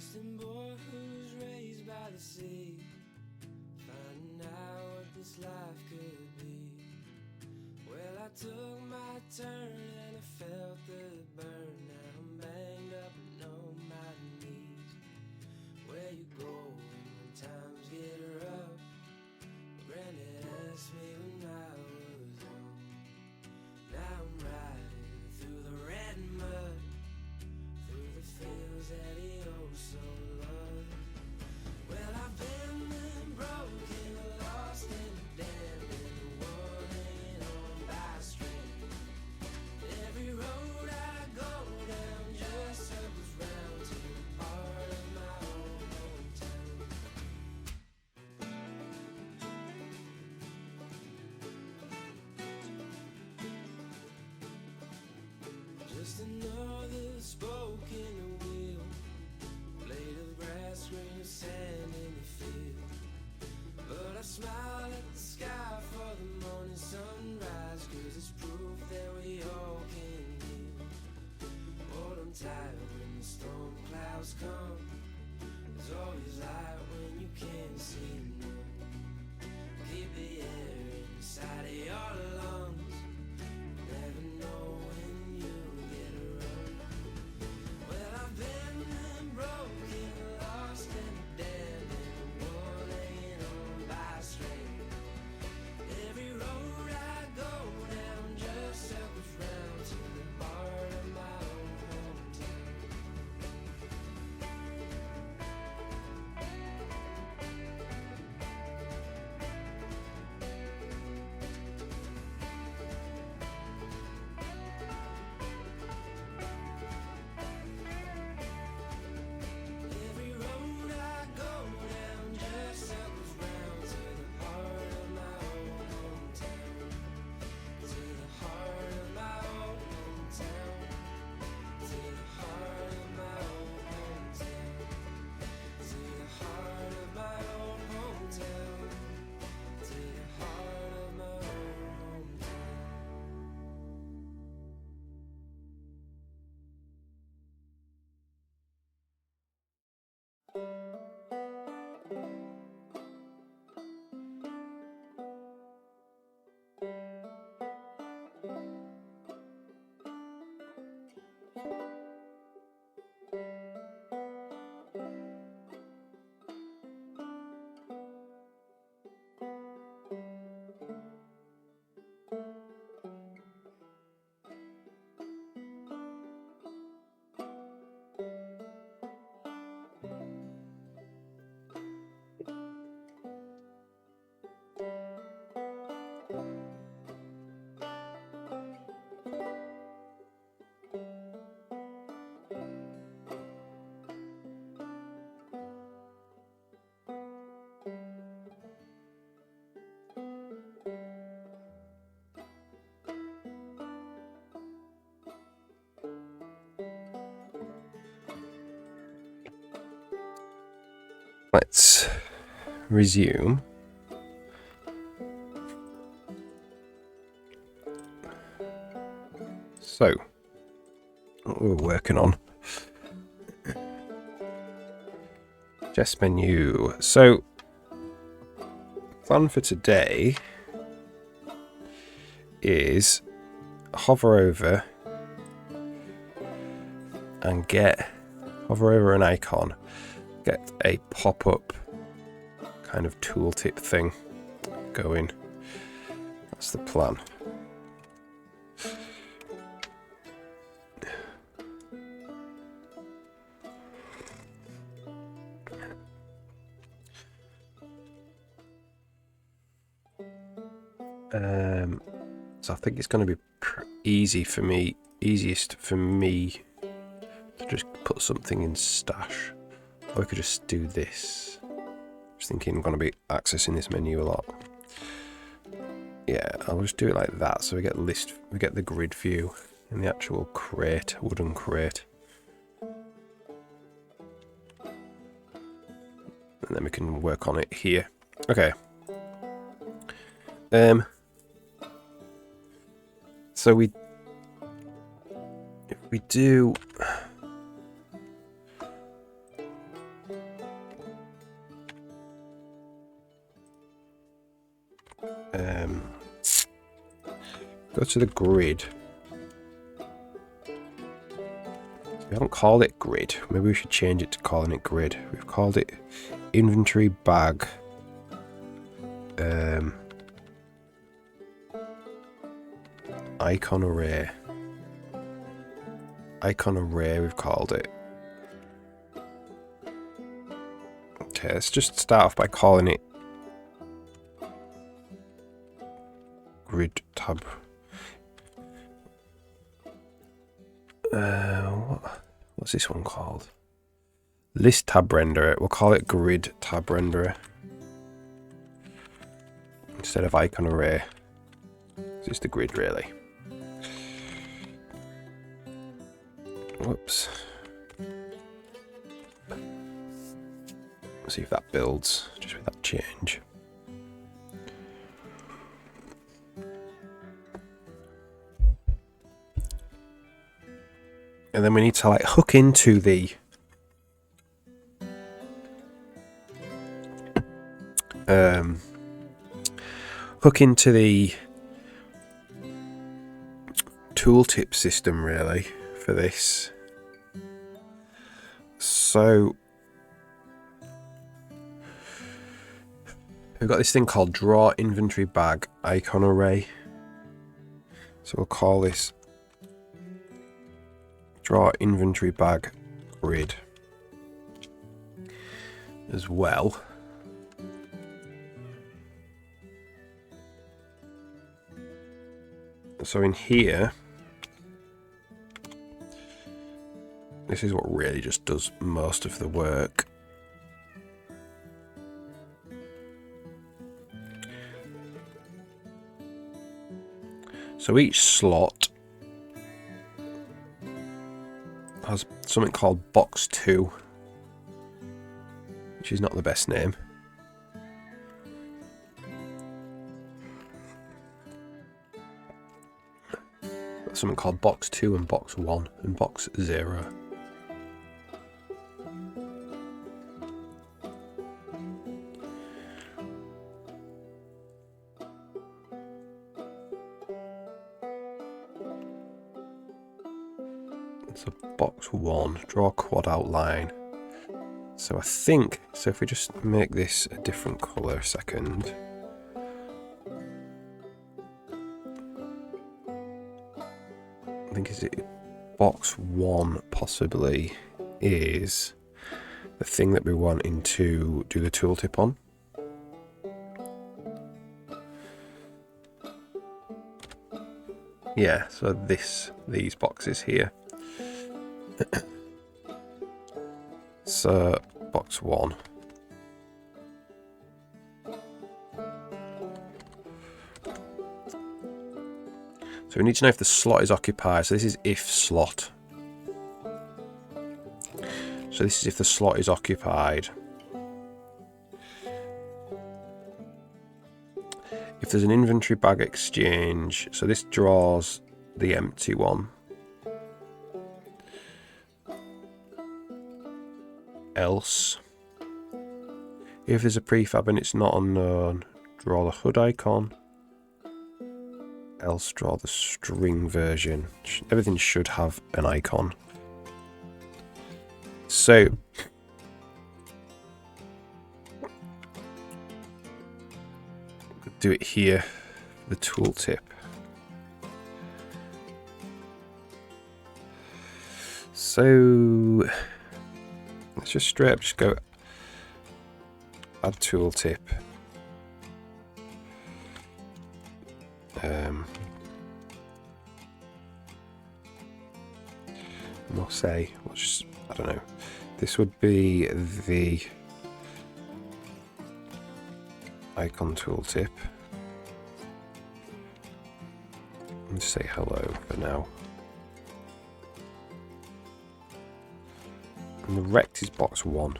Houston boy who's raised by the sea, finding out what this life could be. Well, I took my turn and I felt the burn. Now I'm banged up and on my knees. Where you going when times get rough? Granddad asked me when I was young. Now I'm riding through the red mud, through the fields that he oh so loved. Well, I've been and broken, lost and damned, and the one hanging on by a string. Every road I go down just circles round to the part of my own hometown. Just another spoke in the wheel, blade of grass, grain of sand in the field. But I smile at the sky for the morning sunrise, 'cause it's proof that we all can heal. Hold on tight when the storm clouds come, there's always light when you can't see none. Keep the air inside of your lungs, never know when you'll get a run. Well, I've been and broken, lost and damned, and one hanging on by a string. Every road I go down just circles round to the heart of my own hometown. Every road I go down just circles round to the heart of my own hometown. To the heart of my own hometown. To the heart of my own hometown. To the heart of my own hometown. To the heart of my own hometown. Let's resume. So, what we're working on. Chess menu. So, plan for today is hover over and hover over an icon, get a pop-up kind of tooltip thing going. That's the plan. So I think it's going to be easiest for me to just put something in stash. Or we could just do this. Just thinking I'm going to be accessing this menu a lot. Yeah, I'll just do it like that. So we get the grid view in the actual crate, wooden crate. And then we can work on it here. Okay. So if we do Go to the grid. We haven't called it grid. Maybe we should change it to calling it grid. We've called it inventory bag. Icon array. Icon array we've called it. Okay, let's just start off by calling it grid tab. What's this one called? List tab renderer. We'll call it grid tab renderer instead of icon array. It's just the grid, really. Whoops. Let's see if that builds just with that change. And then we need to like hook into the tooltip system really for this. So we've got this thing called draw inventory bag icon array. So we'll call this draw inventory bag grid as well. So in here, this is what really just does most of the work. So each slot has something called box 2, which is not the best name. Something called box 2 and box 1 and box 0. So box 1, draw quad outline. So I think, so if we just make this a different colour a second. I think is it box 1 possibly is the thing that we're wanting to do the tooltip on. Yeah, so these boxes here. So box 1. So we need to know if the slot is occupied. So this is if slot. So this is if the slot is occupied. If there's an inventory bag exchange, so this draws the empty one. Else, if there's a prefab and it's not unknown, draw the HUD icon. Else, draw the string version. Everything should have an icon. So do it here, the tooltip. So let's just straight up just go add tooltip. We'll say, we'll just, I don't know, this would be the icon tooltip. Let's say hello for now. And the rect is box 1.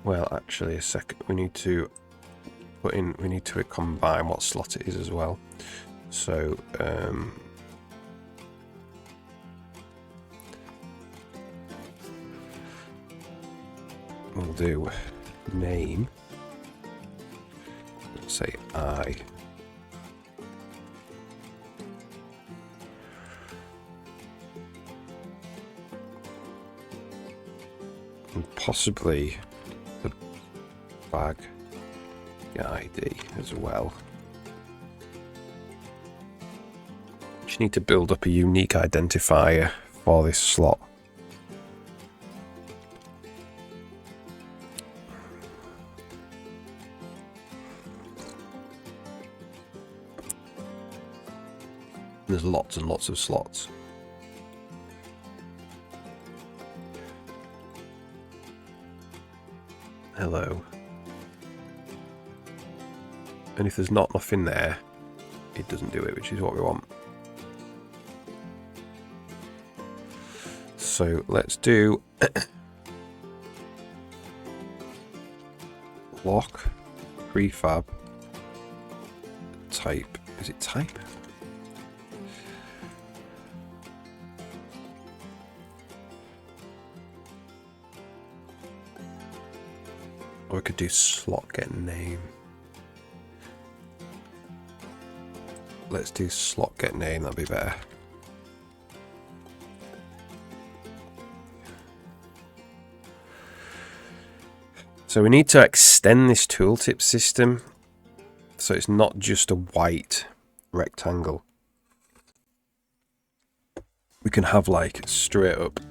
Well, actually, a second. We need to put in. We need to combine what slot it is as well. So we'll do name, let's say I. And possibly the bag ID as well. Just need to build up a unique identifier for this slot. There's lots and lots of slots. Hello. And if there's not nothing there, it doesn't do it, which is what we want. So let's do lock, prefab, type. Is it type? Or we could do slot get name. Let's do slot get name, that'd be better. So we need to extend this tooltip system so it's not just a white rectangle. We can have like straight up,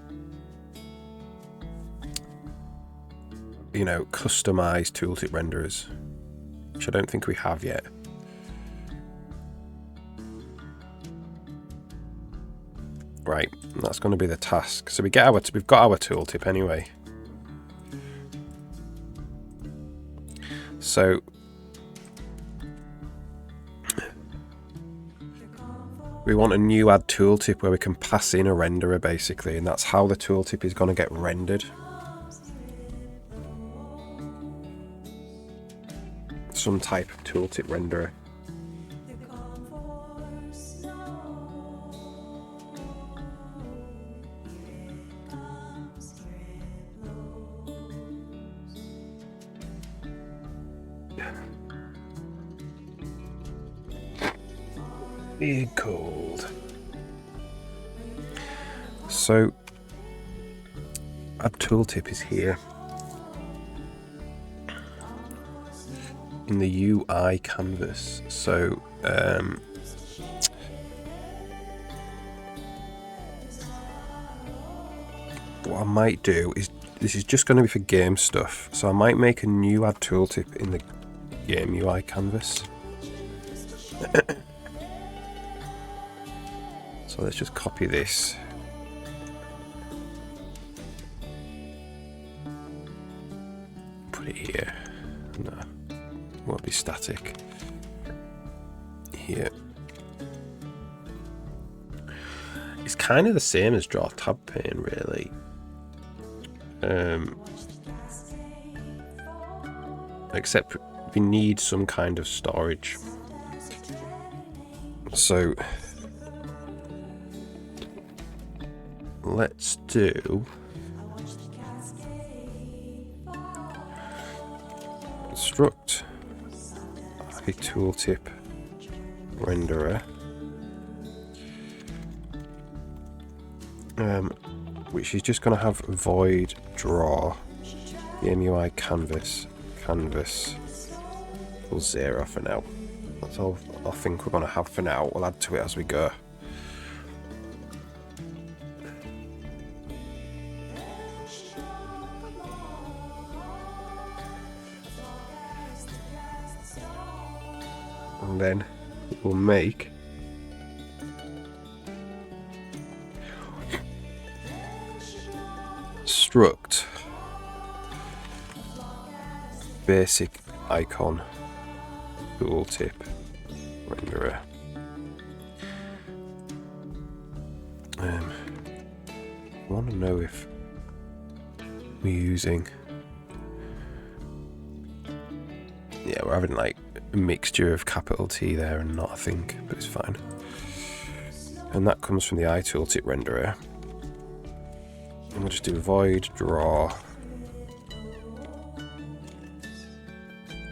you know, customized tooltip renderers, which I don't think we have yet. Right, that's going to be the task. So we've got our tooltip anyway. So we want a new add tooltip where we can pass in a renderer basically, and that's how the tooltip is going to get rendered. Some type of tooltip renderer. Big cold. So add tooltip is here in the UI canvas. So what I might do is, this is just going to be for game stuff, so I might make a new add tooltip in the game UI canvas. So let's just copy this. Put it here. No, won't be static. Here. It's kind of the same as draw tab pane, really. Except we need some kind of storage. So let's do construct a tooltip renderer, which is just going to have void draw game UI canvas 0 for now. That's all I think we're going to have for now. We'll add to it as we go. And then we'll make struct basic icon tooltip renderer. I want to know if we're using, yeah, we're having like a mixture of capital T there and not, I think, but it's fine. And that comes from the iTooltip renderer. And we'll just do void draw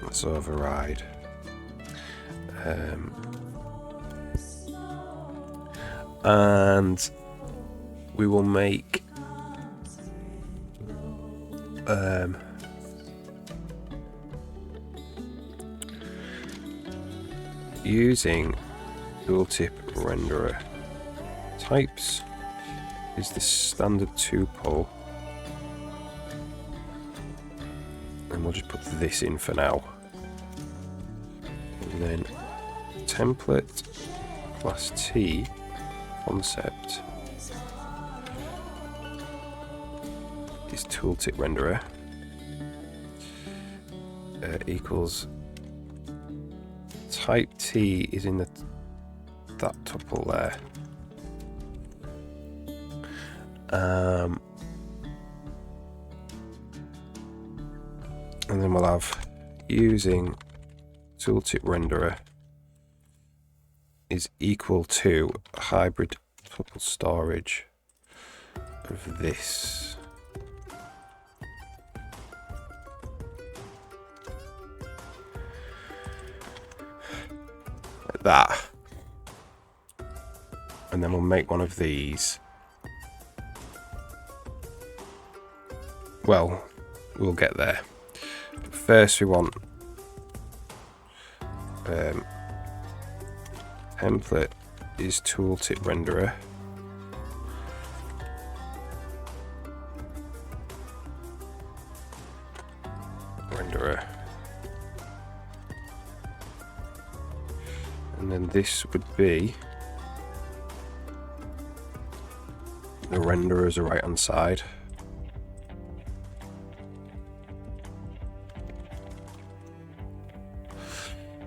Let's override. And we will make using tooltip renderer types is the standard 2-pole, and we'll just put this in for now. And then template class T concept is tooltip renderer equals type T is in that tuple there. And then we'll have using tooltip renderer is equal to hybrid tuple storage of this. Like that. And then we'll make one of these. Well, we'll get there. But first we want template is tooltip renderer. And then this would be the renderers are right hand side.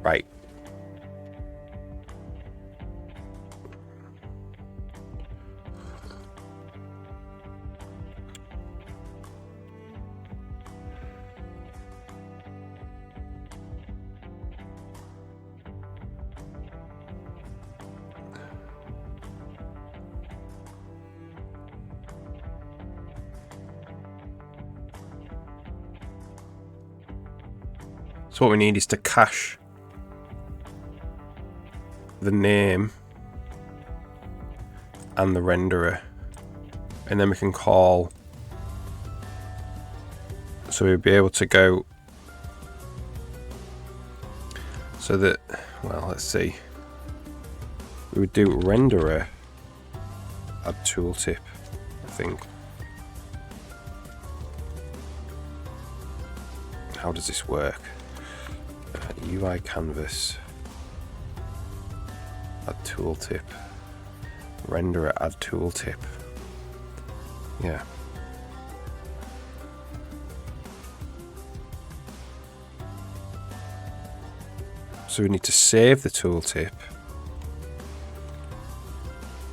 Right. So what we need is to cache the name and the renderer, and then we can call, so we'll be able to go so that, well, let's see, we would do renderer add tooltip, I think. How does this work? UI canvas add tooltip, renderer add tooltip. Yeah. So we need to save the tooltip,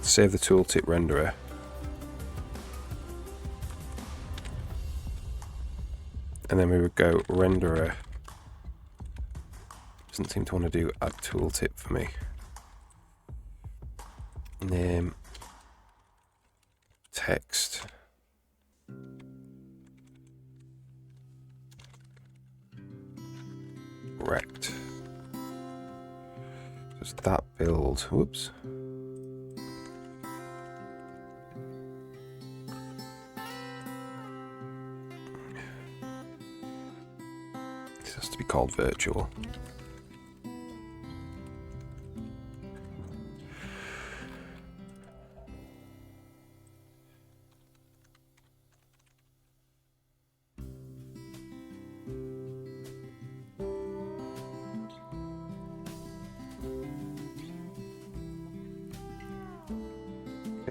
save the tooltip renderer, and then we would go renderer. Doesn't seem to want to do add tooltip for me. Name, text, rect. Does that build? Whoops. This has to be called virtual.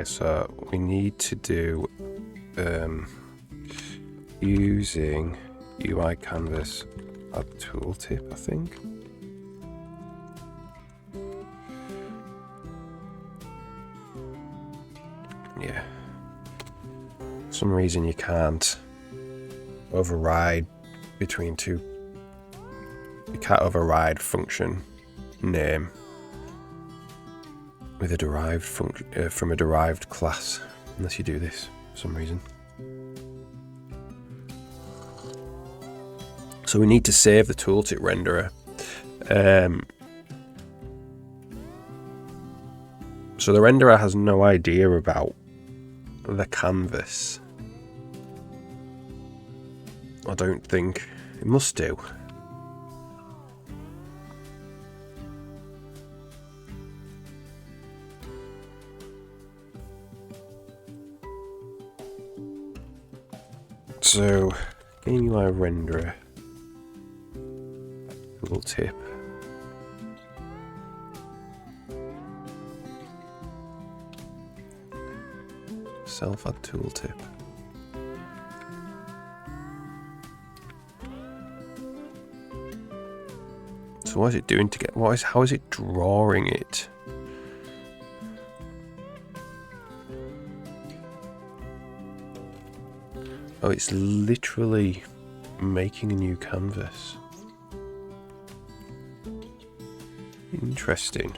So we need to do using UI canvas add tooltip, I think. Yeah. For some reason you can't override between two. You can't override function name with a derived function from a derived class unless you do this for some reason. So we need to save the tooltip renderer. So the renderer has no idea about the canvas. I don't think. It must do. So, Game UI renderer. Tooltip. Self-add tooltip. So what is it doing to get? How is it drawing it? Oh, it's literally making a new canvas. Interesting.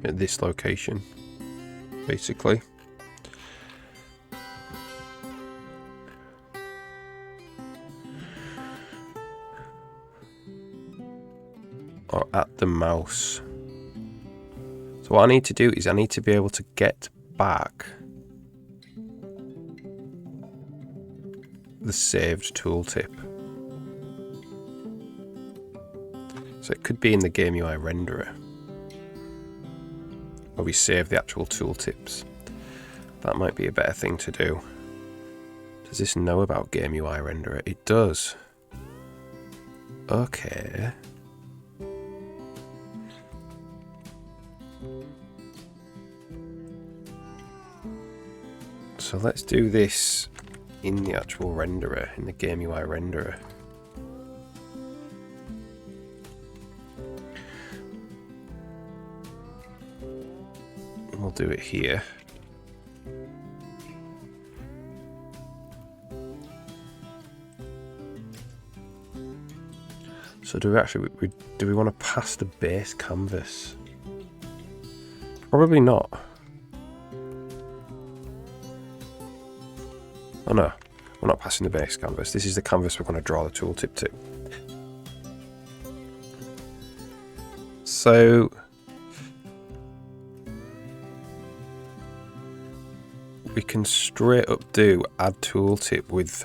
At this location, basically. Or at the mouse. So what I need to do is I need to be able to get back the saved tooltip. So it could be in the Game UI renderer, where we save the actual tooltips. That might be a better thing to do. Does this know about Game UI renderer? It does. Okay. So let's do this in the actual renderer, in the Game UI renderer. We'll do it here. So do we want to pass the base canvas? Probably not. Oh no, we're not passing the base canvas. This is the canvas we're going to draw the tooltip to. So we can straight up do add tooltip with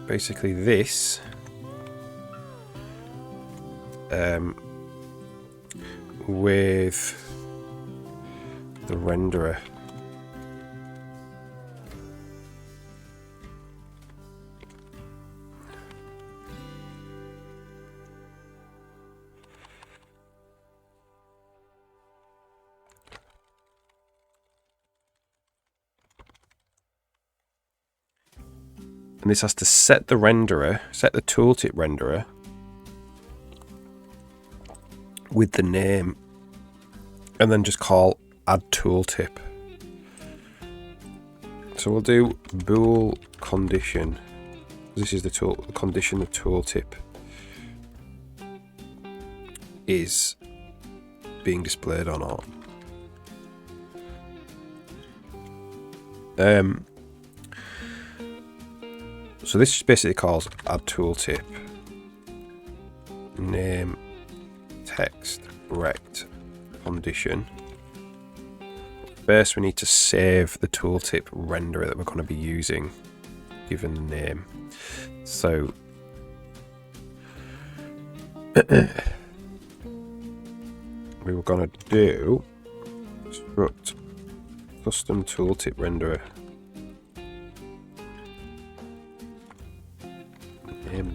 basically this with the renderer. And this has to set the renderer, set the tooltip renderer with the name, and then just call add tooltip. So we'll do bool condition. This is the condition the tooltip is being displayed on or so this basically calls add tooltip name text rect condition. First we need to save the tooltip renderer that we're going to be using given the name. So we were going to do struct custom tooltip renderer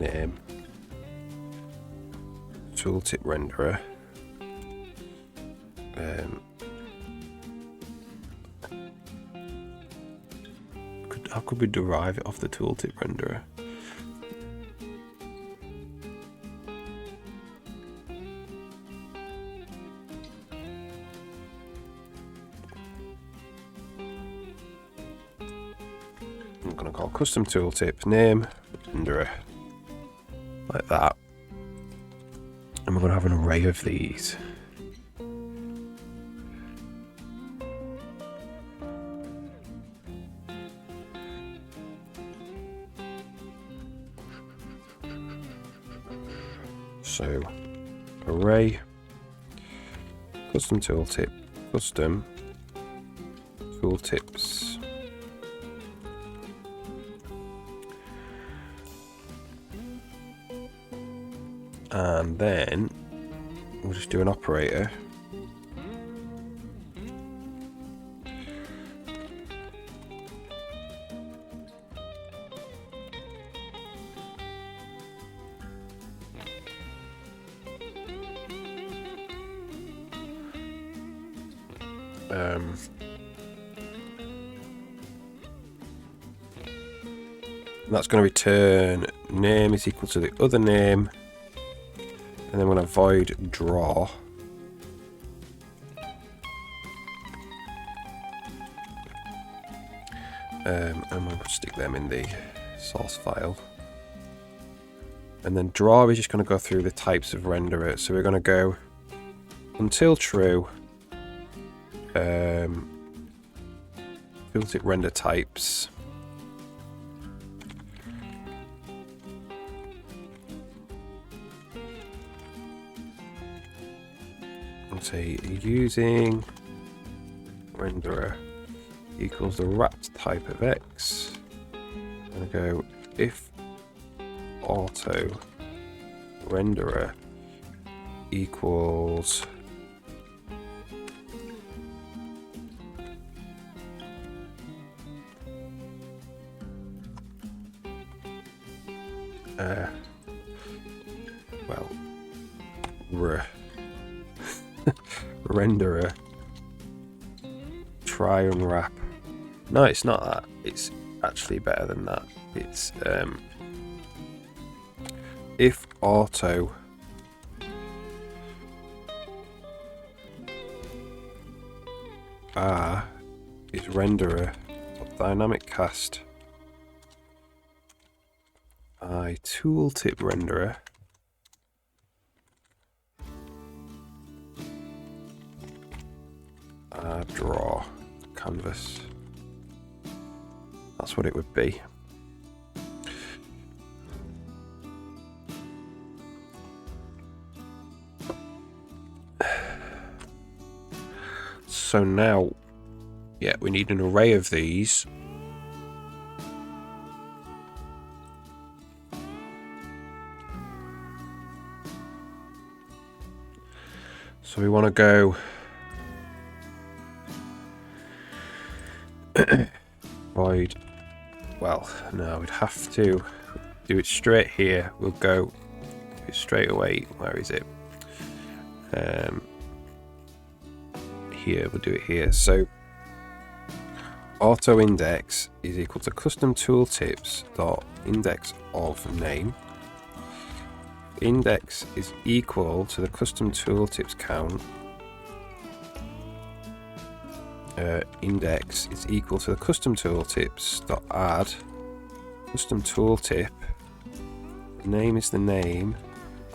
name tooltip renderer how could we derive it off the tooltip renderer? going to call custom tooltip name renderer, like that. And we're going to have an array of these. So, array, custom tooltip, custom tooltips. And then we'll just do an operator. That's going to return name is equal to the other name, and then we're going to void draw. And we'll stick them in the source file. And then draw is just going to go through the types of renderer. So we're going to go until true, tooltip render types. Say using renderer equals the wrapped type of X. I'm going to go if auto renderer equals renderer try unwrap. No, it's not that. It's actually better than that. It's if auto is renderer dynamic cast tooltip renderer draw canvas. That's what it would be. So now, yeah, we need an array of these. So we want to go void. Well, no, we'd have to do it straight here. We'll go straight away. Where is it? Here, we'll do it here. So auto index is equal to custom tooltips dot index of name. Index is equal to the custom tooltips count. Index is equal to the custom tooltips dot add custom tooltip. The name is the name.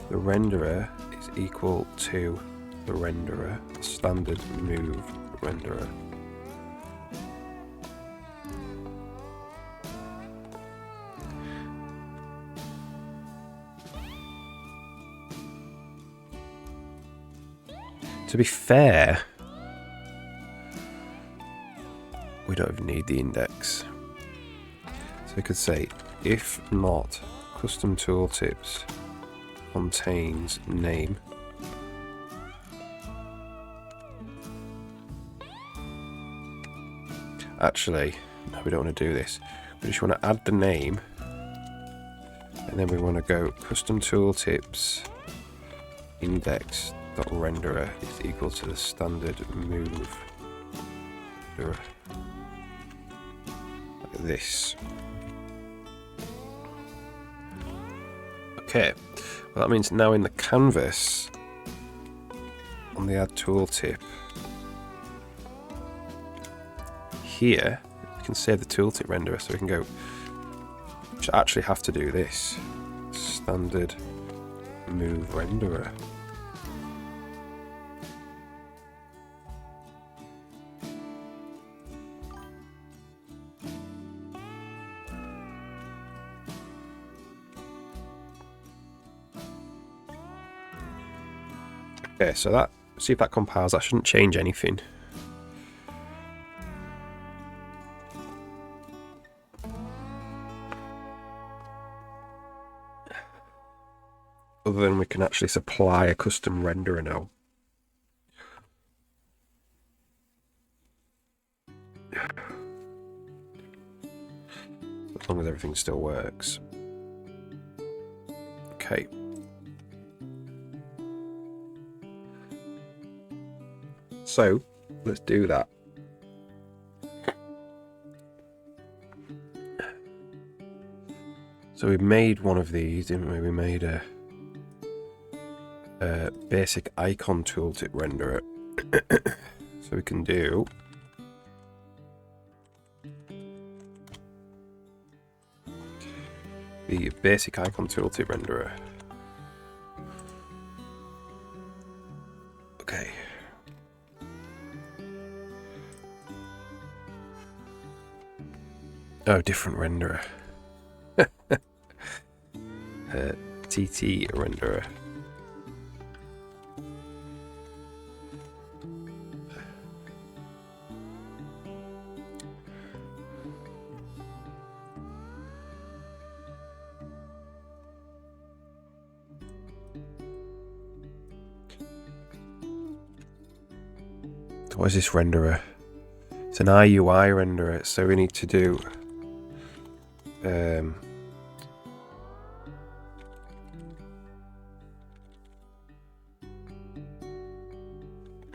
The renderer is equal to the renderer. Standard move renderer. To be fair, we don't even need the index. So we could say if not custom tooltips contains name, actually no, we don't want to do this. We just want to add the name, and then we want to go custom tooltips index dot renderer is equal to the standard move renderer. Like this. Okay, well that means now in the canvas on the add tooltip here we can save the tooltip renderer, so we can go Should actually have to do this. Standard move renderer. Okay, so that, see if that compiles. That shouldn't change anything. Other than we can actually supply a custom renderer now. As long as everything still works. Okay. So, let's do that. So we made one of these, didn't we? We made a basic icon tooltip renderer. So we can do the basic icon tooltip renderer. Okay. Oh, different renderer. TT renderer. What is this renderer? It's an IUI renderer, so we need to do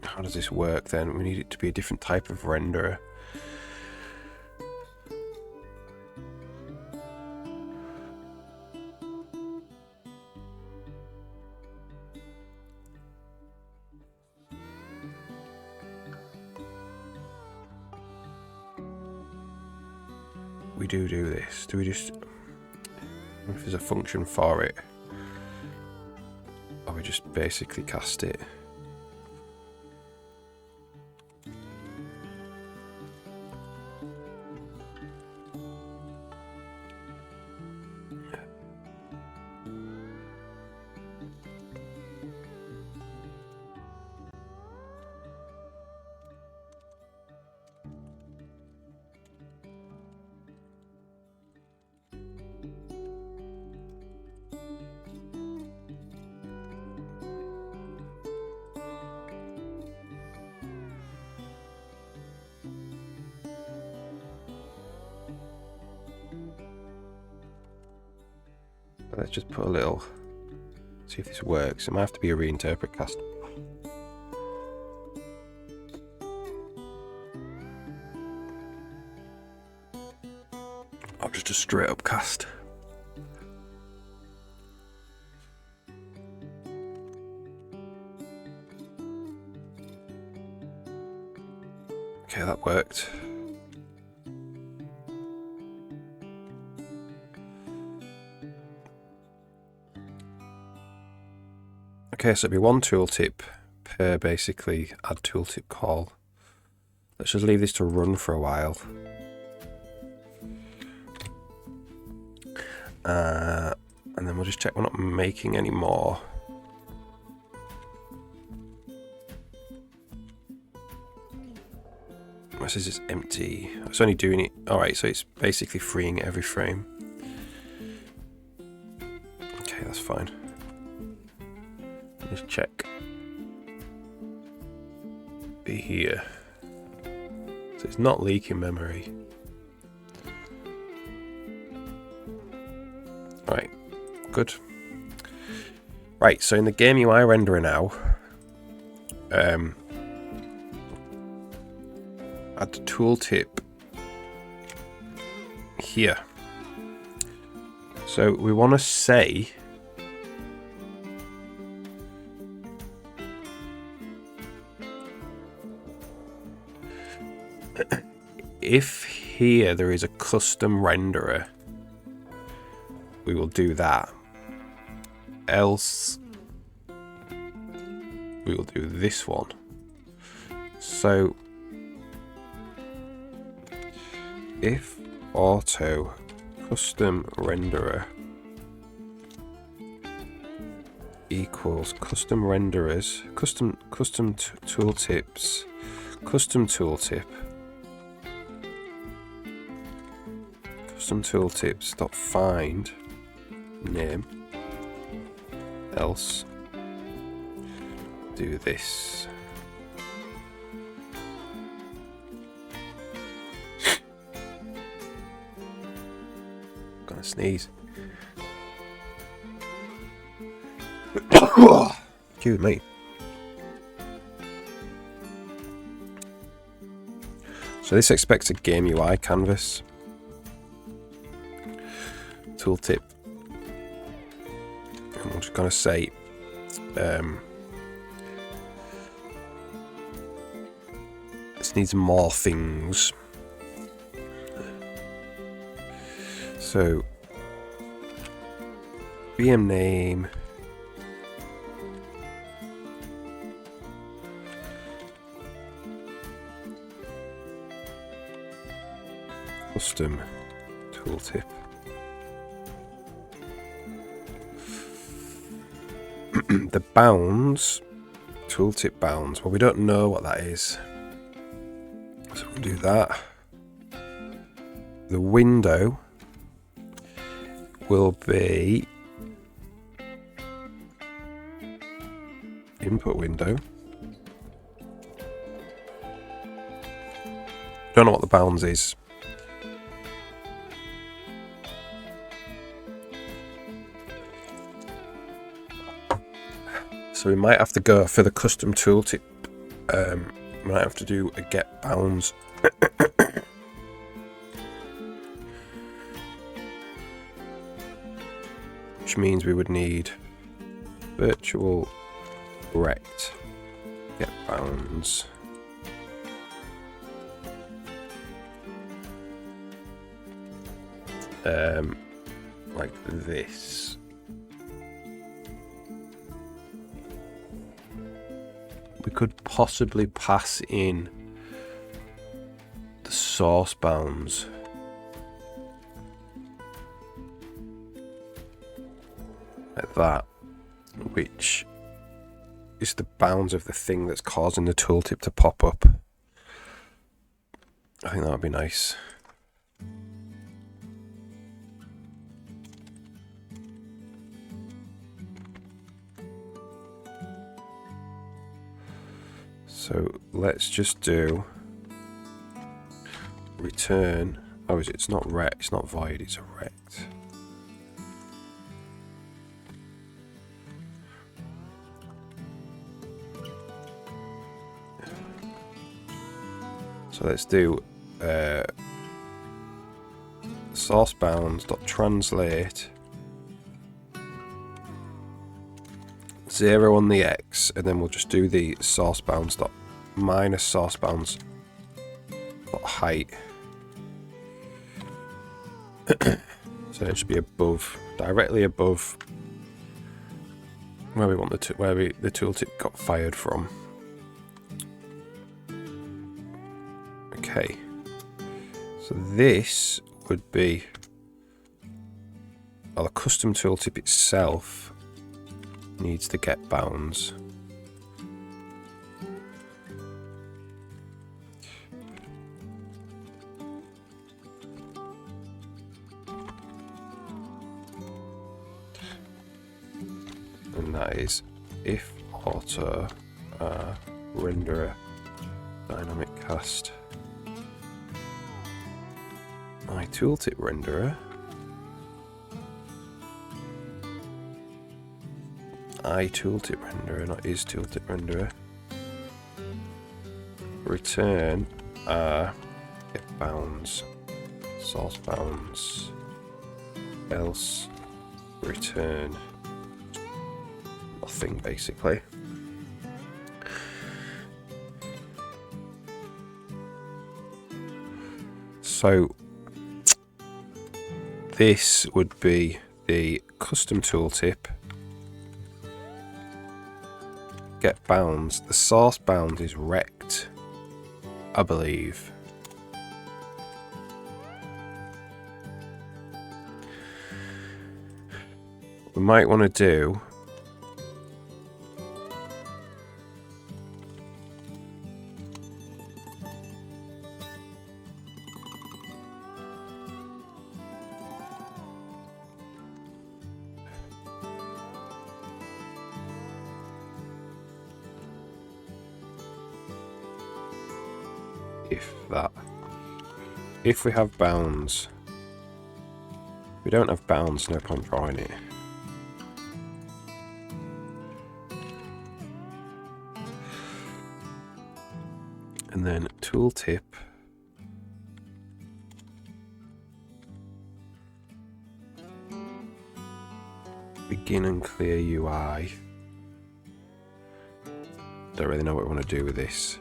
how does this work then? We need it to be a different type of renderer. We do this. Do we just... if there's a function for it? Or we just basically cast it? Let's just put a little, see if this works. It might have to be a reinterpret cast. Or just a straight up cast. Okay, that worked. Okay, so it'll be one tooltip per basically add tooltip call. Let's just leave this to run for a while. And then we'll just check we're not making any more. This is just empty. It's only doing it. Alright, so it's basically freeing every frame. Okay, that's fine. Just check. Be here. So it's not leaking memory. Right, good. Right, so in the game UI renderer now, add the tooltip here. So we want to say if here there is a custom renderer, we will do that. Else we will do this one. So if auto custom renderer equals custom renderers, custom tooltips, custom tooltip, custom tooltips dot find name, else do this. Gonna sneeze. Excuse me. So this expects a game UI canvas. Tooltip. And I'm just gonna say this needs more things. So VM name, custom tooltip, the bounds, tooltip bounds. Well, we don't know what that is, so we'll do that. The window will be input window. Don't know what the bounds is. So we might have to go for the custom tooltip. We might have to do a get bounds. Which means we would need virtual rect get bounds. Like this. We could possibly pass in the source bounds. Like that, which is the bounds of the thing that's causing the tooltip to pop up. I think that would be nice. So let's just do return. Oh, it's not rect, it's not void, it's a rect. So let's do source bounds.translate 0 on the X, and then we'll just do the source bounds dot minus source bounds dot height. So it should be above, directly above where we want the tooltip got fired from. Okay, so this would be, well, the custom tooltip itself needs to get bounds. And that is if auto renderer dynamic cast my tooltip renderer tooltip renderer, not is tooltip renderer, return get bounds, source bounds, else return nothing, basically. So this would be the custom tooltip, get bounds. The source bound is rect, I believe. What we might want to do if we have bounds. If we don't have bounds, no point drawing it. And then tooltip, begin and clear UI. Don't really know what we want to do with this.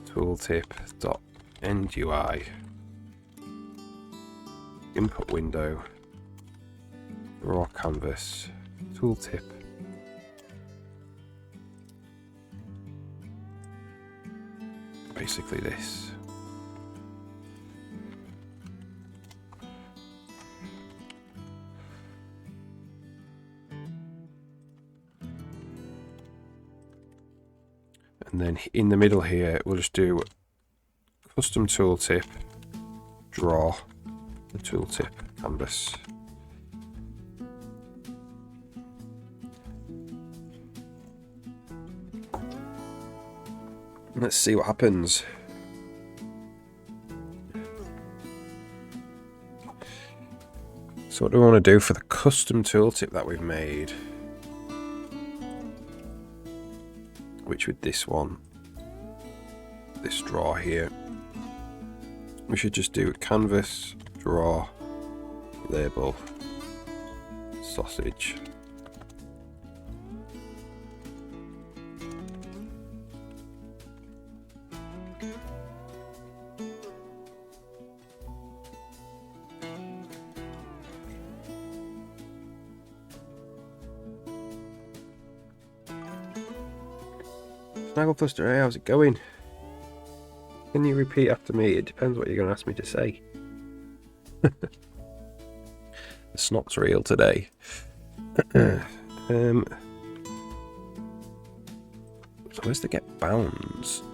Tooltip.end UI, input window, raw canvas, tooltip. Basically this. And then in the middle here, we'll just do custom tooltip, draw the tooltip canvas. Let's see what happens. So what do we want to do for the custom tooltip that we've made? Which with this one, this draw here, we should just do canvas, draw, label, sausage. Snagglepuster, hey, how's it going? Can you repeat after me? It depends what you're going to ask me to say. The snot's real today. So where's the get bounds?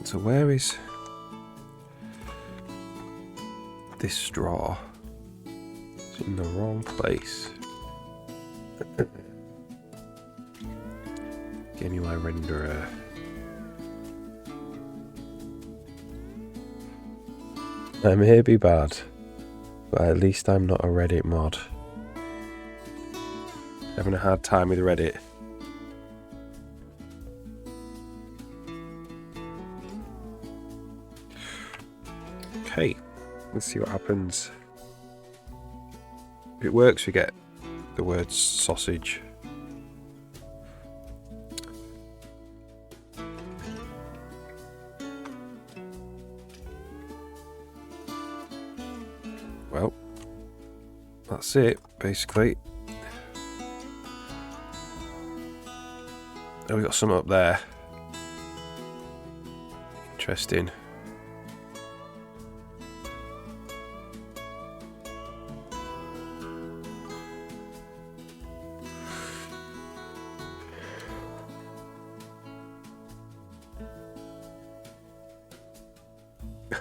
So where is this straw? It's in the wrong place. Game UI renderer. I may be bad, but at least I'm not a Reddit mod. Having a hard time with Reddit. Okay, let's see what happens. If it works, we get the word sausage. Well, that's it, basically. Oh, we got some up there. Interesting.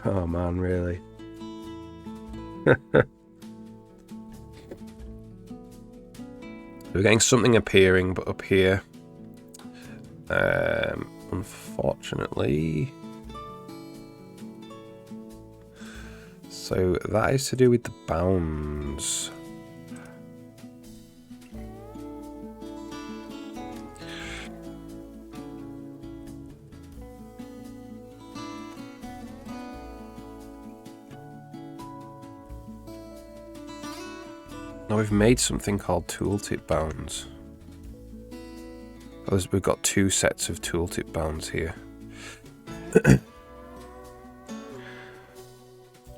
Oh man, really? We're getting something appearing, but up here, unfortunately. So that is to do with the bounds. Now we've made something called tooltip bounds. we've got two sets of tooltip bounds here. And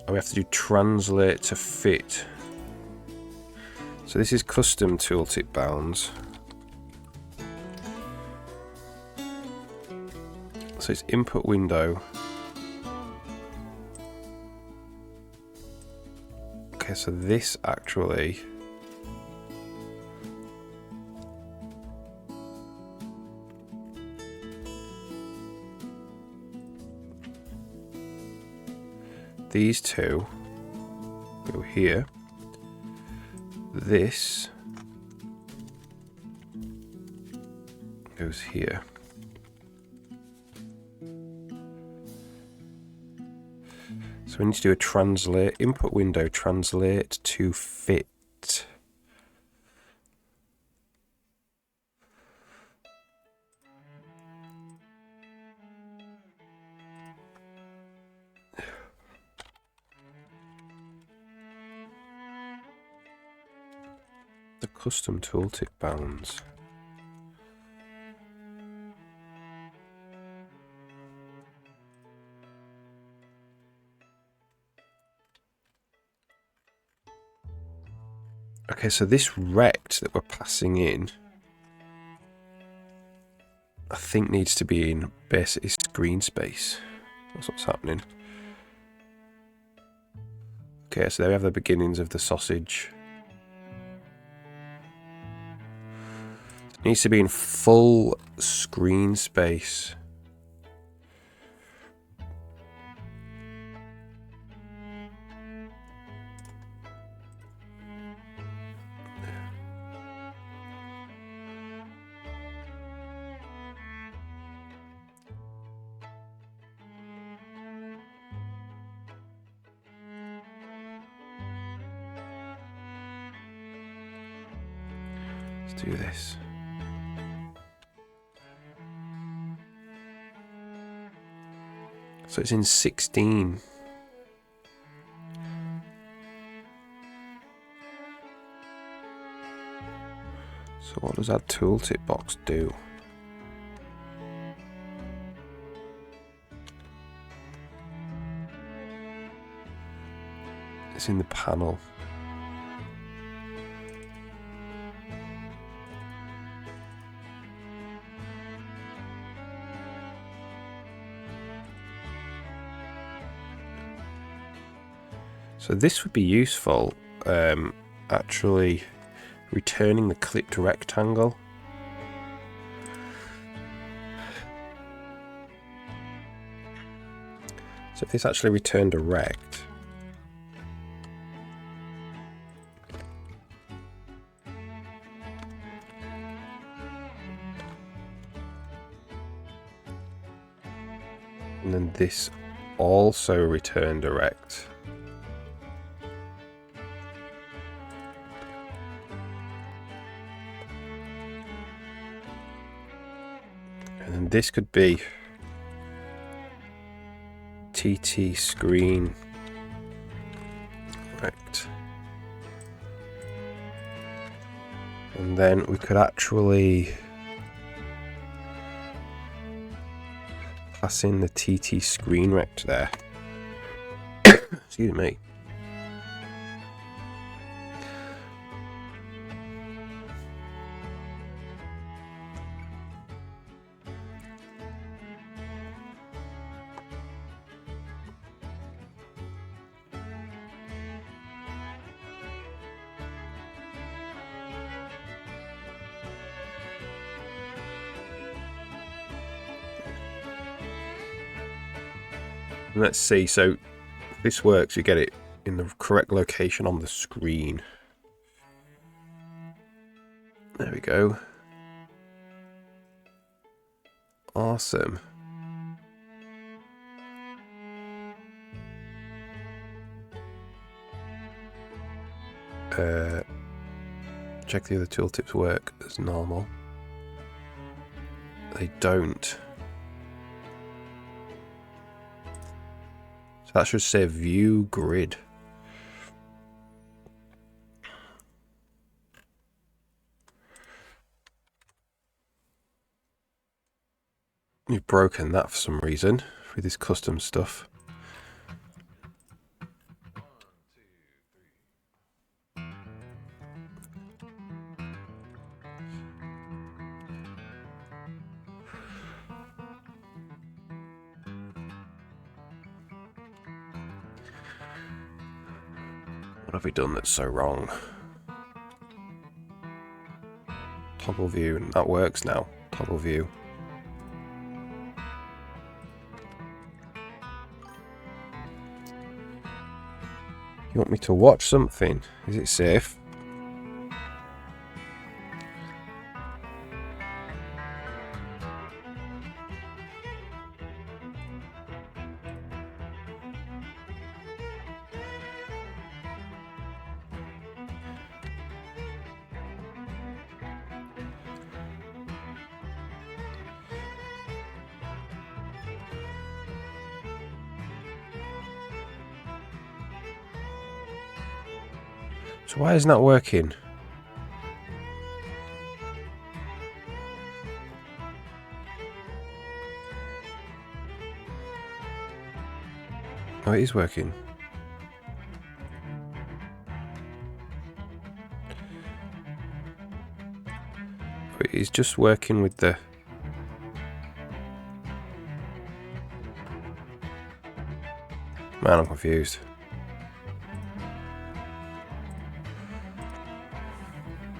we have to do translate to fit. So this is custom tooltip bounds. So it's input window. Okay, so this actually these two go here. This goes here. So we need to do a translate, input window, translate to fit. The custom tooltip bounds. Okay, so this rect that we're passing in, I think needs to be in basically screen space. That's what's happening. Okay, so there we have the beginnings of the sausage. It needs to be in full screen space. Let's do this. So it's in 16. So what does that tooltip box do? It's in the panel. So this would be useful, actually returning the clipped rectangle. So if this actually returned a rect, and then this also returned a rect. And then this could be TT screen rect. And then we could actually pass in the TT screen rect there. Excuse me. Let's see, so if this works, you get it in the correct location on the screen. There we go. Awesome. Check the other tooltips work as normal. They don't. That should say view grid. You've broken that for some reason with this custom stuff. What have we done that's so wrong? Toggle view, and that works now. Toggle view. You want me to watch something? Is it safe? So why isn't that working? Oh, it is working. But it's just working with the... Man, I'm confused.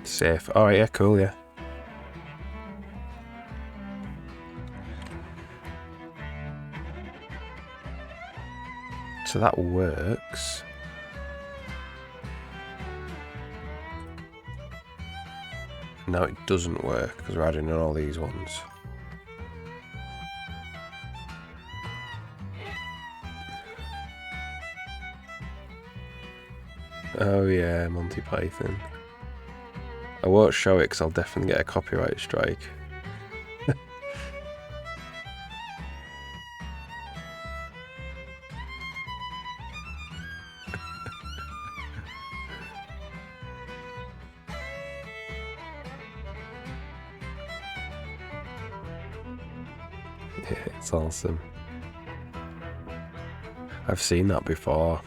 Safe. Oh yeah, cool, yeah. So that works. Now it doesn't work because we're adding in all these ones. Oh yeah, Monty Python. I won't show it because I'll definitely get a copyright strike. Yeah, it's awesome. I've seen that before.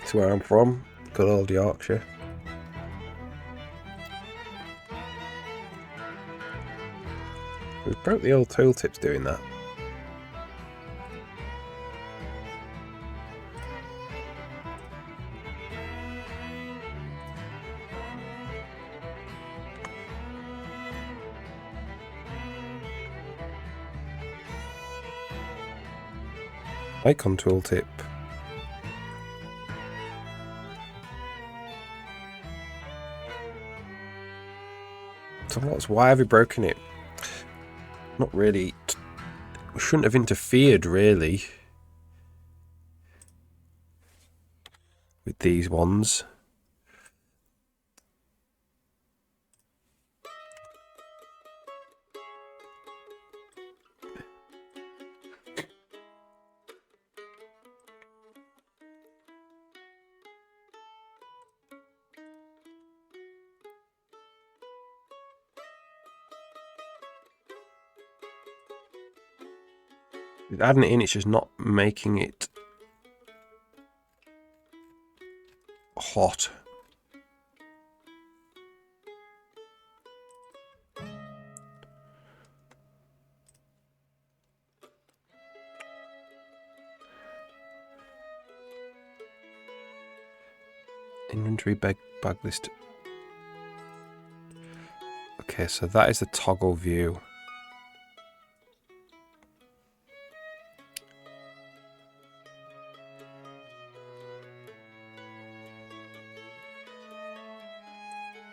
It's where I'm from. Good old Yorkshire. We broke the old tooltips doing that. Icon tooltip. So why have we broken it? Not really. We shouldn't have interfered, really, with these ones. Adding it in, it's just not making it hot. Inventory bag list. Okay, so that is the toggle view.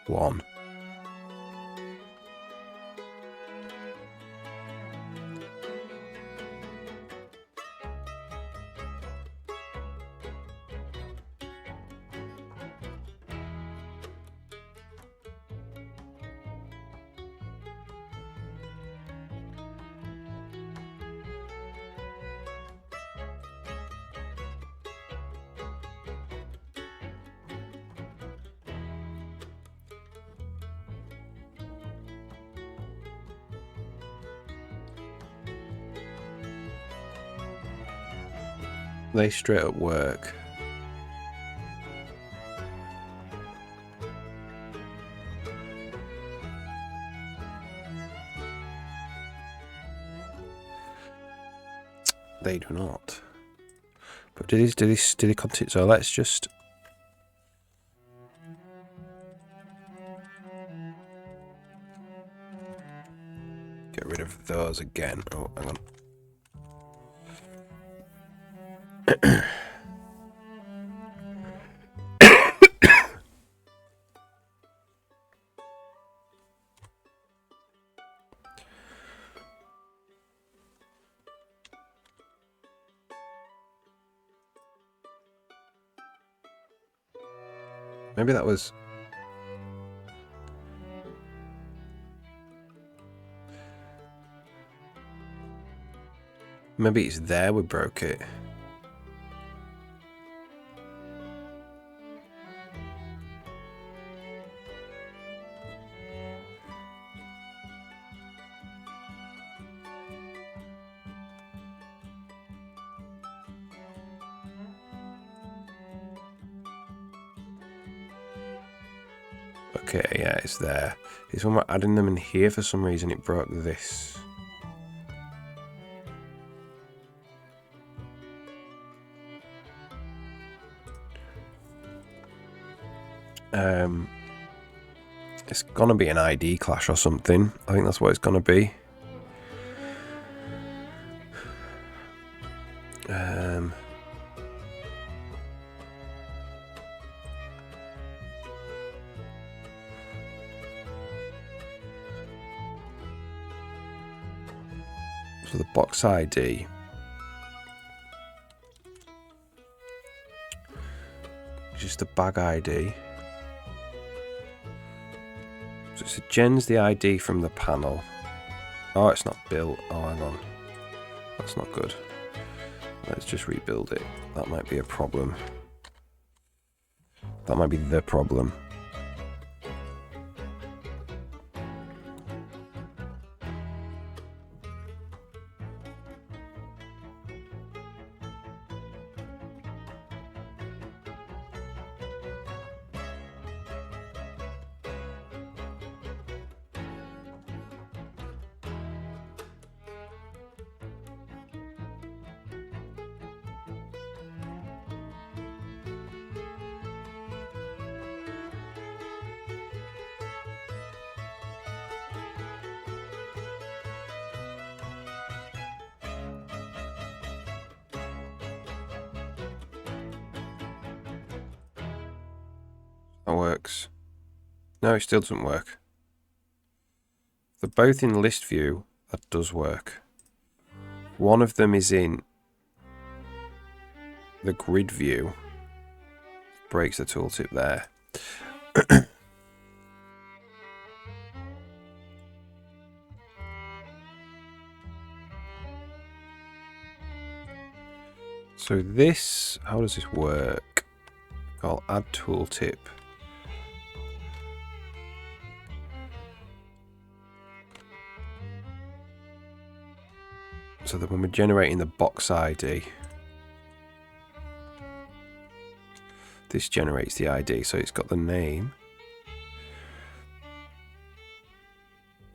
One. They straight up work. They do not. But did he continue? So let's just get rid of those again. Oh, hang on. Maybe that was... Maybe it's there we broke it. Okay, yeah, it's there. It's when we're adding them in here, for some reason it broke this. It's gonna be an ID clash or something. I think that's what it's gonna be. So the box ID. Just the bag ID. So it gens the ID from the panel. Oh, it's not built. Oh, hang on. That's not good. Let's just rebuild it. That might be a problem. That might be the problem. That works. No, it still doesn't work. They're both in list view. That does work. One of them is in the grid view. Breaks the tooltip there. So this, how does this work? I'll add tooltip. So that when we're generating the box ID, this generates the ID. So it's got the name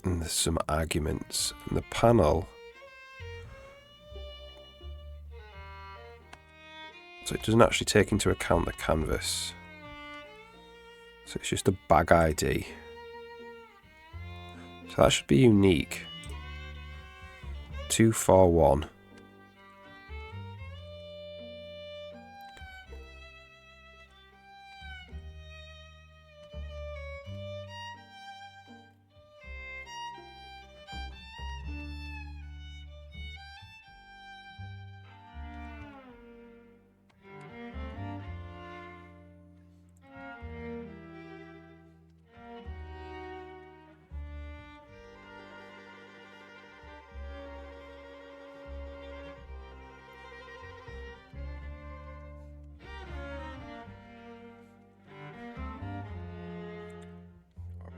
and there's some arguments. And the panel, so it doesn't actually take into account the canvas. So it's just a bag ID. So that should be unique. 241.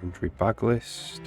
Inventory bag list.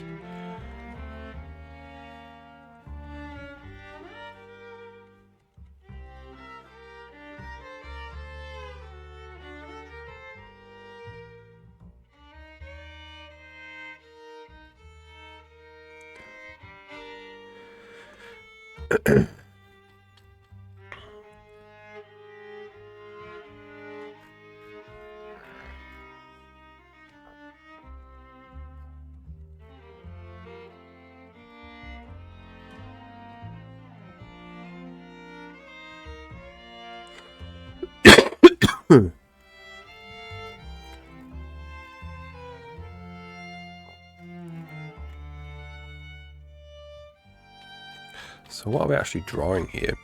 So what are we actually drawing here?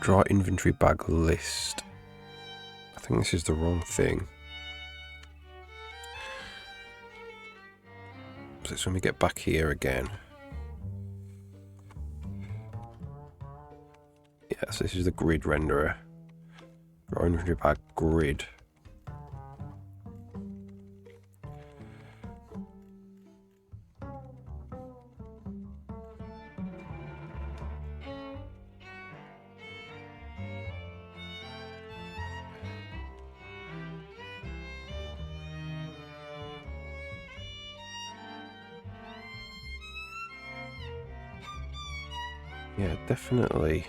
Draw inventory bag list. I think this is the wrong thing. So it's when we get back here again. Yeah, so this is the grid renderer. Draw inventory bag grid. Yeah, definitely.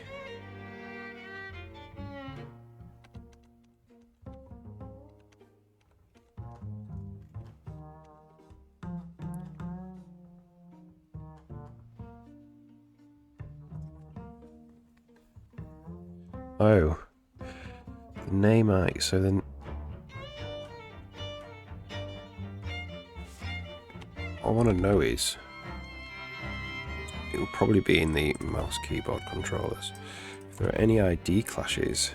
Oh. The name so then... What I want to know is... It will probably be in the mouse keyboard controllers. If there are any ID clashes.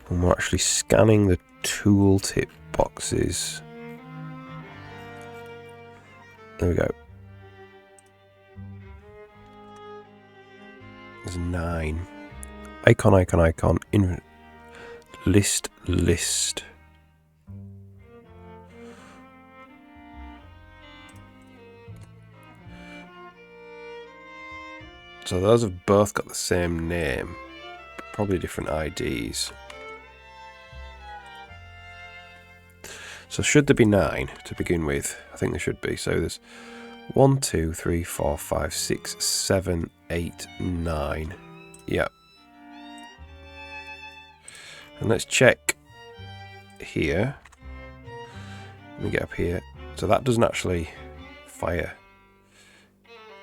When we're actually scanning the tooltip boxes. There we go. There's 9. Icon, icon, icon. List, list. So those have both got the same name, but probably different IDs. So should there be 9 to begin with? I think there should be. So there's 1, 2, 3, 4, 5, 6, 7, 8, 9. Yep. And let's check here. Let me get up here. So that doesn't actually fire.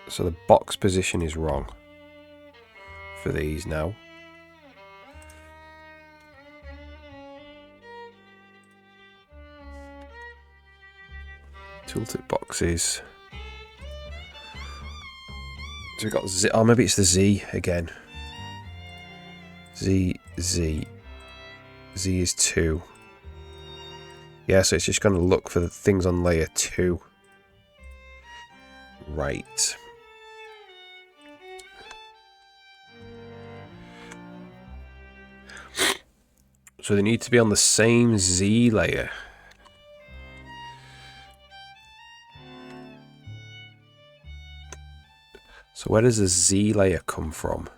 So the box position is wrong for these now. Tooltip boxes. So we've got Z. Oh, maybe it's the Z again. Z, Z. Z is 2. Yeah, so it's just going to look for the things on layer 2. Right. So they need to be on the same Z layer. So where does the Z layer come from?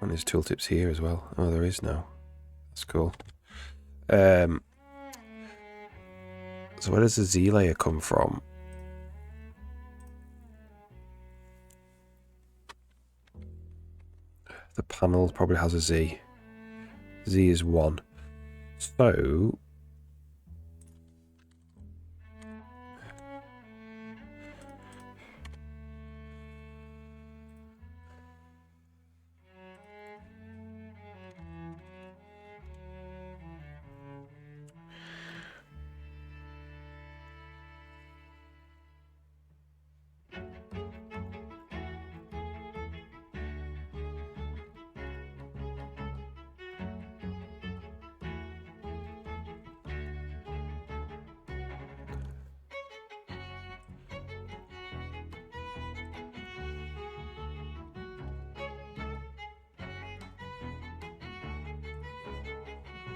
And there's tooltips here as well. Oh, there is now. That's cool. So where does the Z layer come from? The panel probably has a Z. Z is 1. So...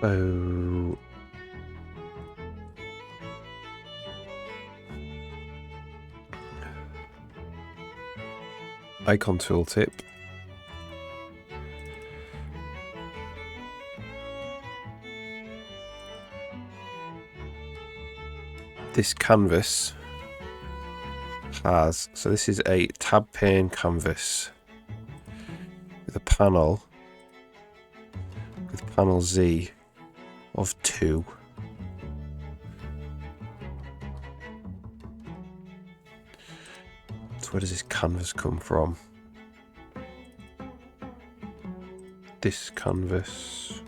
Oh. icon tooltip. This canvas has, so this is a tab pane canvas with a panel with panel Z of 2. So where does this canvas come from? This canvas.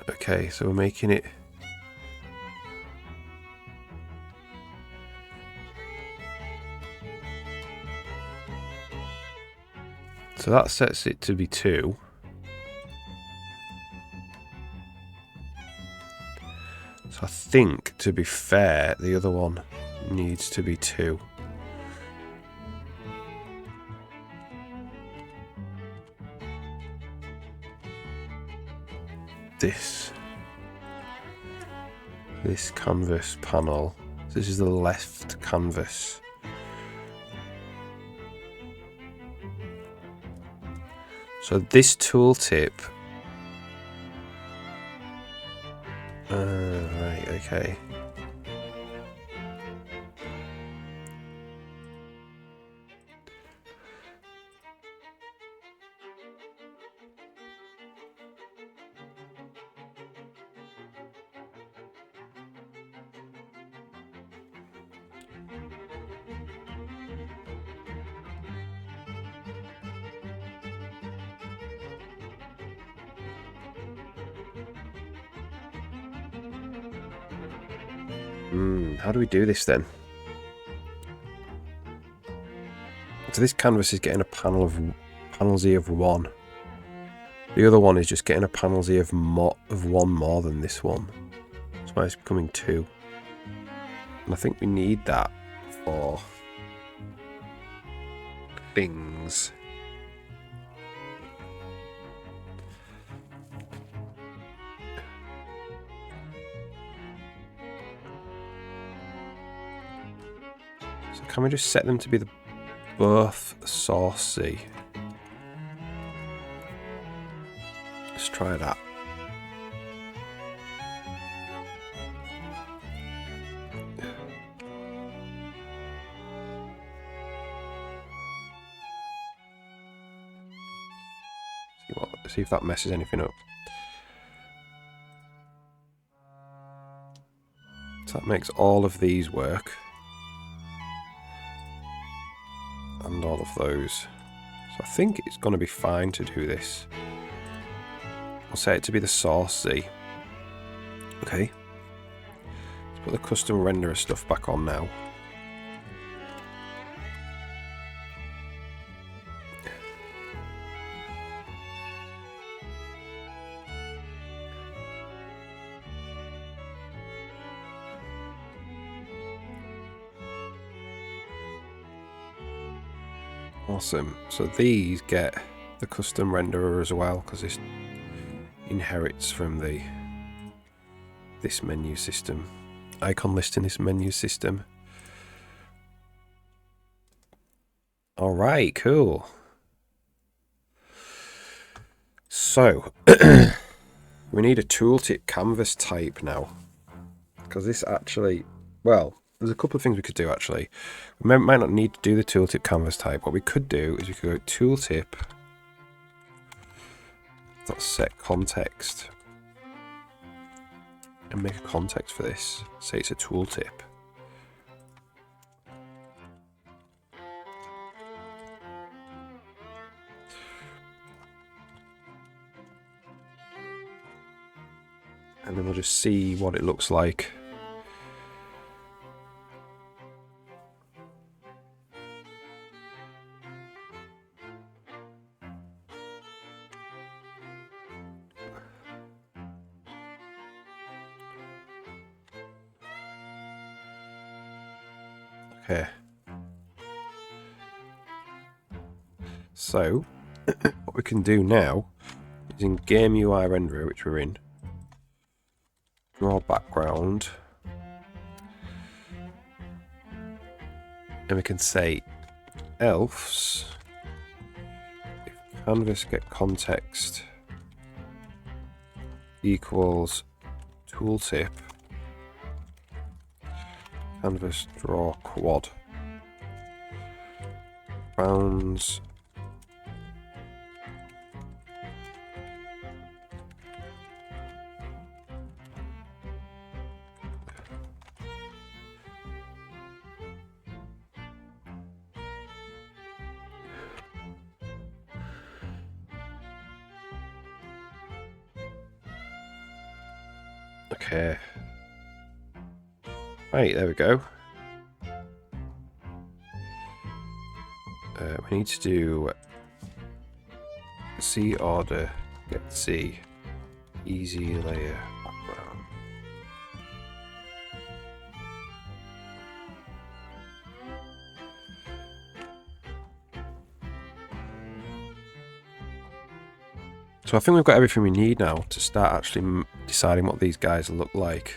Okay, so we're making it so that sets it to be 2. So I think, to be fair, the other one needs to be 2. This canvas panel. This is the left canvas. So this tooltip. Right, okay. How do we do this then? So this canvas is getting a panel Z of 1. The other one is just getting a panel Z of 1 more than this one. That's why it's becoming 2. And I think we need that for things. So can we just set them to be both source Z? Let's try that. See if that messes anything up. So that makes all of these work. And all of those. So I think it's going to be fine to do this. I'll set it to be the source Z. Okay. Let's put the custom renderer stuff back on now. Awesome. So these get the custom renderer as well, because this inherits from this menu system. Icon list in this menu system. Alright, cool. So we need a tooltip canvas type now. Because this actually, well, there's a couple of things we could do actually. We might not need to do the tooltip canvas type. What we could do is we could go tooltip .set context and make a context for this. Say it's a tooltip. And then we'll just see what it looks like. Okay. So, what we can do now is in Game UI Renderer, which we're in, Draw background. And we can say else if canvas get context equals tooltip canvas draw quad bounds okay. Right, there we go. We need to do C order, get C, easy layer background. So I think we've got everything we need now to start actually deciding what these guys look like.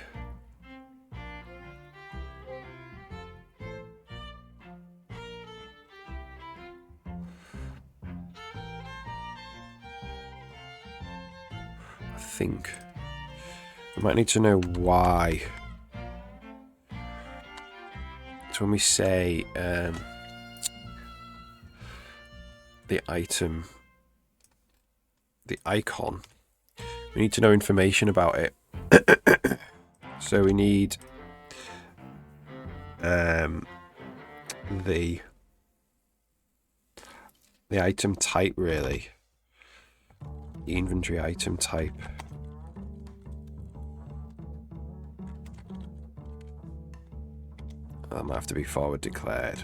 I think we might need to know why. So when we say the item, the icon, we need to know information about it. So we need the item type, really, the inventory item type. That might have to be forward declared.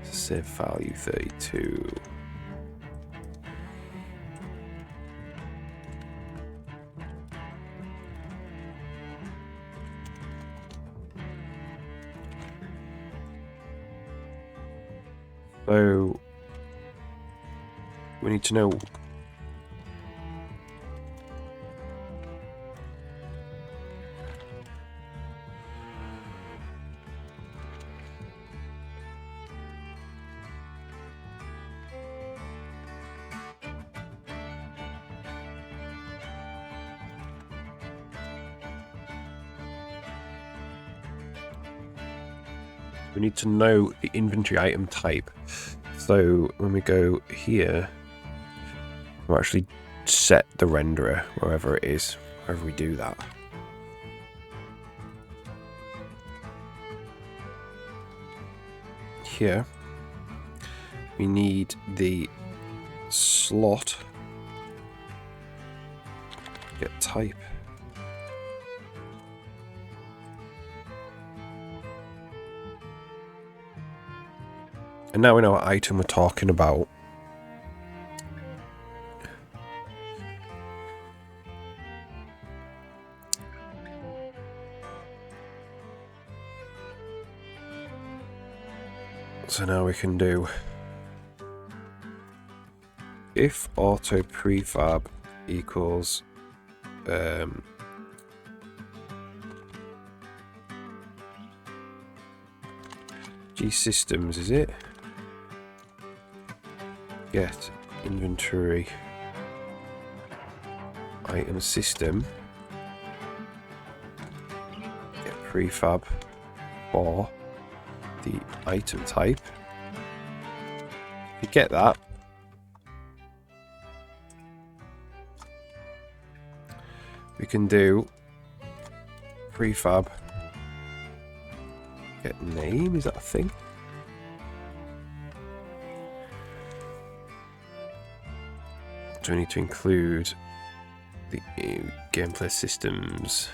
Save value 32. So we need to know the inventory item type. So when we go here, we'll actually set the renderer wherever it is, wherever we do that. Here, we need the slot get type. And now we know what item we're talking about. So now we can do if auto prefab equals G systems, is it? Get inventory item system, get prefab for the item type. If you get that, we can do prefab get name. Is that a thing? Do we need to include the gameplay systems?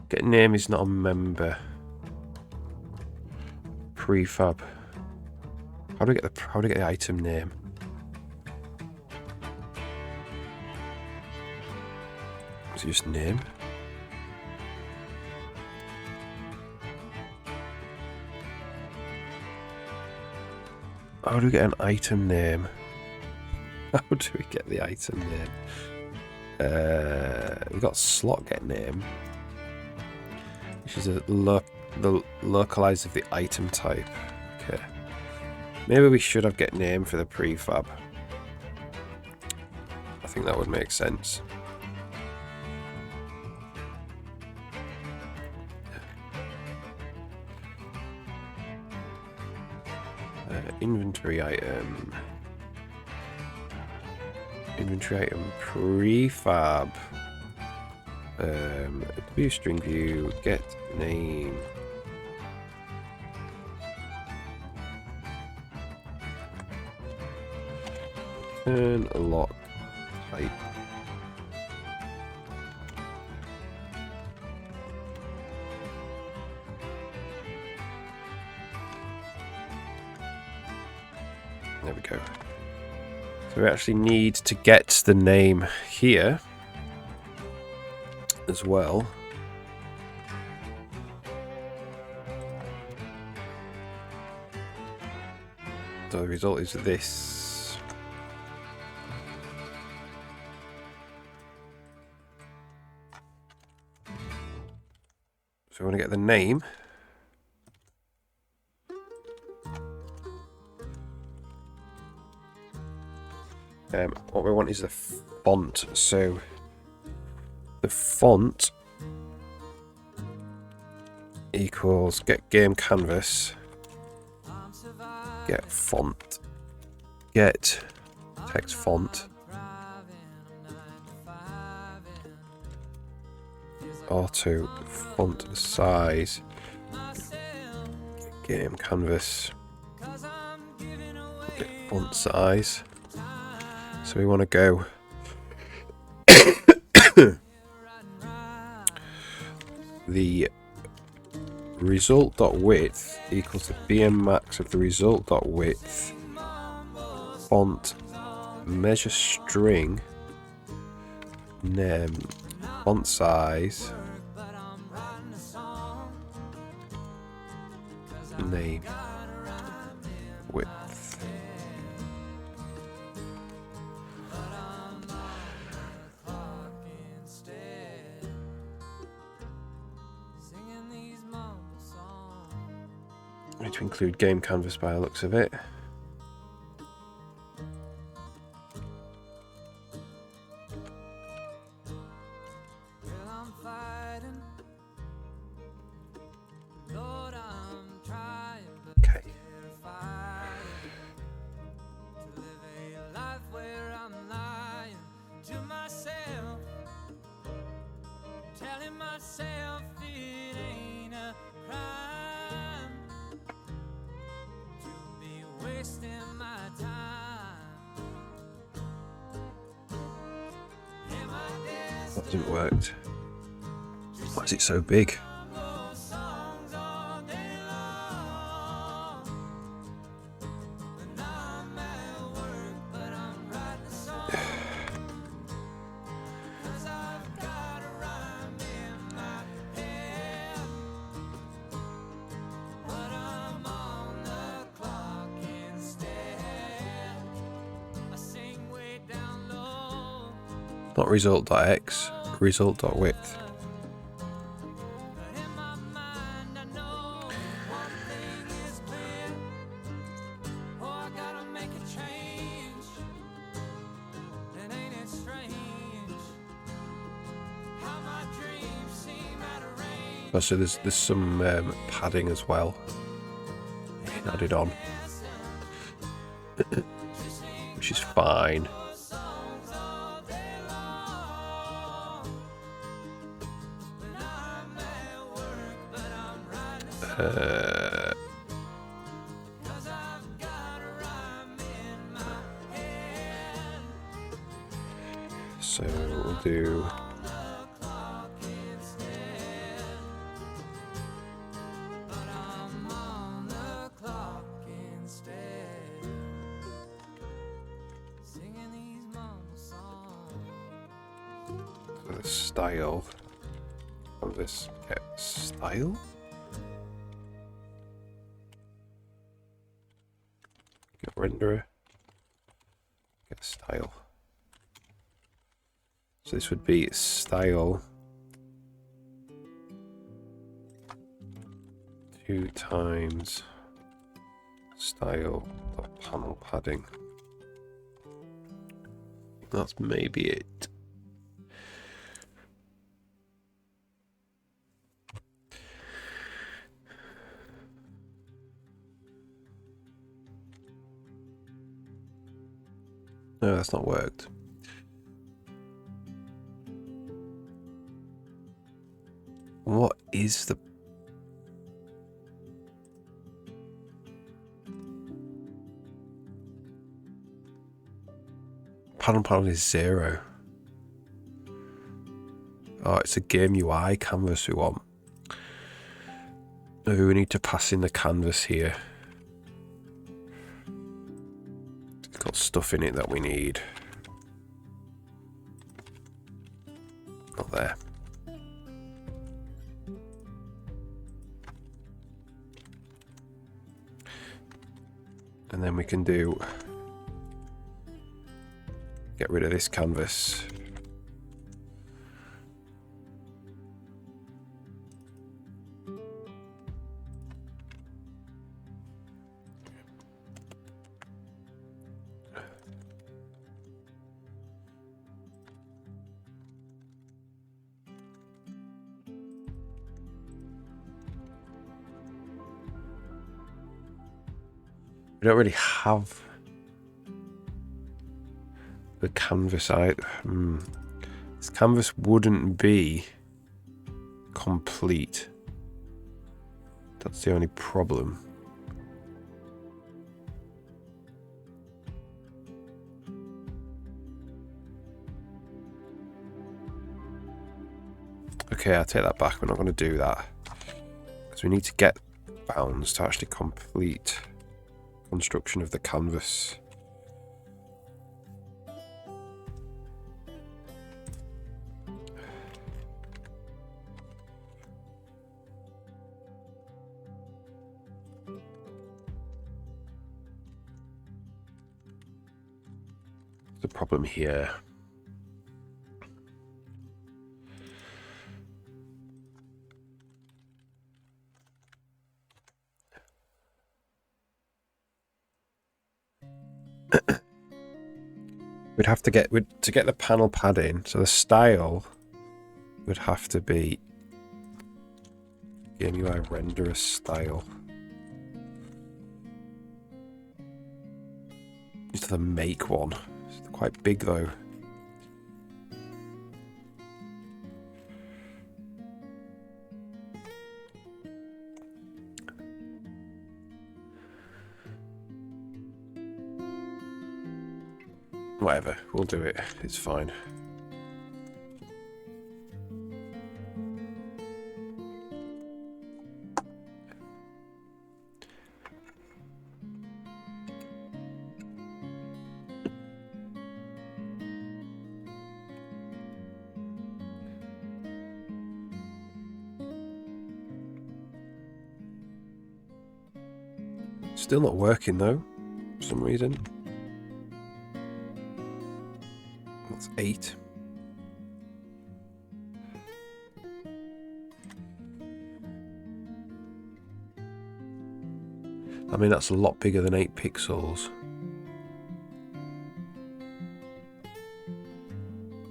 Get name is not a member. Prefab. How do I get the item name? Is it just name? How do we get an item name? How do we get the item name? We got slot get name, which is the localize of the item type. Okay. Maybe we should have get name for the prefab. I think that would make sense. Inventory item. Inventory item prefab. View string view. Get name. Turn lock type. There we go. So we actually need to get the name here as well. So the result is this. So we want to get the name. What we want is the font. So the font equals get game canvas, get font, get text font, auto font size, get game canvas, get font size. So we want to go the result.width equals the BM max of the result.width font measure string name font size name width. Need to include game canvas by the looks of it. Okay. That hasn't worked. Why is it so big? Not result.x, result.width. Oh, so there's some padding as well added on, which is fine. So we'll do So the style of this, get style? Get renderer, get style. So this would be style 2 times style of panel padding. That's maybe it. No, that's not worked. What is the... Panel is 0. Oh, it's a game UI canvas we want. No, we need to pass in the canvas here. It's got stuff in it that we need. Not there. And then we can do... Get rid of this canvas. We don't really have the canvas. This canvas wouldn't be complete. That's the only problem. Okay, I'll take that back. We're not going to do that because we need to get bounds to actually complete construction of the canvas. The problem here. We'd have to get the panel padding, so the style would have to be Game UI renderer style. Just the make one. It's quite big though. Whatever, we'll do it. It's fine. Still not working though, for some reason. That's 8. I mean, that's a lot bigger than 8 pixels.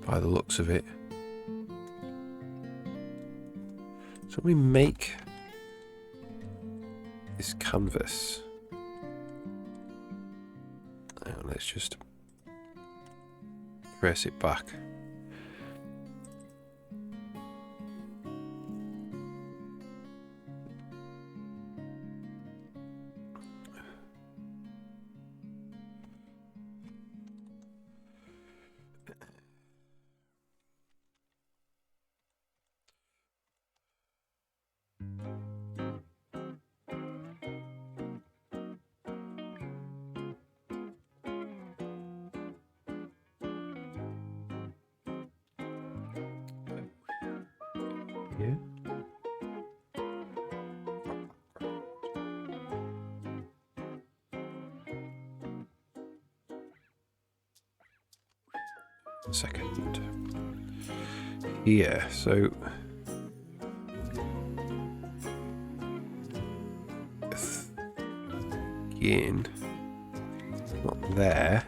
By the looks of it. So we make this canvas. Hang on, let's just trace it back. here. Second. Here, so again, not there.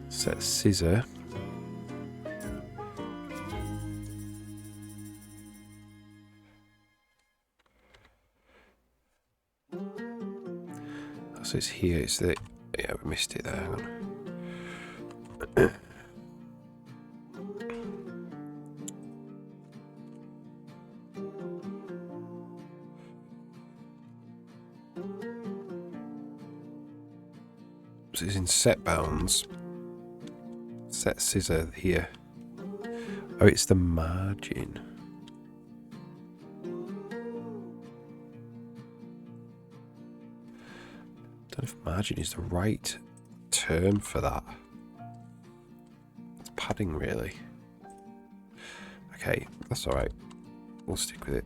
Set scissor. So it's here, it's the, yeah, we missed it there, hang on. So it's in set bounds. Set scissor here. Oh, it's the margin. I don't know if margin is the right term for that. It's padding, really. Okay, that's alright. We'll stick with it.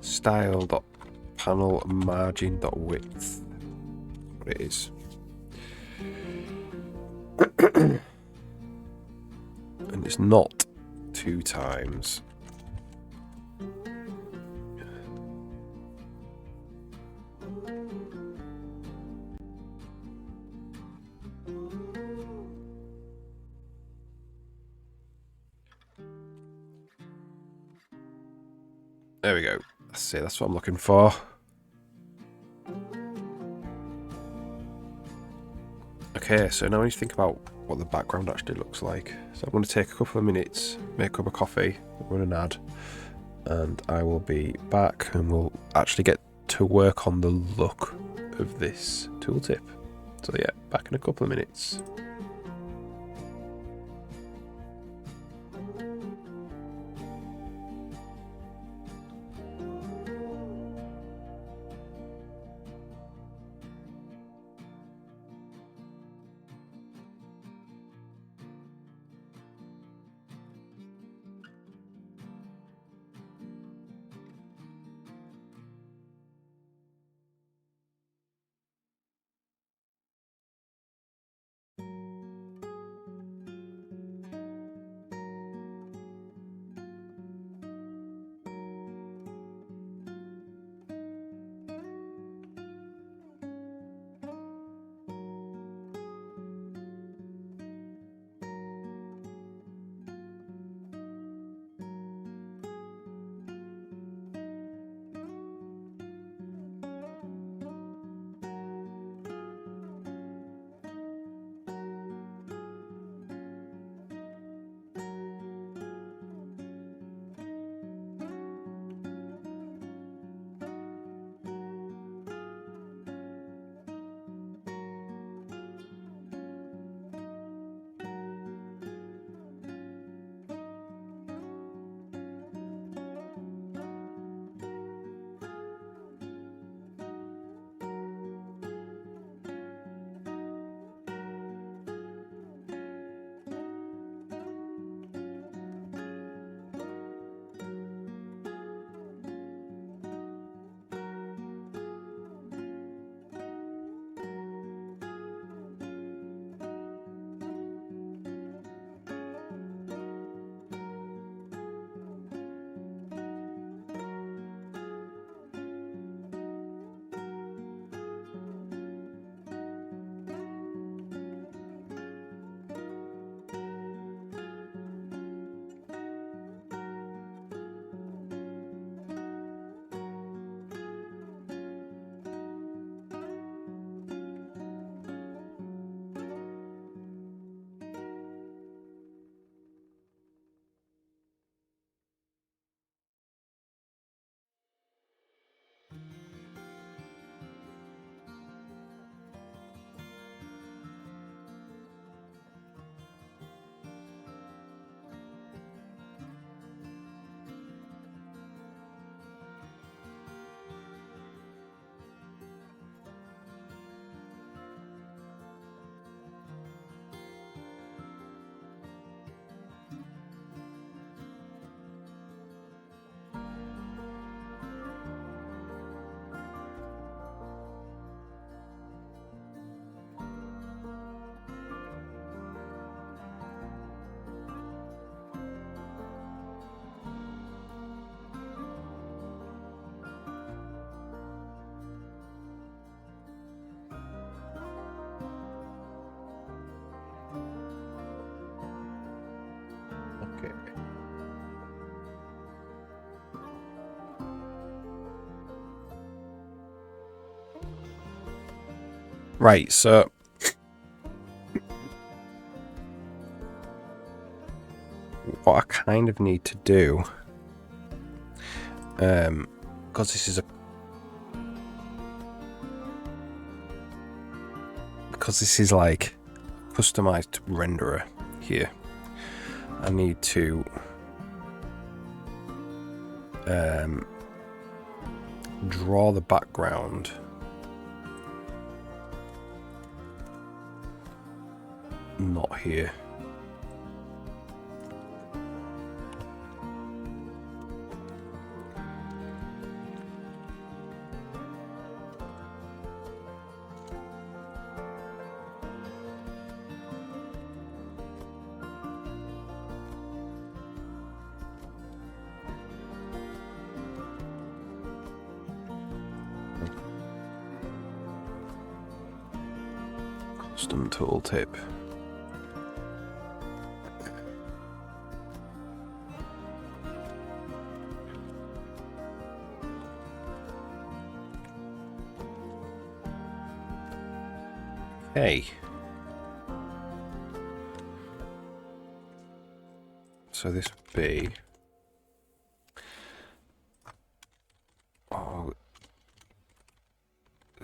Style.panel.margin.width. What it is. And it's not 2 times. There we go. See, that's what I'm looking for. Okay, so now I need to think about what the background actually looks like. So I'm going to take a couple of minutes, make a cup of coffee, run an ad, and I will be back and we'll actually get to work on the look of this tooltip. So yeah, back in a couple of minutes. Okay. Right, so what I kind of need to do, because this is like customized renderer here, I need to draw the background not here. Custom tooltip. Okay. So this would be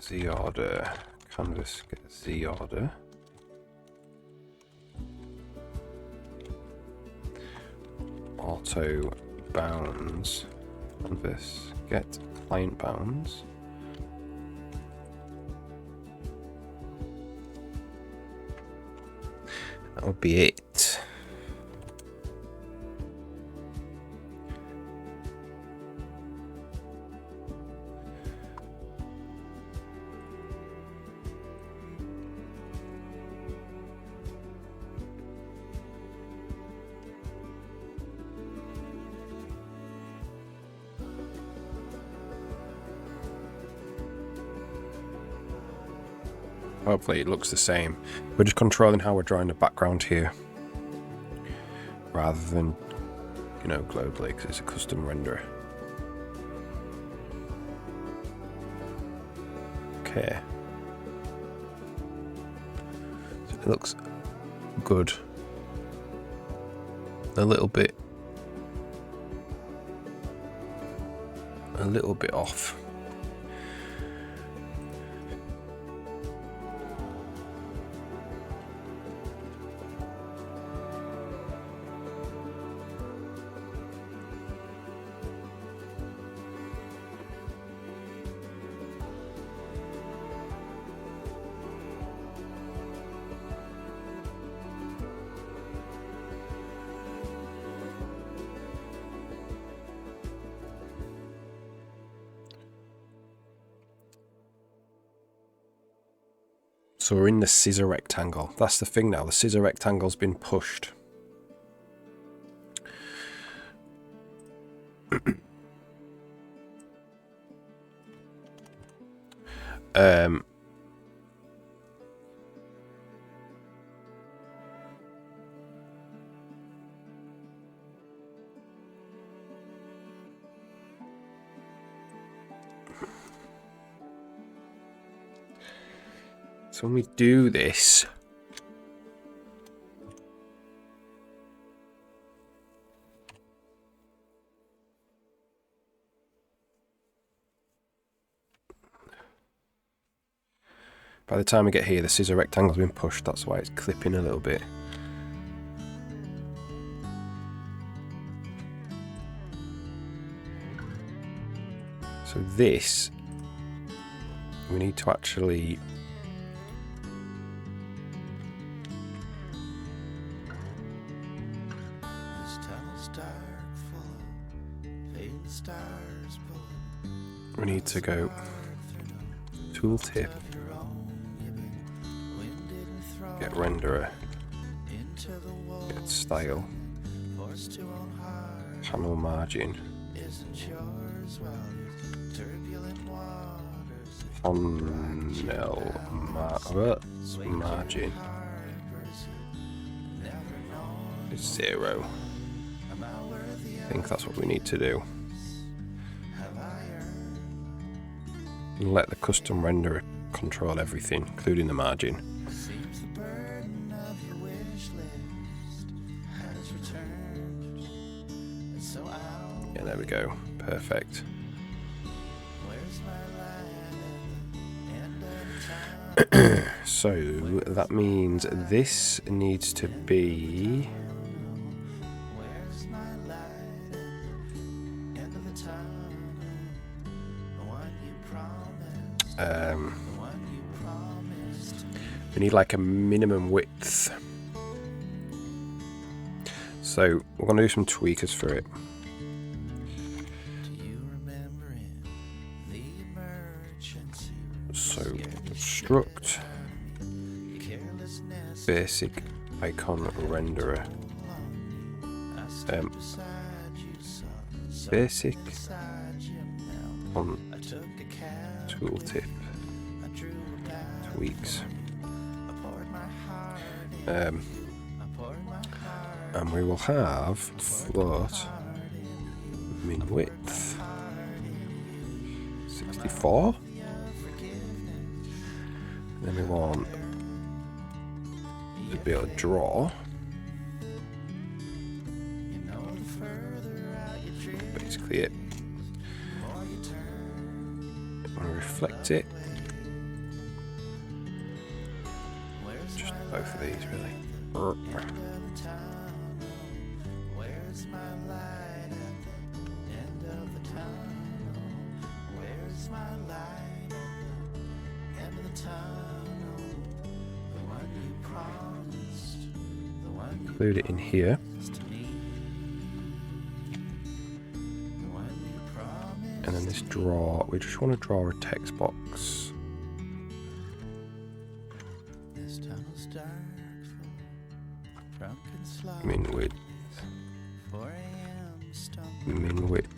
Z order, canvas get Z order. Auto bounds, canvas get client bounds. That would be it. Hopefully it looks the same. We're just controlling how we're drawing the background here, rather than, you know, globally, because it's a custom renderer. Okay. So it looks good. A little bit off. So we're in the scissor rectangle. That's the thing now. The scissor rectangle's been pushed. So when we do this, by the time we get here, the scissor rectangle's been pushed. That's why it's clipping a little bit. So this, we need to actually to go tooltip, get renderer, get style, panel margin, margin 0. think that's what we need to do. And let the custom renderer control everything, including the margin. Yeah, there we go. Perfect. So that means this needs to be we need like a minimum width. So we're going to do some tweakers for it. So struct basic icon renderer, basic on tooltip tweaks, and we will have float min width 64. Then we want to be able to draw. Basically it. I want to reflect it. Just both of these really. Include it in here. And then this draw, we just want to draw a text box. Min width. Min width.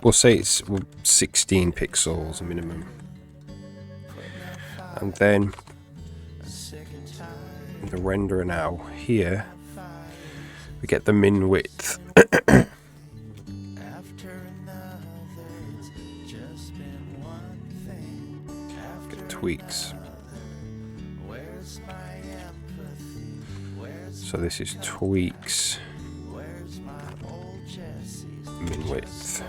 We'll say it's 16 pixels minimum. And then the renderer now here we get the min width. Get tweaks. So this is tweaks min width.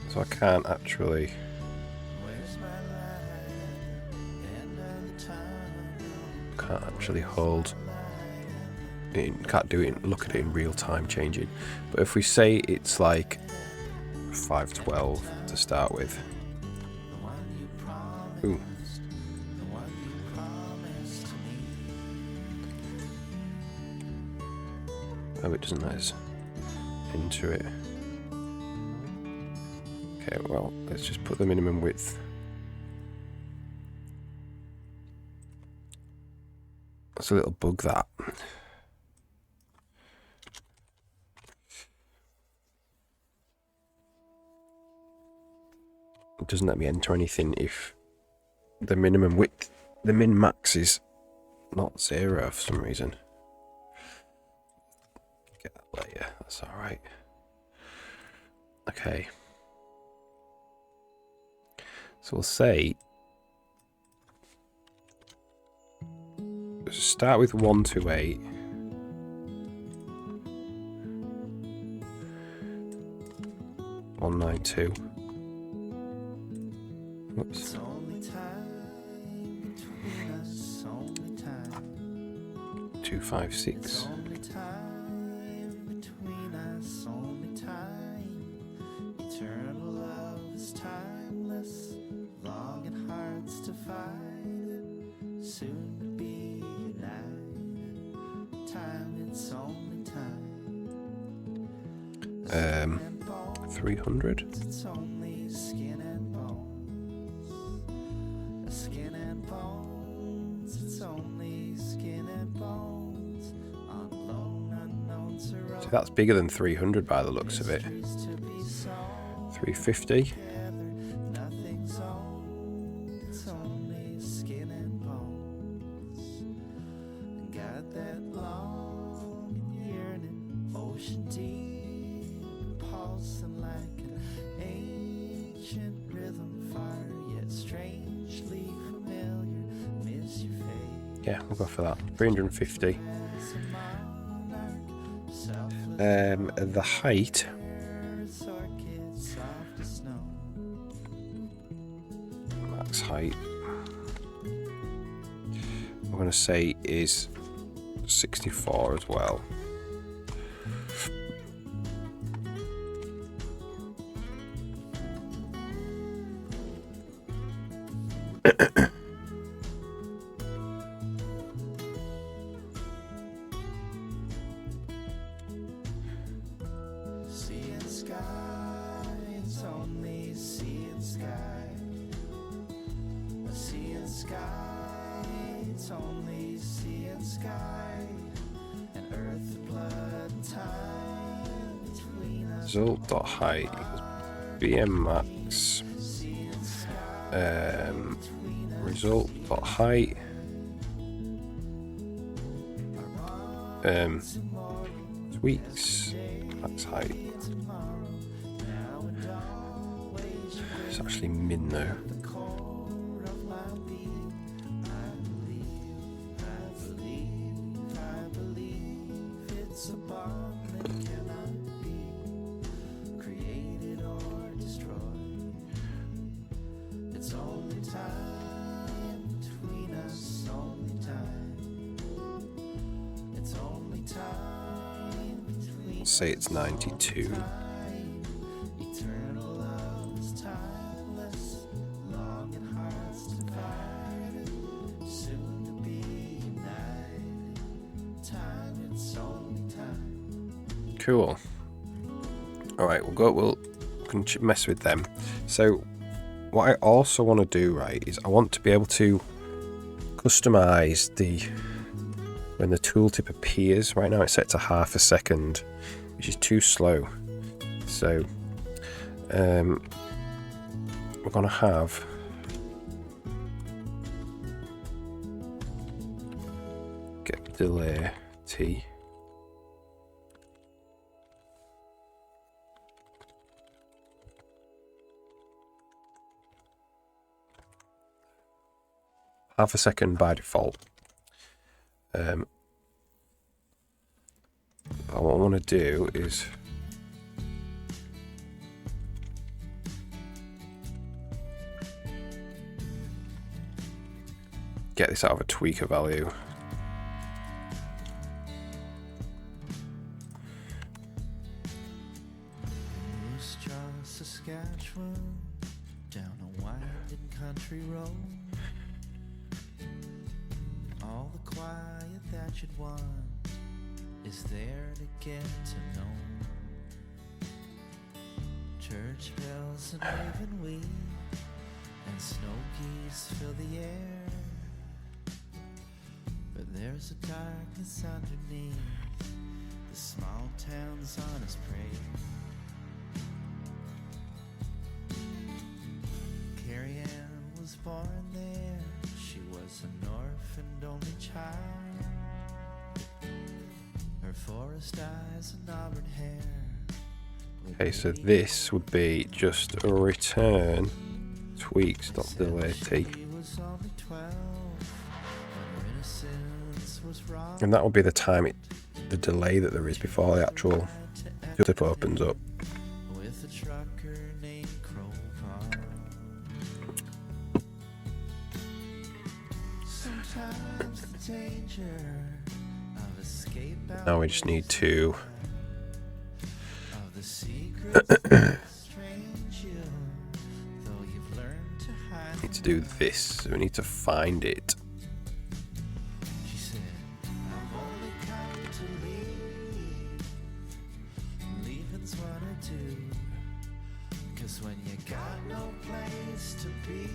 So I can't actually hold it, can't do it, look at it in real time changing. But if we say it's like 512 to start with. Ooh. Oh, it doesn't let us enter it. Okay, well, let's just put the minimum width. That's a little bug, that. It doesn't let me enter anything if the minimum width, the min max is not 0 for some reason. Get that later, that's alright. Okay. So we'll say, start with 128. (192). Whoops. 256. 300. It's only skin and bones. Skin and bones. It's only skin and bones. On lone unknowns are See, that's bigger than 300 by the looks of it. to be solved. 350. Together, nothing's owned. It's only skin and bones. Got that long and yearning ocean deep, pulsing like an ancient rhythm fire, yet strangely familiar. Miss your face. Yeah, we'll go for that. 350. As a monarch, selfless The height, as orchids, soft as snow. max height, I'm going to say is 64 as well. Sea and sky, it's only sea and sky. A sea and sky, it's only sea and sky. And earth, blood, and time between us. Result.height equals BM max. Sea and sky, Result.height. Tweaks. Max height. tomorrow, now and always. It's actually min though. The core of my being, I believe it's a bond that cannot be created or destroyed. It's only time between us, only time. It's only time between Say it's 92. eternal love is timeless, long and hearts divided, soon to be united. Time, it's only time. Cool. Alright, we can mess with them. So what I also want to do, right, is I want to be able to customize when the tooltip appears. Right now it's set to half a second, which is too slow. So we're gonna have get delay T. Half a second by default. What I want to do is get this out of a tweaker value. Moose Jaw, Saskatchewan, down a winding country road. All the quiet that you'd want is there to get to know. Church bells and raven wheat and snow geese fill the air. But there's a darkness underneath the small town's honest prayer. Carrie Ann was born there. She was an orphaned only child. Her forest eyes and auburn hair. Okay, so this would be just a return tweaks.delay T. She was only 12 when her innocence was robbed. And that will be the time the delay that there is before the actual tooltip opens up. With a trucker named Crowbar. Sometimes the danger of escape Now we just need to of the secrets that estrange you, though you've learned to hide. need to do this. So we need to find it. She said, I've only come to leave. Leaving's what I do. got no place to be,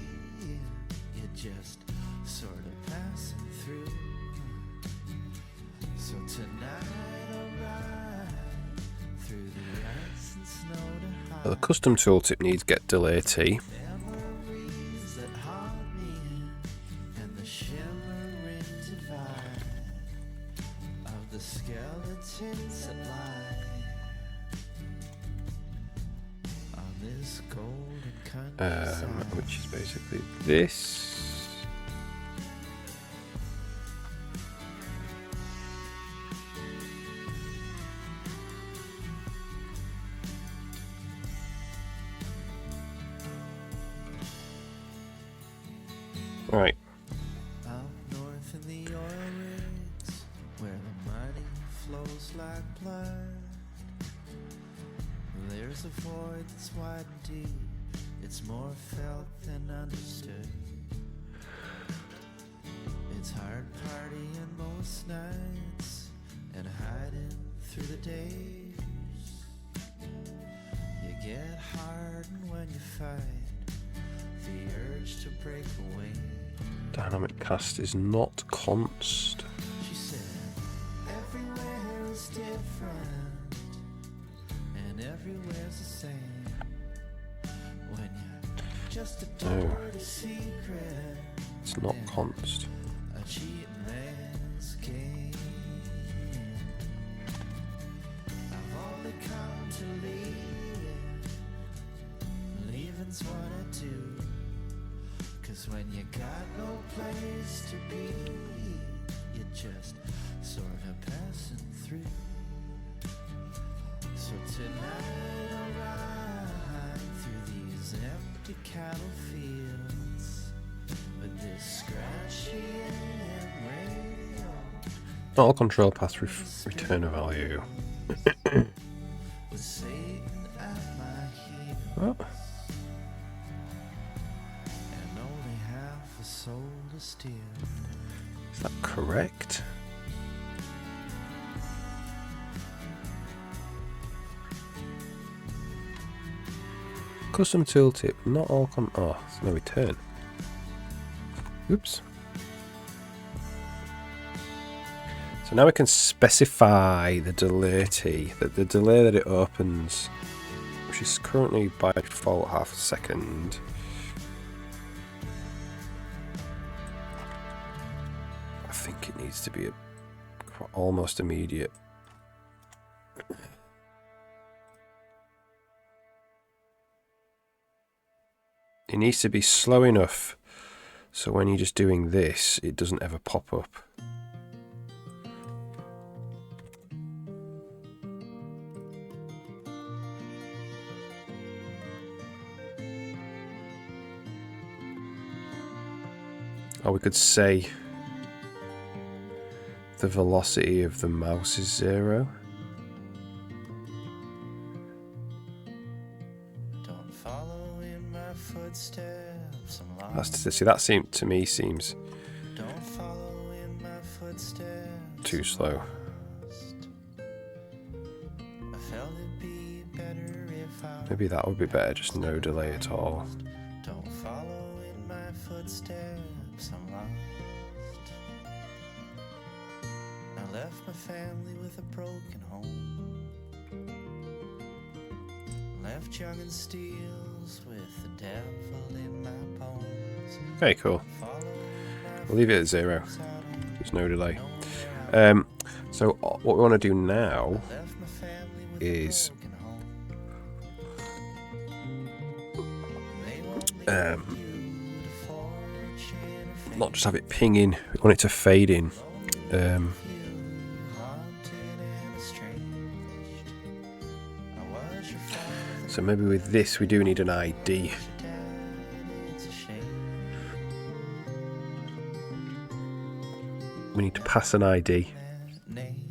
you're just sort of passing through. So tonight I'll ride through the ice and snow to hide The custom tooltip needs get delay T. memories that haunt me and the shimmering divide of the skeletons that lie on this golden countryside. Which is basically this. Right. Up north in the oil rigs, where the money flows like blood, there's a void that's wide and deep. It's more felt than understood. It's hard partying most nights and hiding through the days. You get hardened when you fight the urge to break away. Dynamic cast is not const. She said, everywhere is different and everywhere's the same. When you just adore the secret, It's not const. a cheating man's game. I've only come to leave. Leaving's what I do. 'Cause when you got no place to be, you're just sort of passing through. So tonight I'll ride through these empty cattle fields with this scratchy and radio. All control path return a value. With Satan at my heels. Oh. And only half a soul to steal. Is that correct? Custom tooltip, not all oh, it's no return. Oops. So now we can specify the delay T, the delay that it opens, which is currently by default half a second. I think it needs to be almost immediate. It needs to be slow enough so when you're just doing this, it doesn't ever pop up. Or we could say the velocity of the mouse is 0. Don't follow in my footsteps. I'm lost. That's to see that to me seems Don't follow in my footsteps. too slow. I felt it'd be better if I Maybe that would be better, just no delay at all. don't follow in my footsteps. I'm lost. I left my family with a broken home. Left young and steals with the devil in my bones. Very cool. Follow my We'll leave it at 0. footsteps, I don't There's no delay. know where I So what we want to do now left my family with is a broken home. They want me to forge in a fake not just have it ping in, we want it to fade in. haunted and estranged. I was your father, So maybe with this we do need an ID. your dad, it's a shame. We need to pass an ID. Name.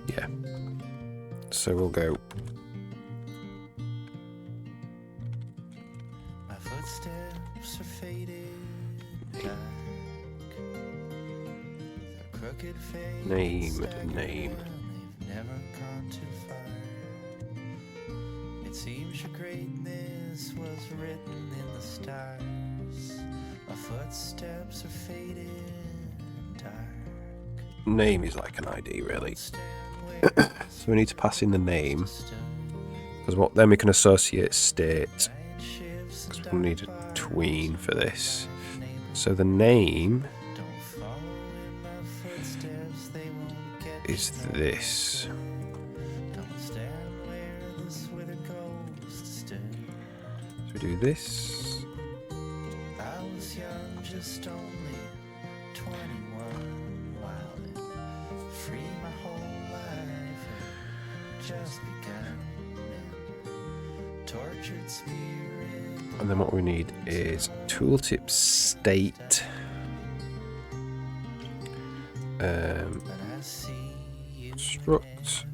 Yeah. So we'll go My footsteps are faded back. The crooked face Name, staggering, name. They've never gone too far. Seems your greatness was written in the stars. My footsteps are faded and dark. Name is like an ID, really. So we need to pass in the name, because then we can associate state, because we'll need a tween for this. So the name is this. So we do this. I was young, just only 21, wild and free. My whole life had just begun. Tortured spirit. And then what we need is tooltip state. Struct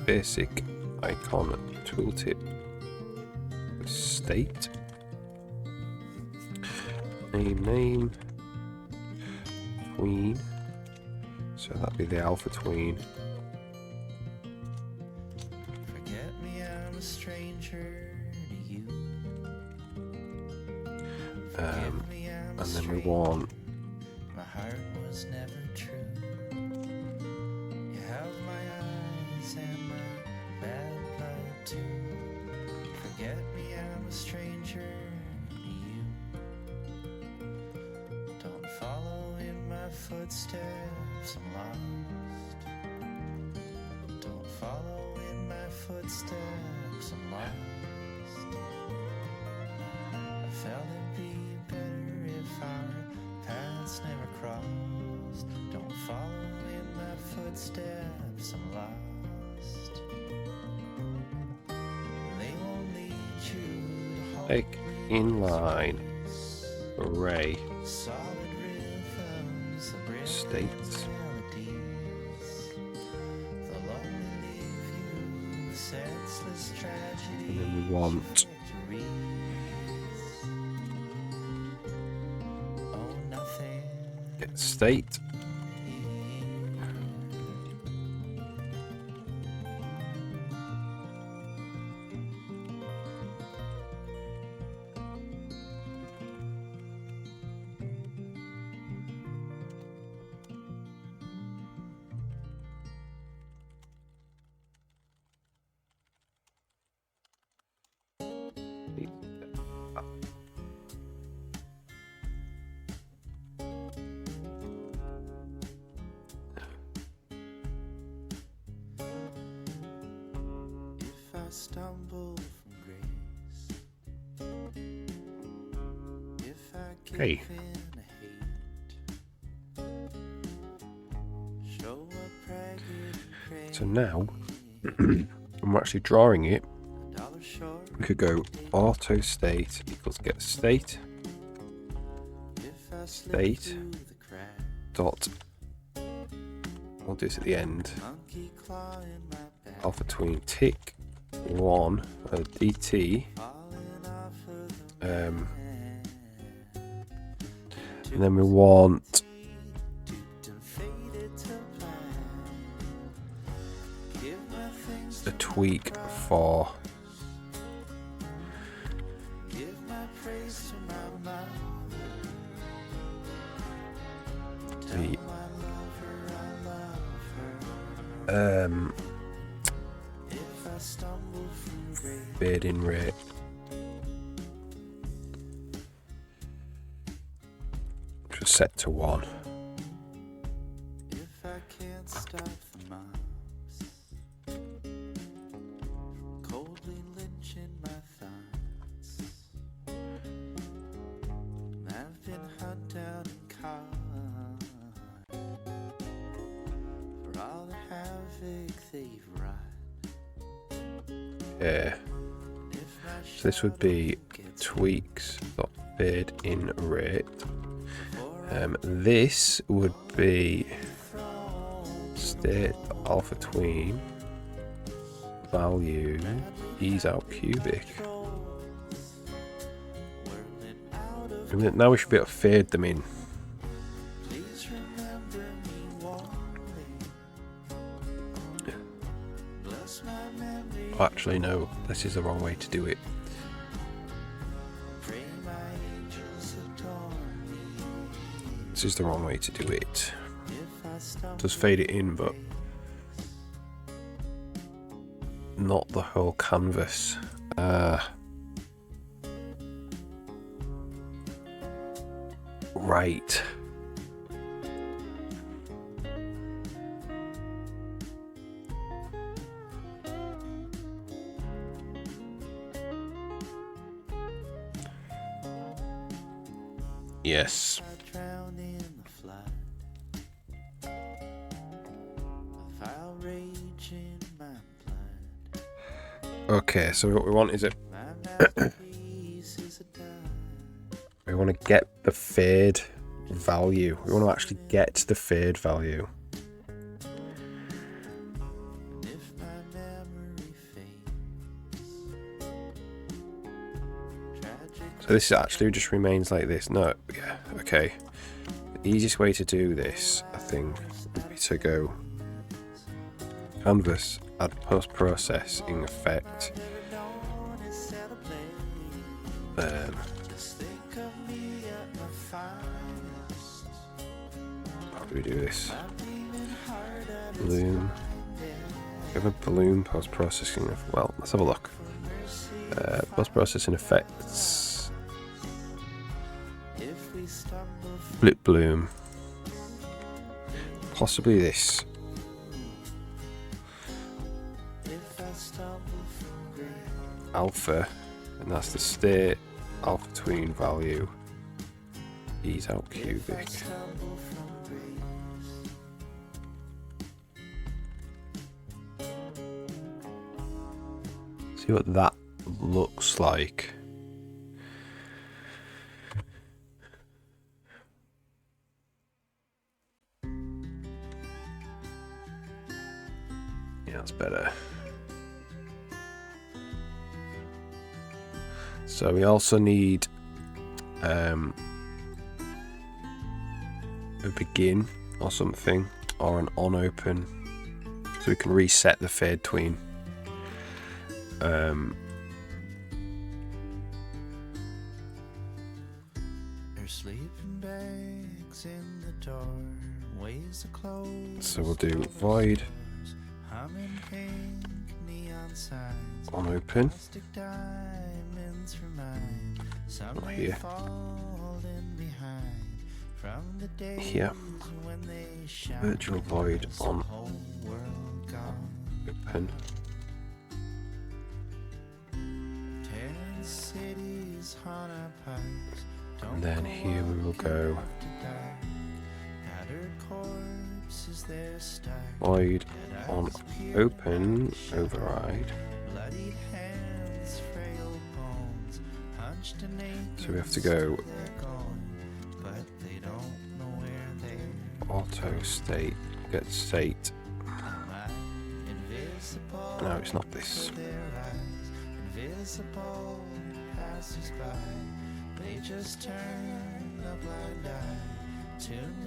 basic icon tooltip state. Name tween. So that'd be the alpha tween. Forget me, I'm a stranger to you. And then we want my heart was never true. You have my eyes and my bad blood too. Forget me, I'm a stranger to you. Don't follow in my footsteps, I'm lost. Don't follow in my footsteps, I'm lost. I felt it'd be better if our paths never crossed. Don't follow in my footsteps, I'm lost. They won't lead you to like inline array solid rhythms, the brilliant states. melodies. They'll only leave you senseless tragedy. And then we want oh, nothing. get state. If I stumble from grace, if I give Okay. in to hate, show up ragged and So now when we're actually drawing it, $1 short. we could go auto state equals get state If I slip state through the crack, dot, we'll do this at the end, monkey claw in my back, alpha tween tick 1 dt, falling off of the and man. then we want Duped and faded to black. Give my things a to tweak for give my praise to my mother. Tell the my lover I love her. If I stumble from grace, fading rate. Just set to 1. if I can't stop the mobs from coldly lynching my thoughts, I've been hunted down and caught for all the havoc they've wrought. Yeah. If my So this would be shadow gets tweaks dot fade in rate. before This would be thrown state alpha tween value ease out cubic. whirling out of And then now we should be able to fade them in. please remember me warmly. Bless my memory Oh, actually, no, this is the wrong way to do it. This is the wrong way to do it. Just fade it in, but not the whole canvas. Right. Yes. Okay, so what we want is we want to get the fade value. We want to actually get the fade value. So this actually just remains like this. No, yeah, okay. The easiest way to do this, I think, would be to go canvas, add post-processing effect. How do we do this? Bloom. We have a bloom post-processing. Well, let's have a look. Post-processing effects. Blip bloom. Possibly this. Alpha, and that's the state. Alpha tween value. Ease out cubic. See what that looks like. Yeah, that's better. So we also need a begin or something, or an on open, so we can reset the fade tween. So we'll do void on open. Not here. Here. Virtual void on open. And then here we will go void on open override. So we have to go auto state, get state. No, it's not this.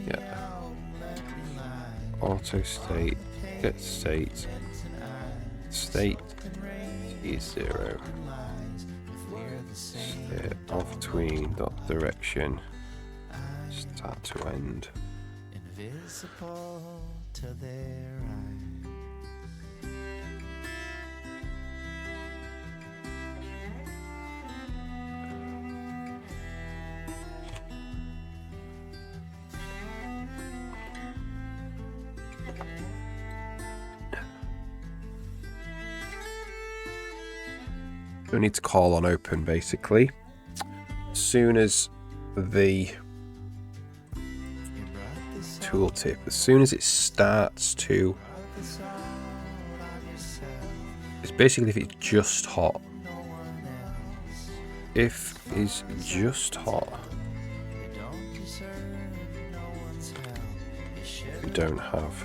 Yeah. Auto state, get state. State is 0. State of tween dot direction. Start to end. Invisible to their eyes. We need to call on open basically. As soon as the tooltip, as soon as it starts to, it's basically if it's just hot. If is just hot, we don't have.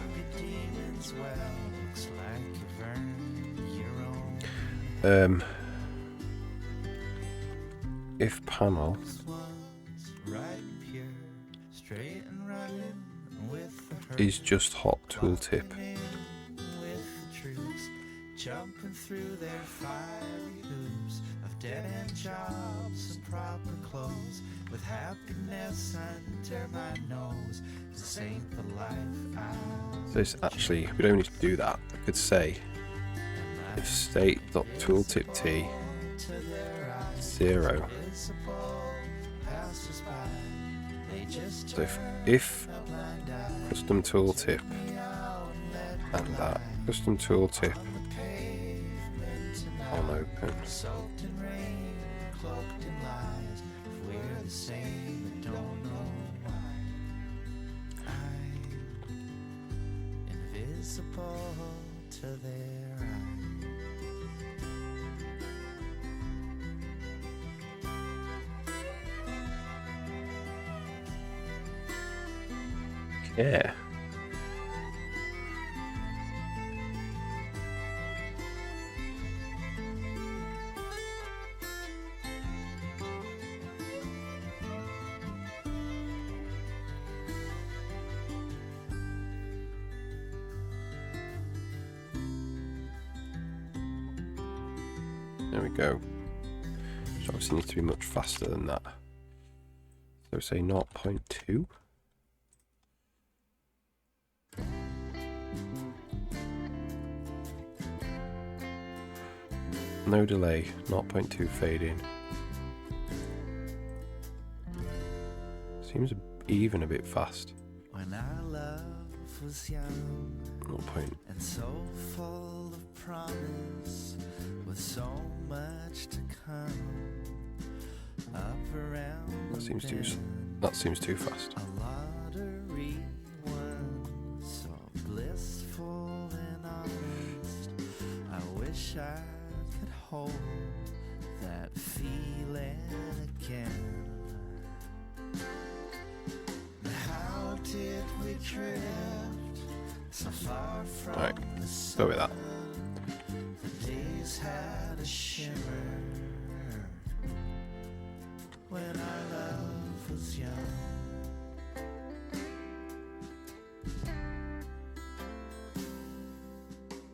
If panel is just hot tooltip, through their fiery hoops of dead-end jobs and proper clothes, with happiness under my nose. This ain't the life I So it's actually, we don't need to do that. I could say if state.tooltip t 0. So if custom tooltip and that custom tooltip on open, soaked in rain, cloaked in lies. We're the same, but don't know why. I'm invisible to their eyes. yeah. There we go. So obviously needs to be much faster than that. So say 0.2. No delay, 0.2 fade in. Seems even a bit fast. When our love was young 0. and so full of promise, with so much to come, up around That seems the too. bend, That seems too fast. a lottery won, so blissful and honest. I wish I could hold that feeling again. How did we drift so far from Right, the go with that. The days had a shimmer when our love was young.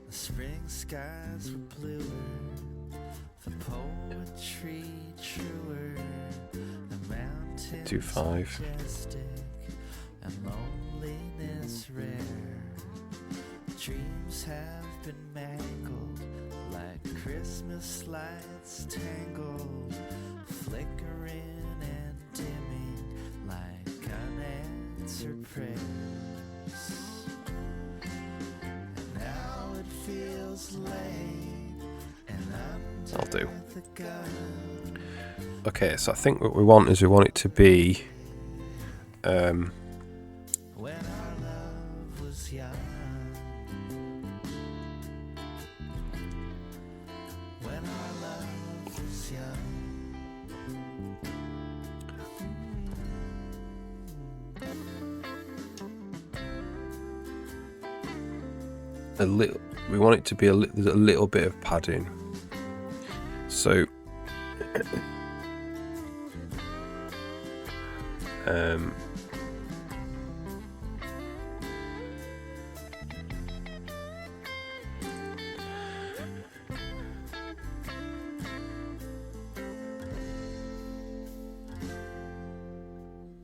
The spring skies were bluer, the poetry truer, the mountains 2.5. majestic, and loneliness rare. Dreams have been mangled like Christmas lights tangled, flickering and dimming like unanswered prayers. And now it feels late and under I'll do. the gun. Okay, so I think what we want is we want it to be When our love was young. When our love was young. a little. We want it to be there's a little bit of padding. So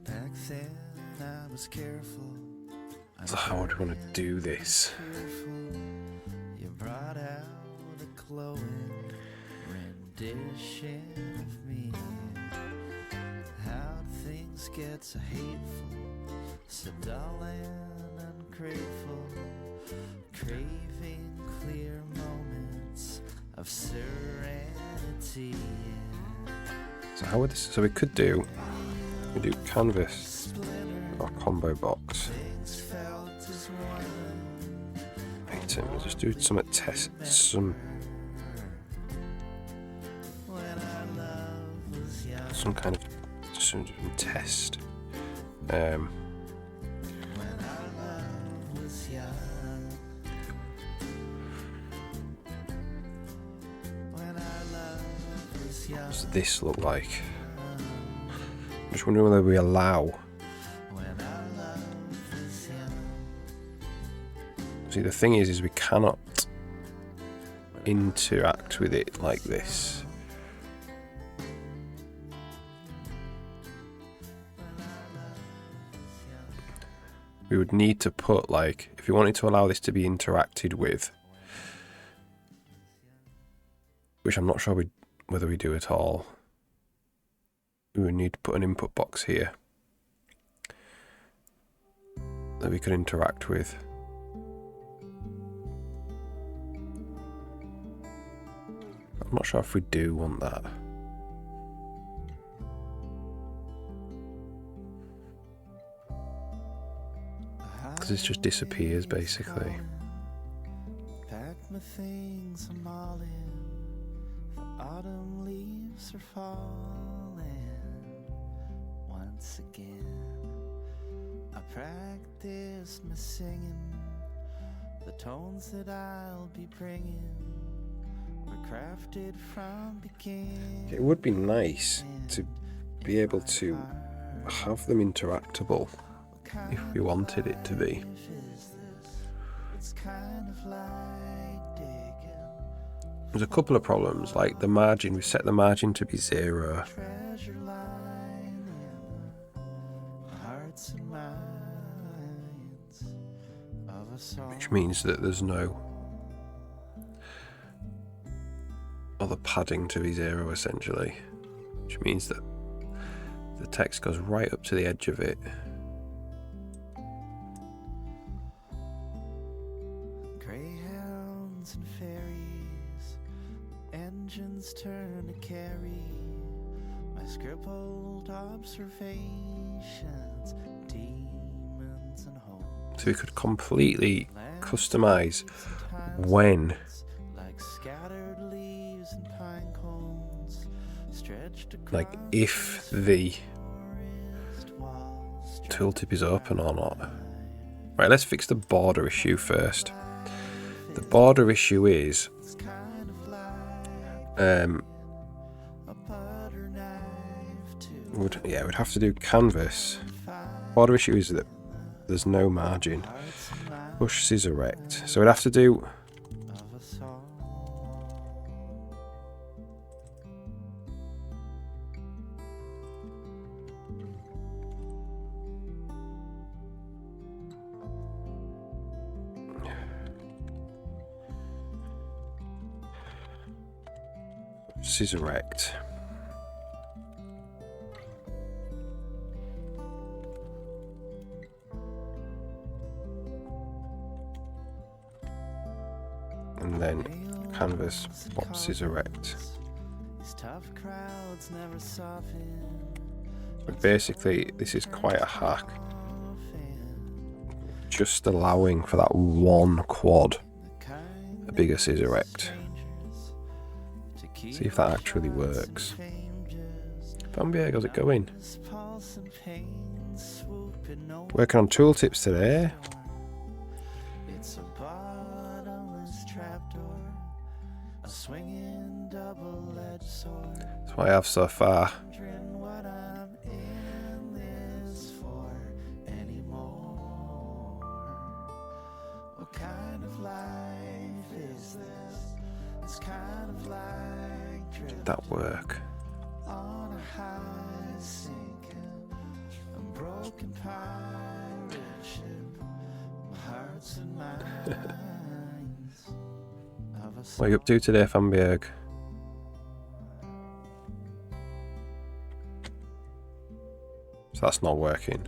Back then I was careful. so how would we want to do this? You brought out a glowing rendition of me. How'd things get so hateful, so dull and ungrateful, craving clear moments of serenity. So how would this? So we could do. We do canvas or combo box. Things felt as one. Wait, we'll just do some test. Some When our love was young. some kind of some test. When our love was young. When our love was young. What does this look like? I'm just wondering whether we allow. When our love was young. See, the thing is we cannot interact with it like this. We would need to put, like, if you wanted to allow this to be interacted with, which I'm not sure whether we do at all, we would need to put an input box here that we could interact with. I'm not sure if we do want that. Because it just disappears basically. Pack my things, I'm all in. The autumn leaves are falling once again. I practice my singing. The tones that I'll be bringing were crafted from beginning. It would be nice to be able to have them interactable if we wanted it to be. There's a couple of problems, like the margin. We set the margin to be 0. Which means that there's no other padding to be 0 essentially. Which means that the text goes right up to the edge of it. Greyhounds and ferries, engines turn to carry my scribbled observations, demons and hope. So we could completely customize when like if the tooltip is open or not. Right, let's fix the border issue first. The border issue is we'd have to do canvas. Border issue is that there's no margin. Push scissor rect. So we'd have to do scissor rect. And then canvas swap scissor rect. But basically this is quite a hack. Just allowing for that one quad a bigger scissor rect. See if that actually works. Bambier, how's it going? Working on tooltips today. That's what I have so far. What kind of life is this? It's kind of like Did that work? on a high sinking, unbroken pirate ship. My heart's and minds of a What are you up to today, Fanbjerg? So that's not working.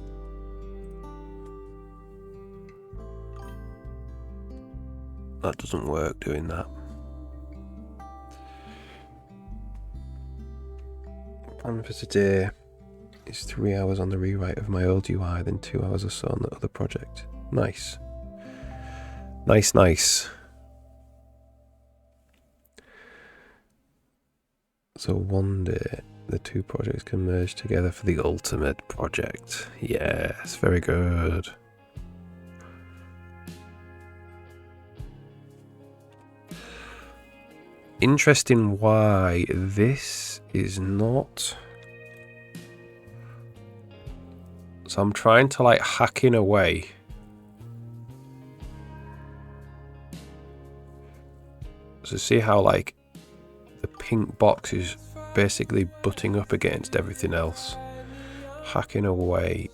That doesn't work doing that. Plan for today is 3 hours on the rewrite of my old UI, then 2 hours or so on the other project. Nice. Nice, nice. So one day the two projects can merge together for the ultimate project. Yes, very good. Interesting why this is not. So I'm trying to like hack in a way So see how like the pink box is basically butting up against everything else, hacking away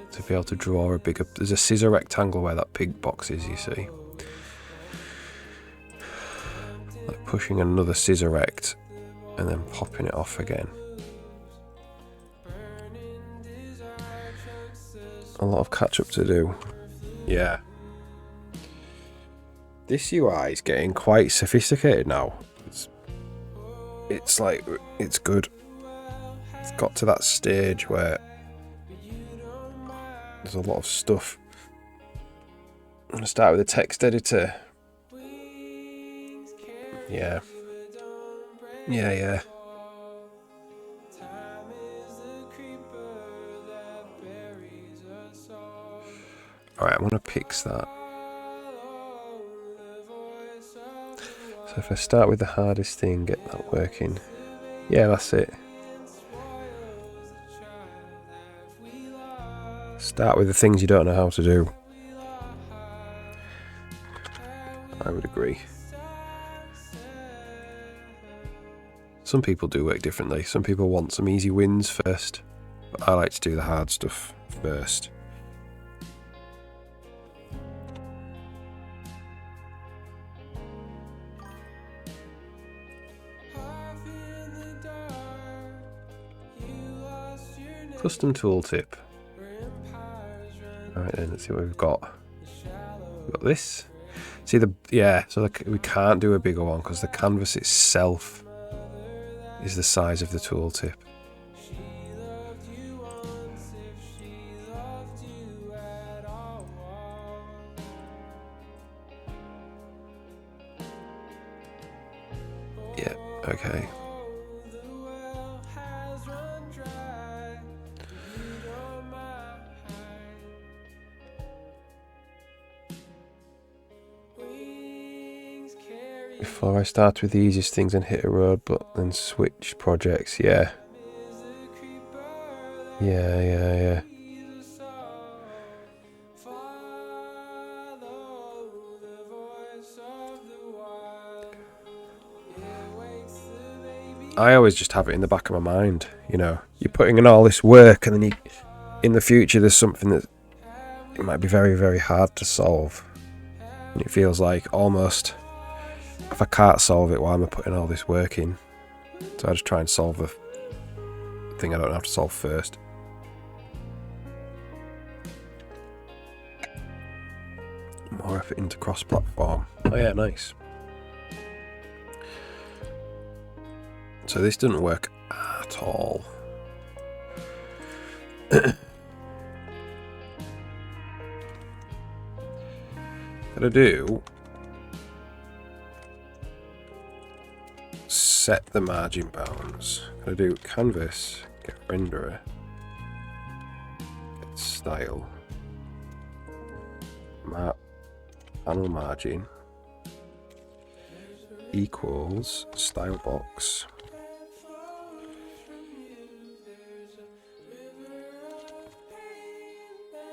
to be able to draw a bigger. There's a scissor rectangle where that pink box is, you see. Like pushing another scissor rect and then popping it off again. A lot of catch up to do. Yeah. This UI is getting quite sophisticated now. It's like, it's good. It's got to that stage where there's a lot of stuff. I'm going to start with the text editor. Yeah. Yeah. Alright, I'm going to fix that. So if I start with the hardest thing, get that working. Yeah, that's it. Start with the things you don't know how to do. I would agree. Some people do work differently. Some people want some easy wins first, but I like to do the hard stuff first. Custom tooltip. Alright then, let's see what we've got. We've got this. See so we can't do a bigger one because the canvas itself is the size of the tooltip. Yeah, okay. Before I start with the easiest things and hit a road, but then switch projects, yeah. I always just have it in the back of my mind, you know. You're putting in all this work and then in the future there's something that it might be very, very hard to solve. And it feels like almost, if I can't solve it, why am I putting all this work in? So I just try and solve the thing I don't have to solve first. More effort into cross-platform. Oh yeah, nice. So this doesn't work at all. Gotta do set the margin bounds. Gotta do canvas, get renderer, get style, panel margin equals style box.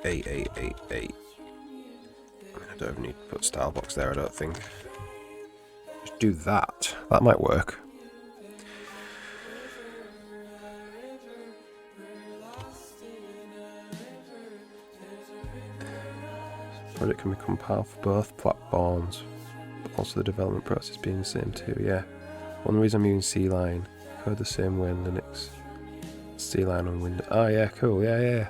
I don't even need to put style box there, I don't think. Just do that. That might work. Project can become compiled for both platforms, but also the development process being the same too, yeah. One reason I'm using C-Line, code the same way in Linux. C-Line on Windows. Oh yeah, cool, yeah.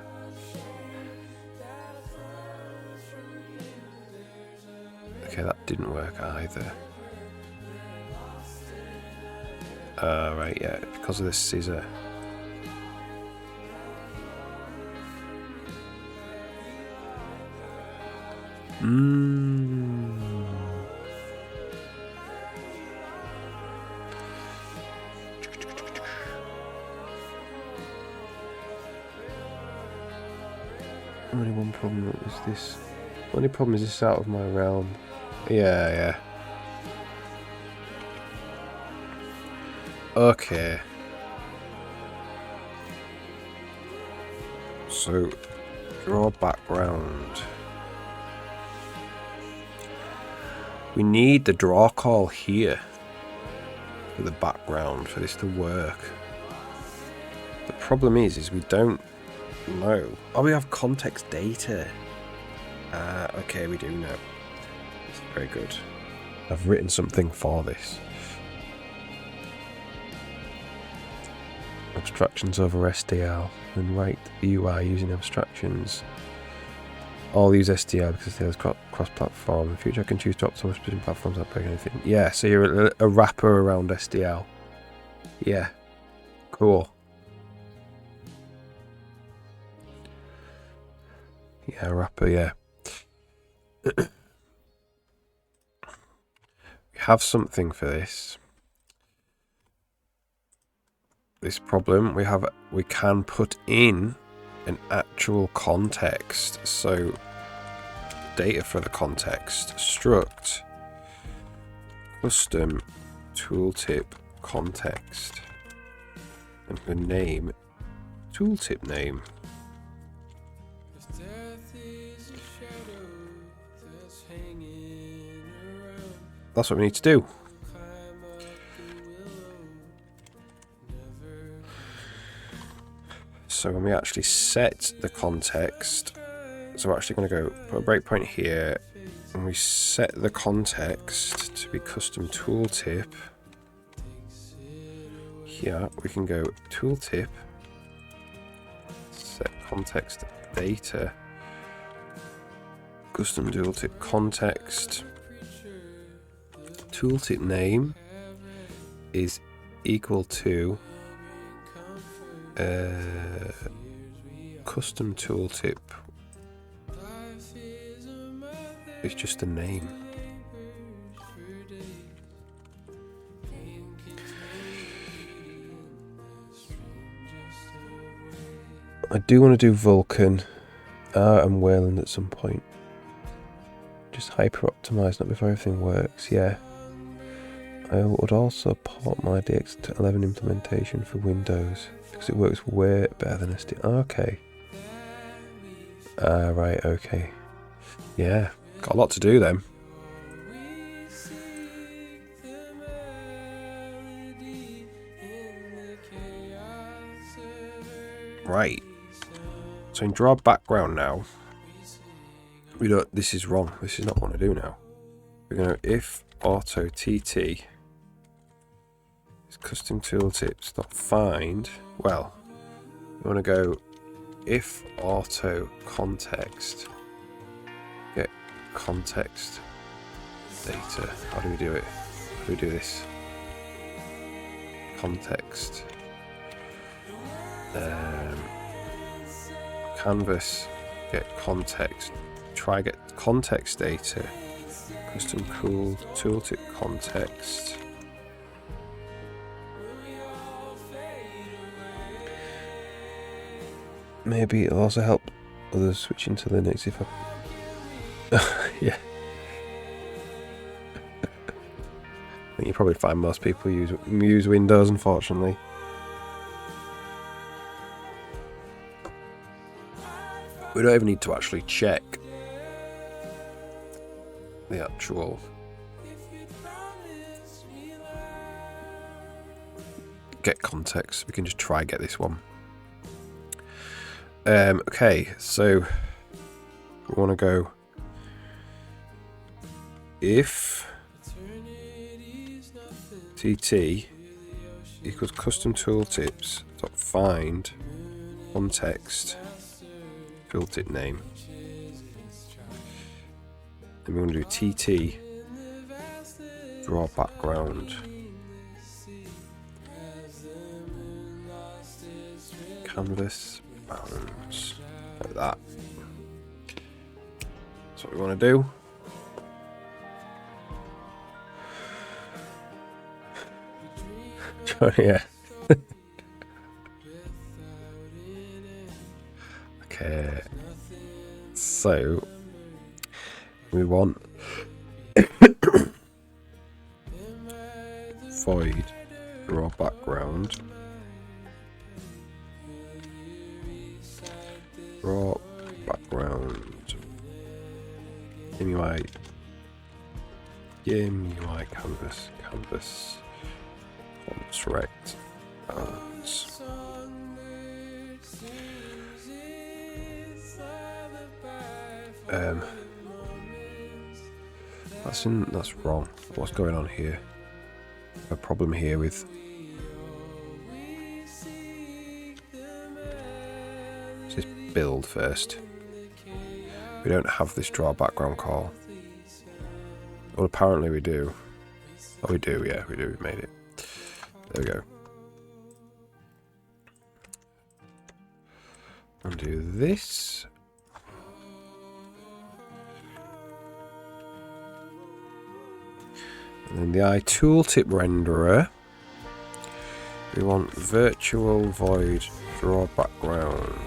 Okay, that didn't work either. Right, yeah, because of this scissor. Only one problem is this. Only problem is this out of my realm. Yeah. Okay. So, draw background. We need the draw call here for the background for this to work. The problem is we don't know. Oh, we have context data. Okay, we do know. It's very good. I've written something for this. Abstractions over SDL and write the UI using abstractions. I'll use SDL because there's cross-platform. In future I can choose to optimize between platforms that break anything. Yeah, so you're a wrapper around SDL. Yeah. Cool. Yeah, wrapper, yeah. We have something for this. This problem we can put in an actual context. So data for the context struct custom tooltip context and the name tooltip name. That's what we need to do. So when we actually set the context, so we're actually going to go put a breakpoint here, and we set the context to be custom tooltip. Here we can go tooltip, set context data, custom tooltip context, tooltip name is equal to custom tooltip is just a name. I do want to do Vulkan and Wayland at some point. Just hyper optimize, not before everything works. Yeah. I would also port my DX11 implementation for Windows because it works way better than SD. Okay. Right, okay. Yeah, got a lot to do then. Right. So in draw background now, we don't. This is wrong. This is not what I do now. We're going to if auto TT is custom tooltips dot find. Well, we want to go if auto context get context data. How do we do it? How do we do this? Context. Canvas get context. Try get context data. Custom cool tooltip context. Maybe it'll also help others switching to Linux if I... yeah. I think you probably find most people use Windows, unfortunately. We don't even need to actually check the actual get context. We can just try get this one. Okay, so we want to go if TT equals custom tooltips dot find context tooltip name. Then we want to do TT draw background canvas bounds like that. That's what we want to do. Yeah. Okay. So we want void draw background draw background MUI Game UI canvas. Canvas. Fonts rect. Fonts. That's wrong. What's going on here? A problem here with. Let's just build first. We don't have this draw background call. Well, apparently we do. Oh, we do. Yeah, we do. We made it. There we go. Undo this. And then the iTooltip renderer. We want virtual void draw background.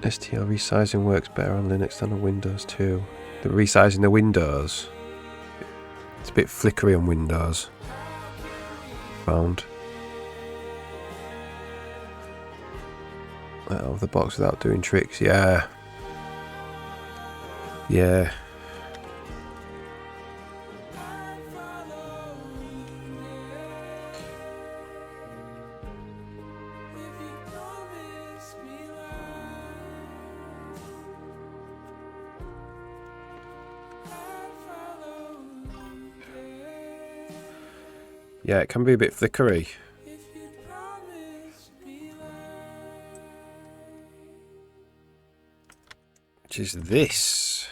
STL resizing works better on Linux than on Windows too. The resizing the windows. It's a bit flickery on Windows. Found. Out of the box without doing tricks, yeah. Yeah. Yeah, it can be a bit flickery. Which is this.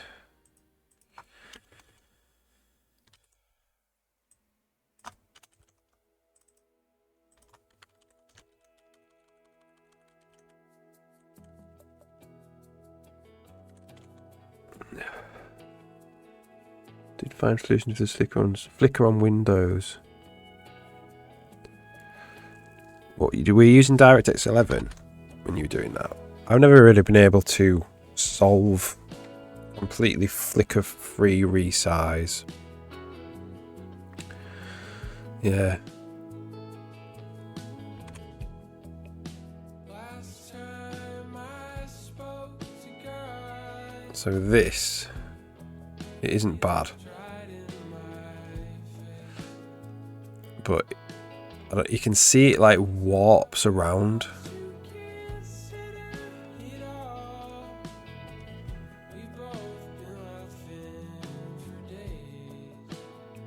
Did find solution to the flicker on Windows. What were you using DirectX 11 when you were doing that? I've never really been able to solve completely flicker-free resize. Yeah. So this, it isn't bad, but you can see it like warps around.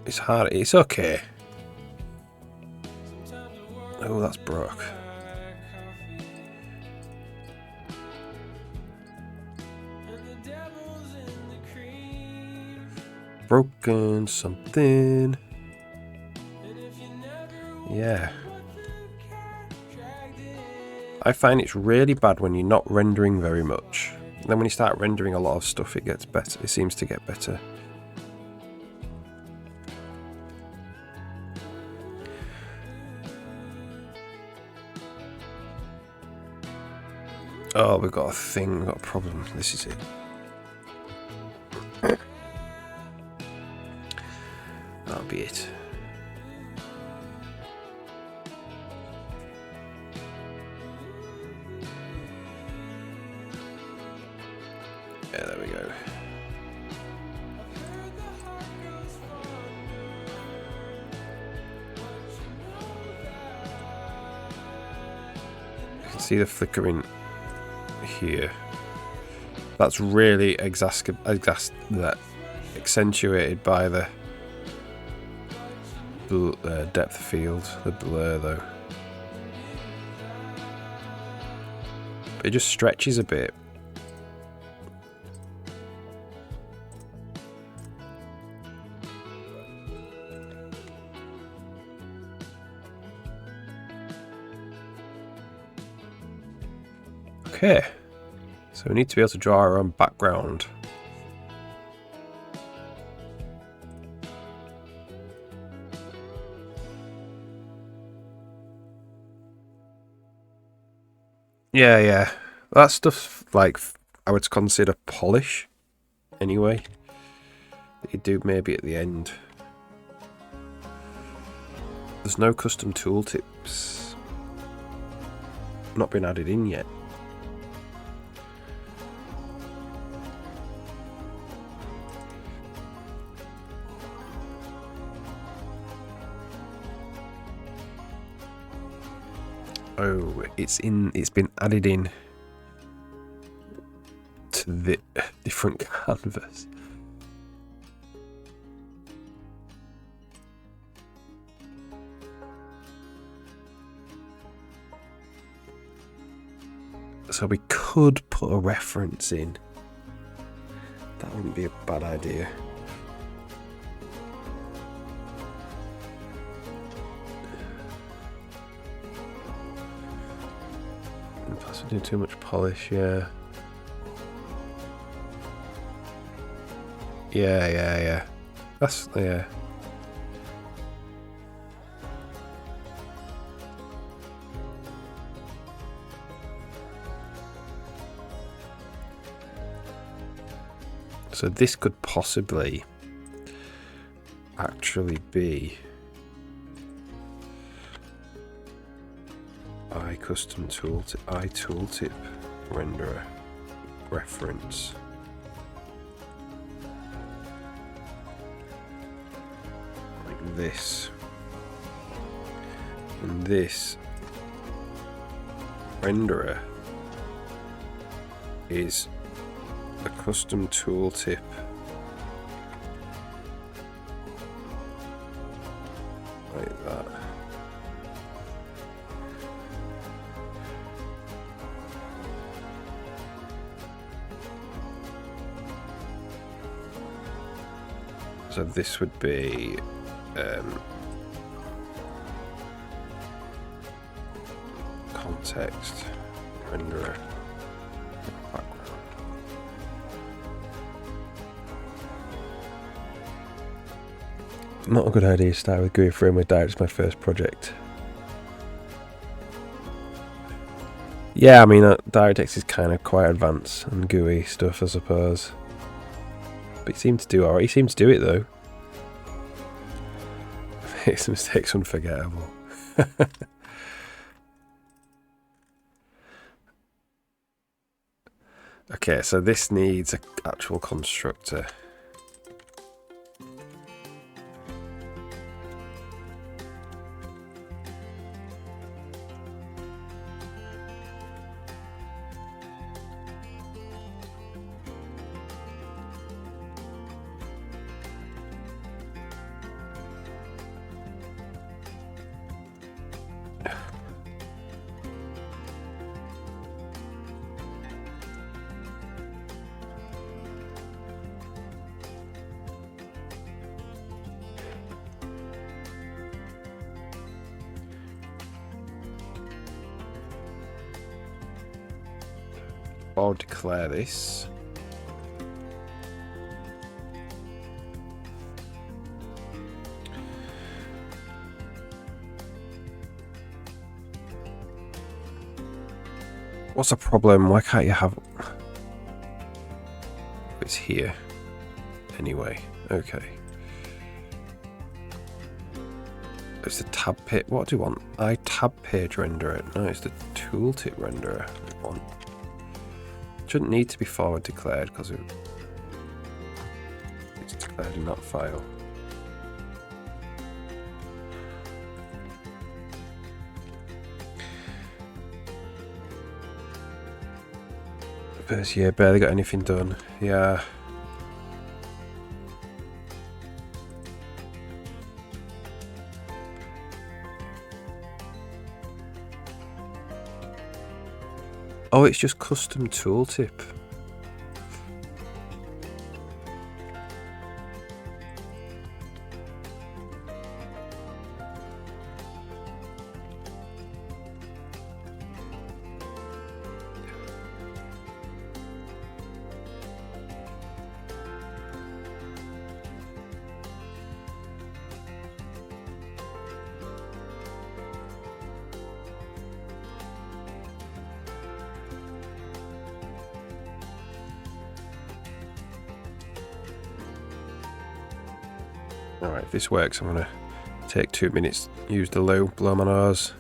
It's hard. It's okay. Oh, that's broke. Broken something. Yeah. I find it's really bad when you're not rendering very much. And then when you start rendering a lot of stuff, it gets better. It seems to get better. Oh, we've got a thing. We've got a problem. This is it. That'll be it. Yeah, there we go. You can see the flickering here. That's really accentuated by the depth field, the blur though. It just stretches a bit. Okay, so we need to be able to draw our own background. Yeah. That stuff's like, I would consider polish anyway. That you do maybe at the end. There's no custom tooltips. Not been added in yet. Oh, it's been added in to the different canvas. So we could put a reference in. That wouldn't be a bad idea. Plus we do too much polish, yeah. Yeah. That's, yeah. So this could possibly actually be iCustom tooltip, iTooltip renderer reference. Like this. And this renderer is a custom tooltip like that. So this would be context renderer background. Not a good idea to start with GUI Framework Direct. It's my first project. Yeah, I mean, DirectX is kind of quite advanced and GUI stuff, I suppose. But he seemed to do alright. He seemed to do it though. His mistakes unforgettable. Okay, so this needs an actual constructor. I'll declare this. What's the problem? Why can't you have... It's here. Anyway, okay. It's the tab page. What do you want? Tab page renderer. No, it's the tooltip renderer I want. Shouldn't need to be forward declared because it's declared in that file. First year, barely got anything done. Yeah. Oh, it's just custom tooltip. Alright, if this works, I'm going to take 2 minutes. Use the loo, blow my nose.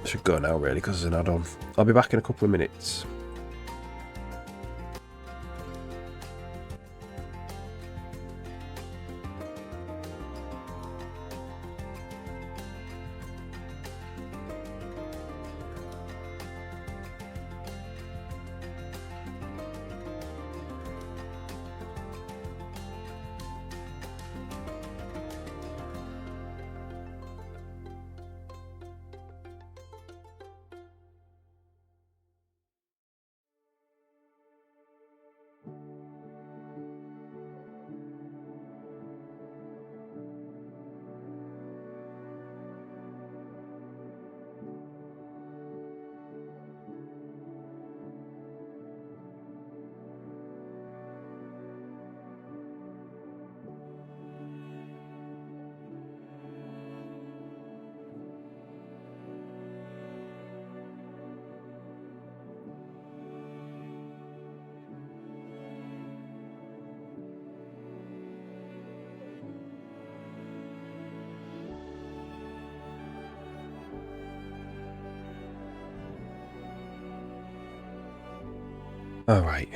I should go now really because it's an add-on. I'll be back in a couple of minutes. Alright.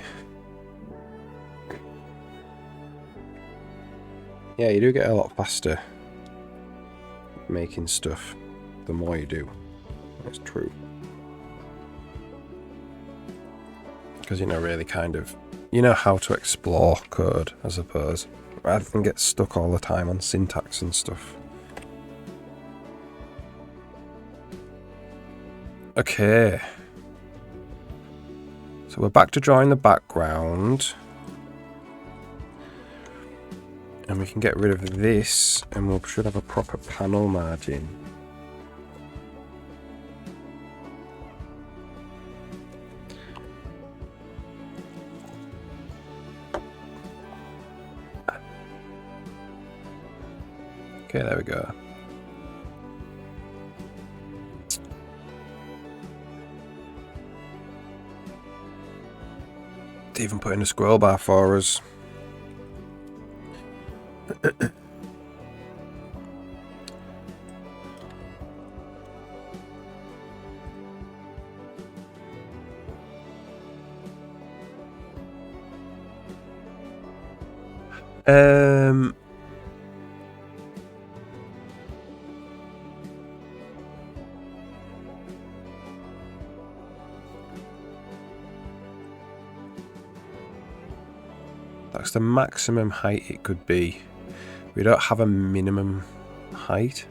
Yeah, you do get a lot faster making stuff the more you do. That's true. Because, you know, really kind of, you know how to explore code, I suppose, rather than get stuck all the time on syntax and stuff. Okay. So we're back to drawing the background. And we can get rid of this, and we should have a proper panel margin. Okay, there we go. They even put in a scroll bar for us. That's the maximum height it could be. We don't have a minimum height.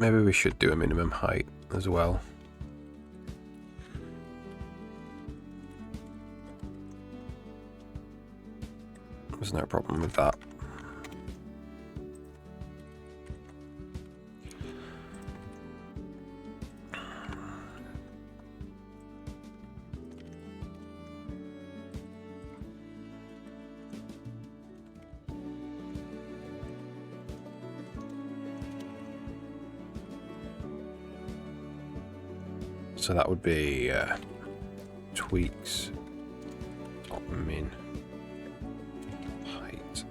Maybe we should do a minimum height as well. There's no problem with that. So that would be tweaks, top min, height.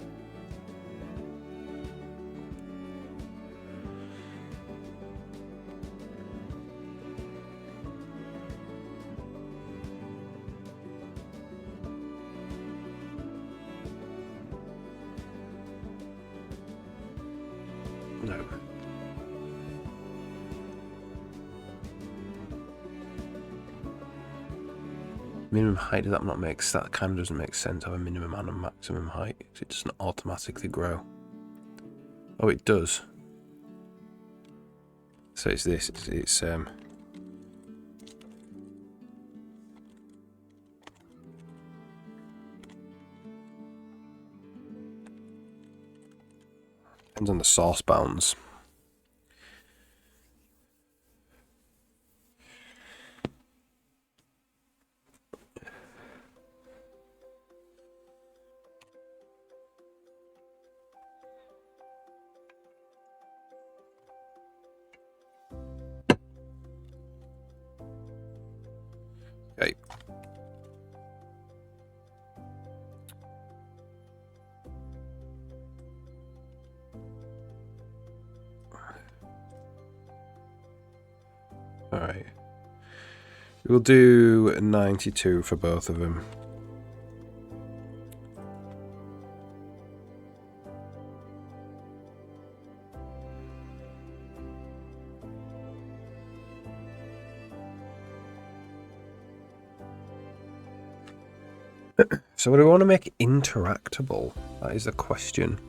No. Minimum height, does that not make sense? That kind of doesn't make sense, have a minimum and a maximum height, because it doesn't automatically grow. Oh, it does. So it's this, it's depends on the source bounds. Okay. Alright. We'll do 92 for both of them. So what do we want to make interactable? That is the question.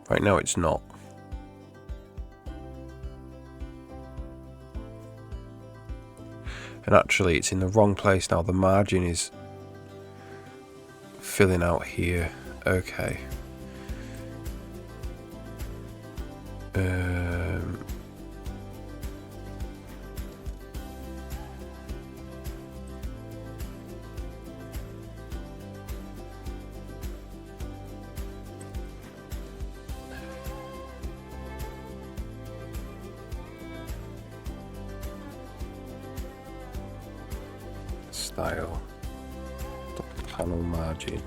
Right now it's not. And actually it's in the wrong place now. The margin is filling out here. Okay. Style. Panel margin.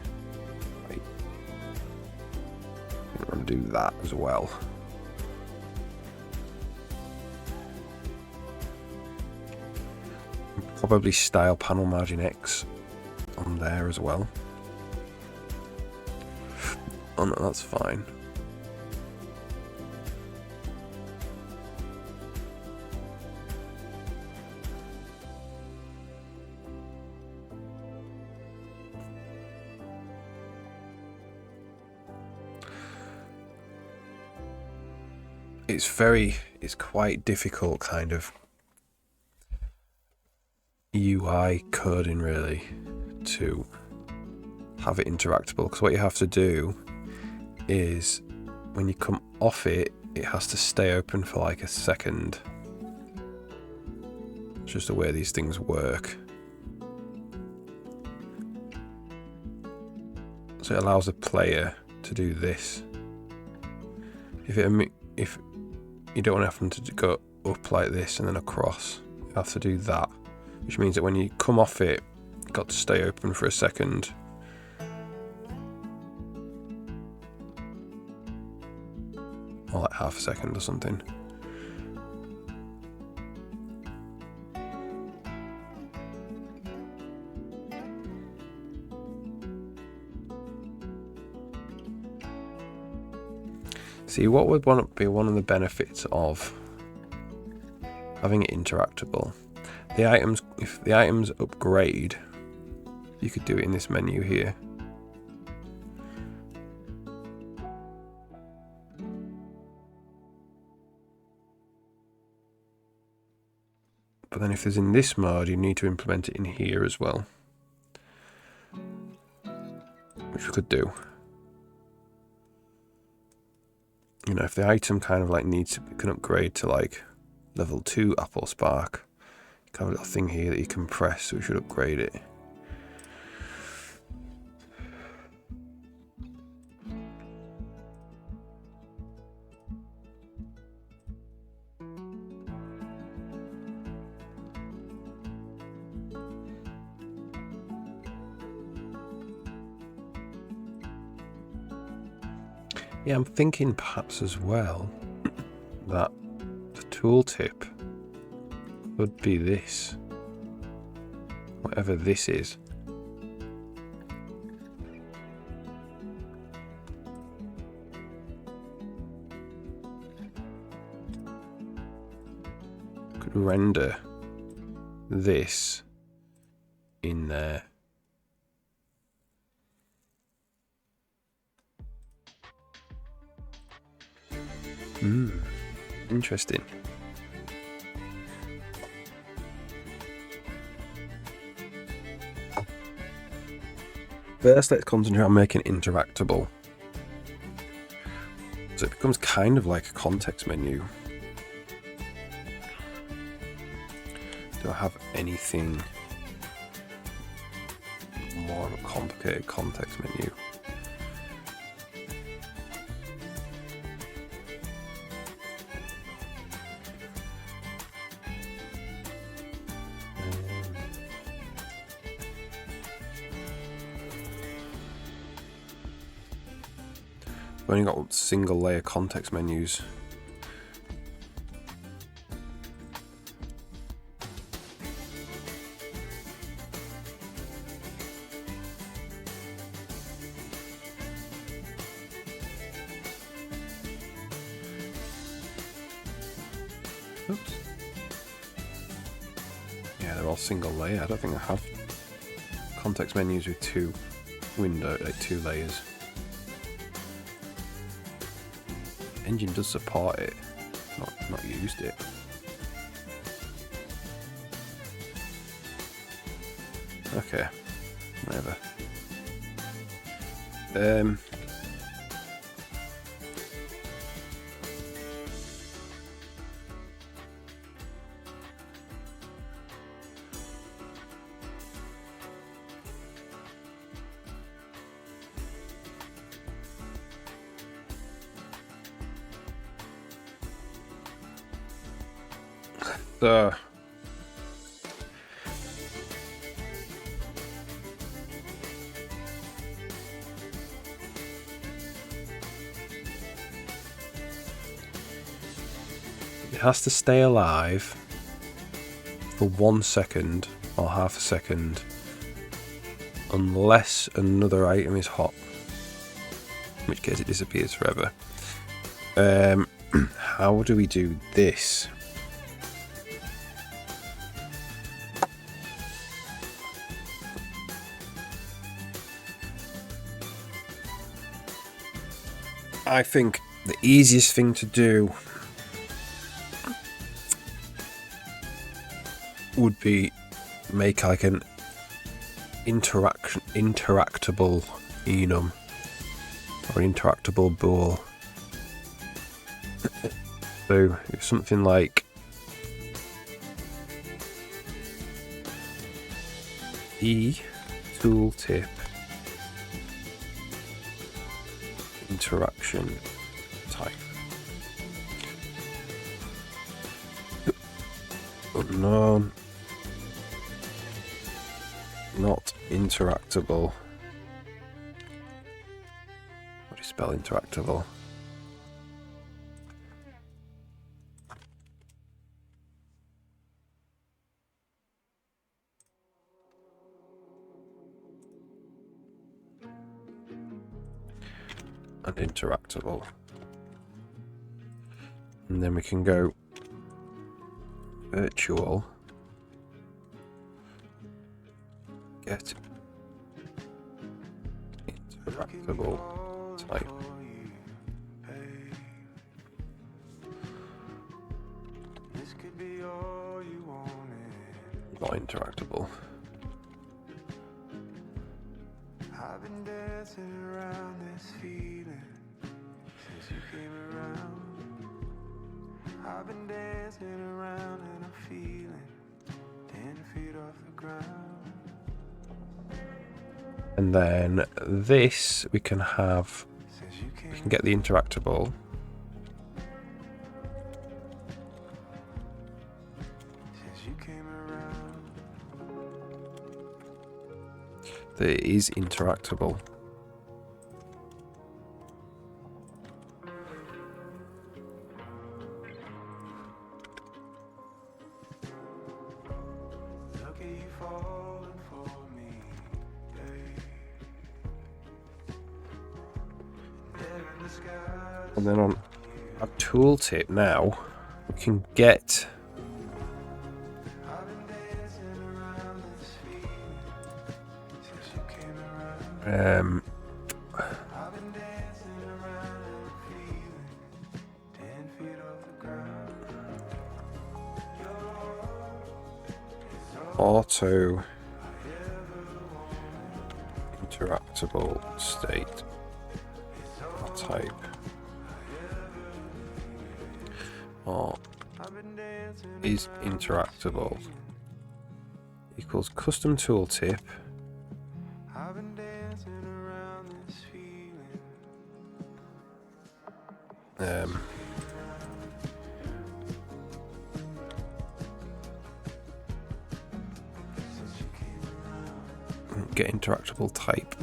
Right. I'm going to do that as well. Probably style panel margin X on there as well. Oh no, that's fine. It's quite difficult kind of UI coding really to have it interactable, because what you have to do is when you come off it, it has to stay open for like a second. It's just the way these things work. So it allows the player to do this. If you don't want them to go up like this and then across, you have to do that, which means that when you come off it, you've got to stay open for a second. Or like half a second or something. See, what would be one of the benefits of having it interactable? The items, if the items upgrade, you could do it in this menu here. But then if there's in this mode, you need to implement it in here as well, which we could do. You know, if the item kind of like can upgrade to like level 2 Apple Spark, you can have a little thing here that you can press, so we should upgrade it. Yeah, I'm thinking perhaps as well that the tooltip would be this, whatever this is. render this in there. Interesting. First, let's concentrate on making it interactable. So it becomes kind of like a context menu. Do I have anything more of a complicated context menu? I've only got single layer context menus. Oops. Yeah, they're all single layer. I don't think I have context menus with two layers. Engine does support it, not used it. Okay, whatever. It has to stay alive for 1 second or half a second unless another item is hot, in which case it disappears forever. How do we do this? I think the easiest thing to do would be make like an interactable enum or interactable bool. So if something like tooltip interaction type unknown, not interactable. What do you spell interactable? And interactable. And then we can go virtual get interactable type. Not interactable. I've been dancing around this feeling since you came around. I've been dancing around and I'm feeling 10 feet off the ground. And then this we can have, we can get the interactable. That it is interactable. And then on our tooltip now, we can get I've been dancing around and feeling 10 feet off the ground. Auto interactable state or type or is interactable equals custom tooltip I've been dancing around this feeling. get interactable type.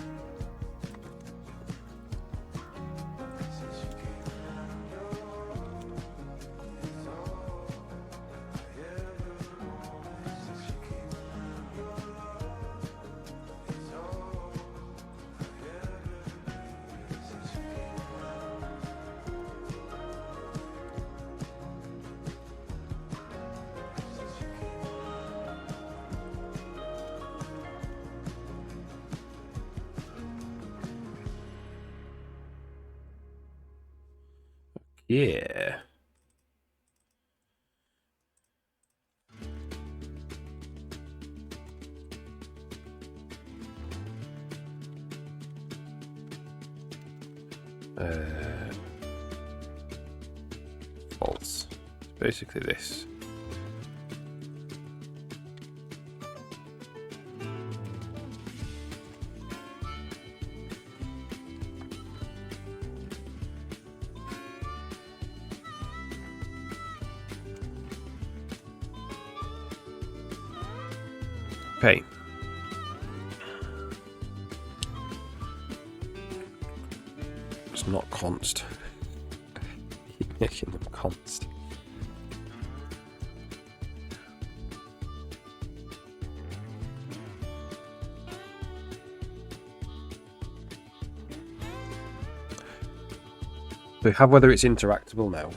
Yeah. False. It's basically this. Okay. It's not const. Keep making them const. We have whether it's interactable now.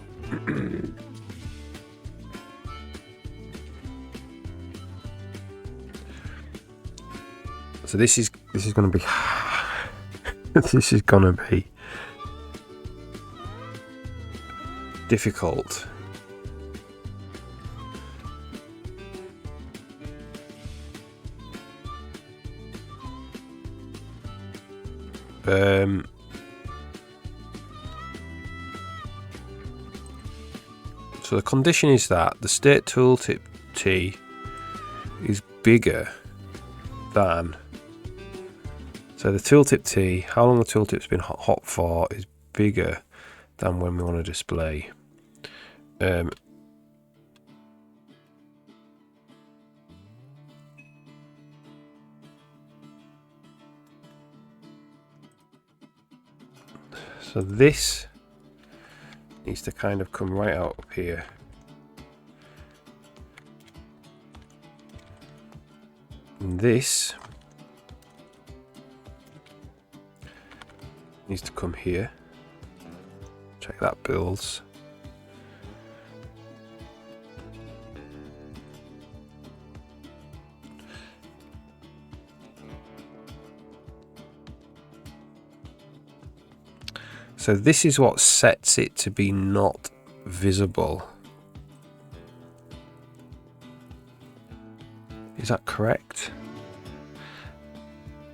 So this is going to be this is going to be difficult. So the condition is that the state tooltip T is bigger than. So the tooltip T, how long the tooltip's been hot for, is bigger than when we want to display. So this needs to kind of come right out up here. And this needs to come here. Check that builds. So this is what sets it to be not visible. Is that correct?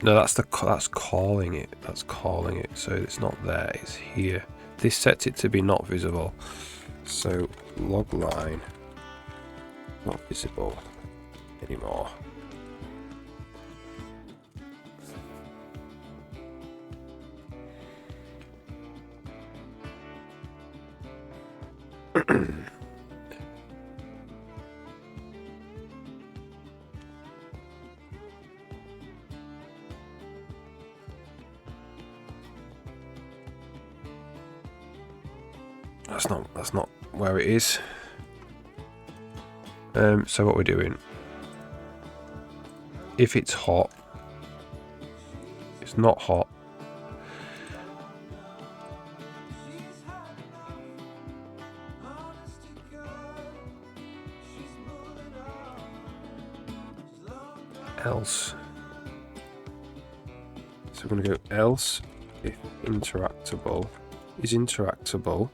No, that's calling it. That's calling it. So it's not there. It's here. This sets it to be not visible. So log line not visible anymore. That's not where it is. So what we're doing, if it's hot, it's not hot. Else. So we're going to go else if interactable is interactable.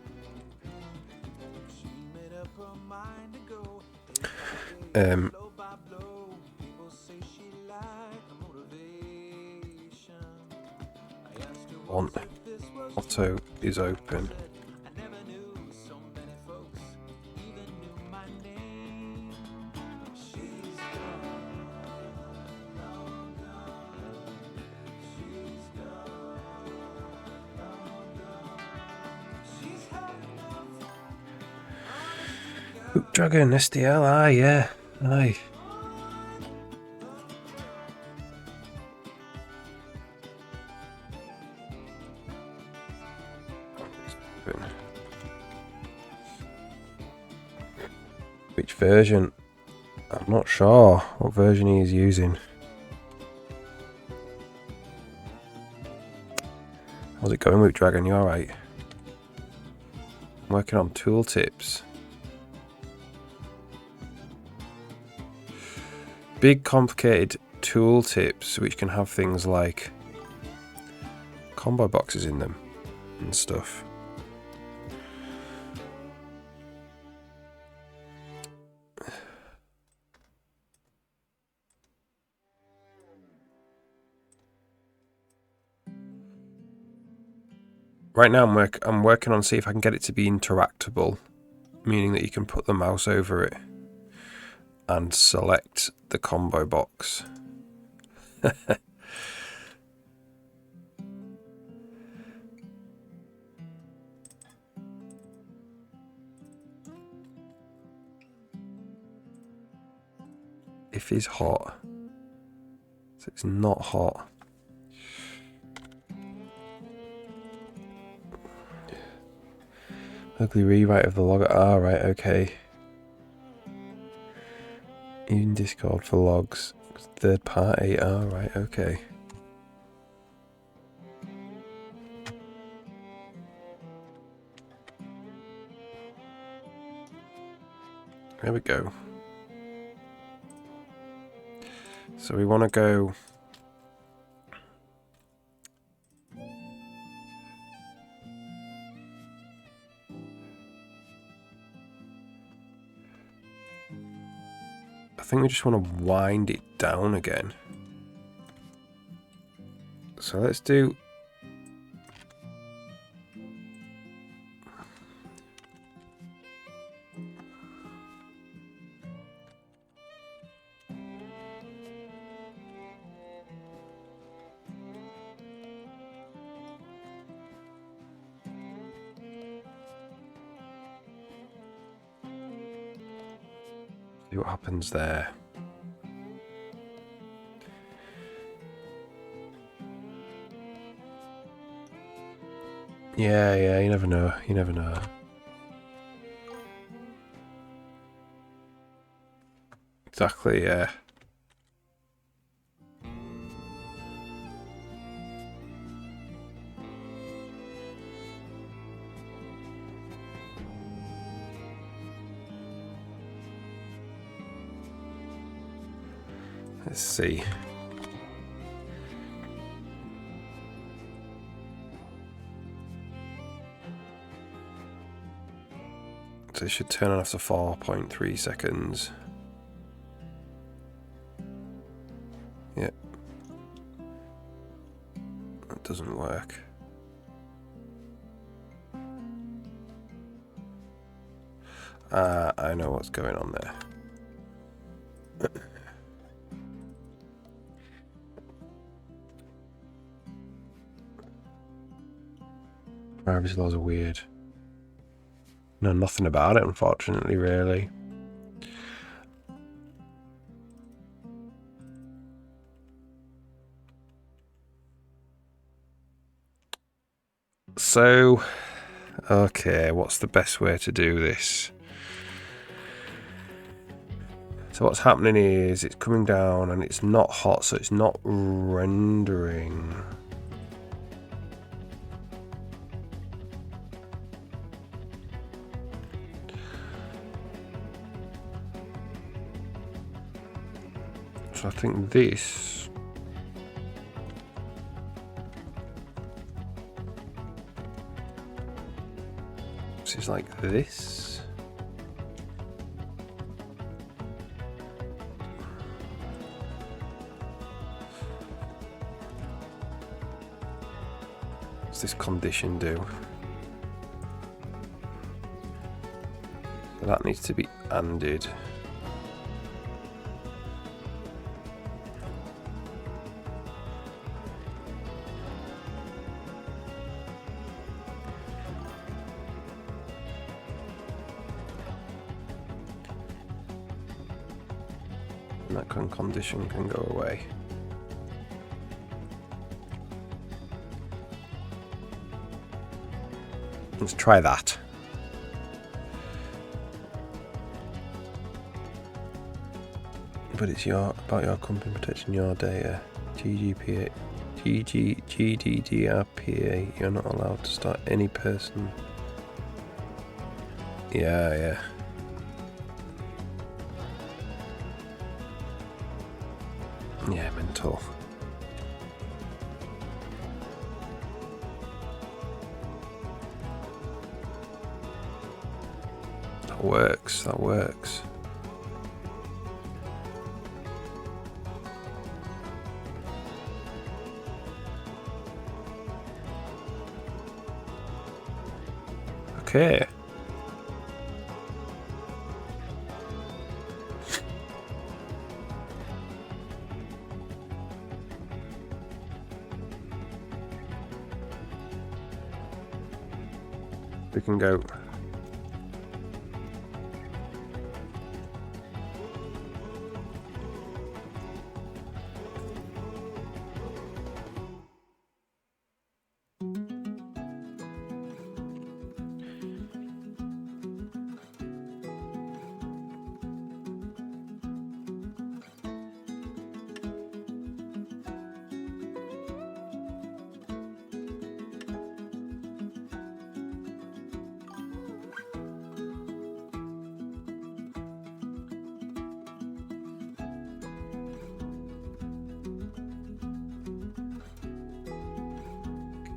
On auto is open. Hoop Dragon SDL, aye, yeah, aye. Which version? I'm not sure what version he is using. How's it going, Hoop Dragon? You alright? I'm working on tooltips. Big complicated tooltips which can have things like combo boxes in them and stuff. Right now I'm working on see if I can get it to be interactable, meaning that you can put the mouse over it and select the combo box. If it's hot, so it's not hot. Ugly rewrite of the log. Ah, right, okay. Even Discord for logs. Third party. Ah, right, okay. There we go. So we want to go. I think we just want to wind it down again. So let's do. See what happens there. Yeah, you never know. You never know. Exactly, yeah. Let's see. So it should turn on after 4.3 seconds. Yep. That doesn't work. I know what's going on there. Privacy laws are weird. Know nothing about it, unfortunately, really. So, okay, what's the best way to do this? So what's happening is it's coming down and it's not hot, so it's not rendering. So I think this is like this. What's this condition do? So that needs to be anded. And that condition can go away. Let's try that. But it's about your company protecting your data. GDPR. You're not allowed to start any person. Yeah. Yeah, mental. That works. Okay. We can go.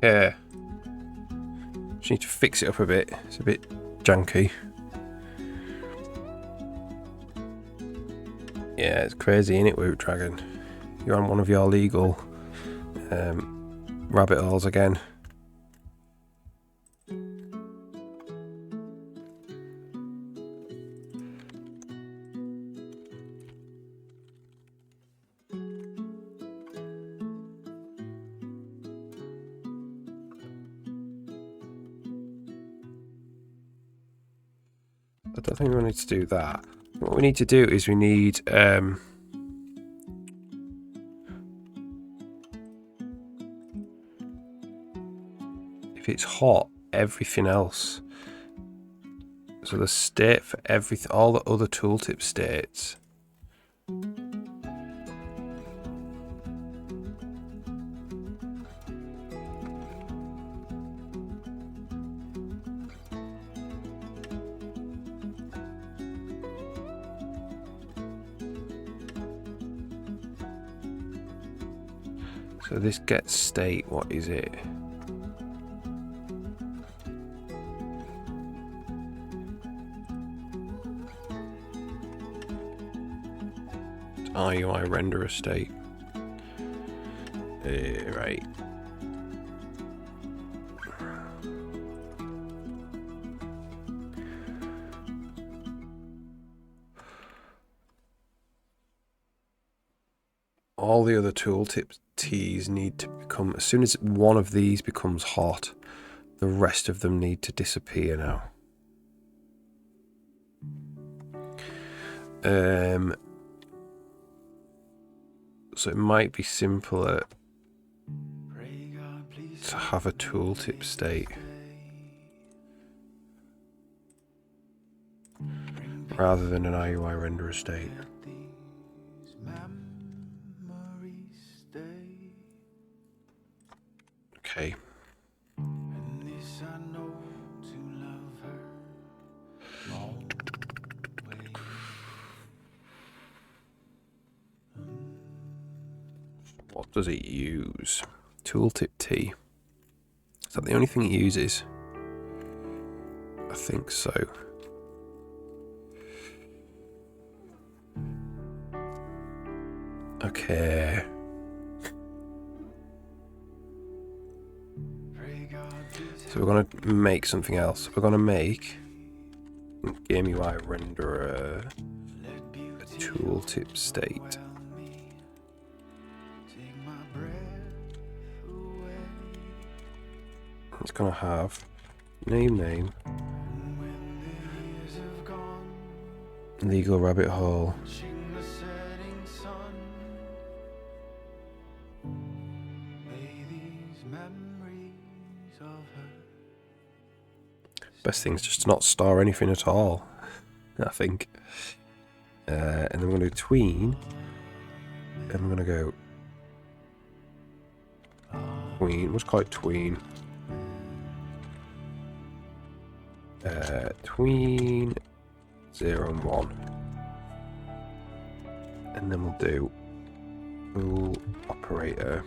Yeah. Just need to fix it up a bit. It's a bit janky. Yeah, it's crazy, ain't it, Woot Dragon? You're on one of your legal rabbit holes again. I don't think we need to do that. What we need to do is we need if it's hot, everything else. So the state for everything, all the other tooltip states. So this gets state, what is it? IUI render a state. Right. All the other tooltip T's need to become, as soon as one of these becomes hot, the rest of them need to disappear now. So it might be simpler to have a tooltip state rather than an IUI renderer state. Okay. What does it use? Tooltip T. Is that the only thing it uses? I think so. Okay. So we're going to make something else. We're going to make Game UI renderer a tooltip state. It's going to have name, legal rabbit hole, best thing is just to not star anything at all, I think. And then we're going to do tween, and we're going to go tween. Let's call it tween. Tween 0 and 1, and then we'll do bool operator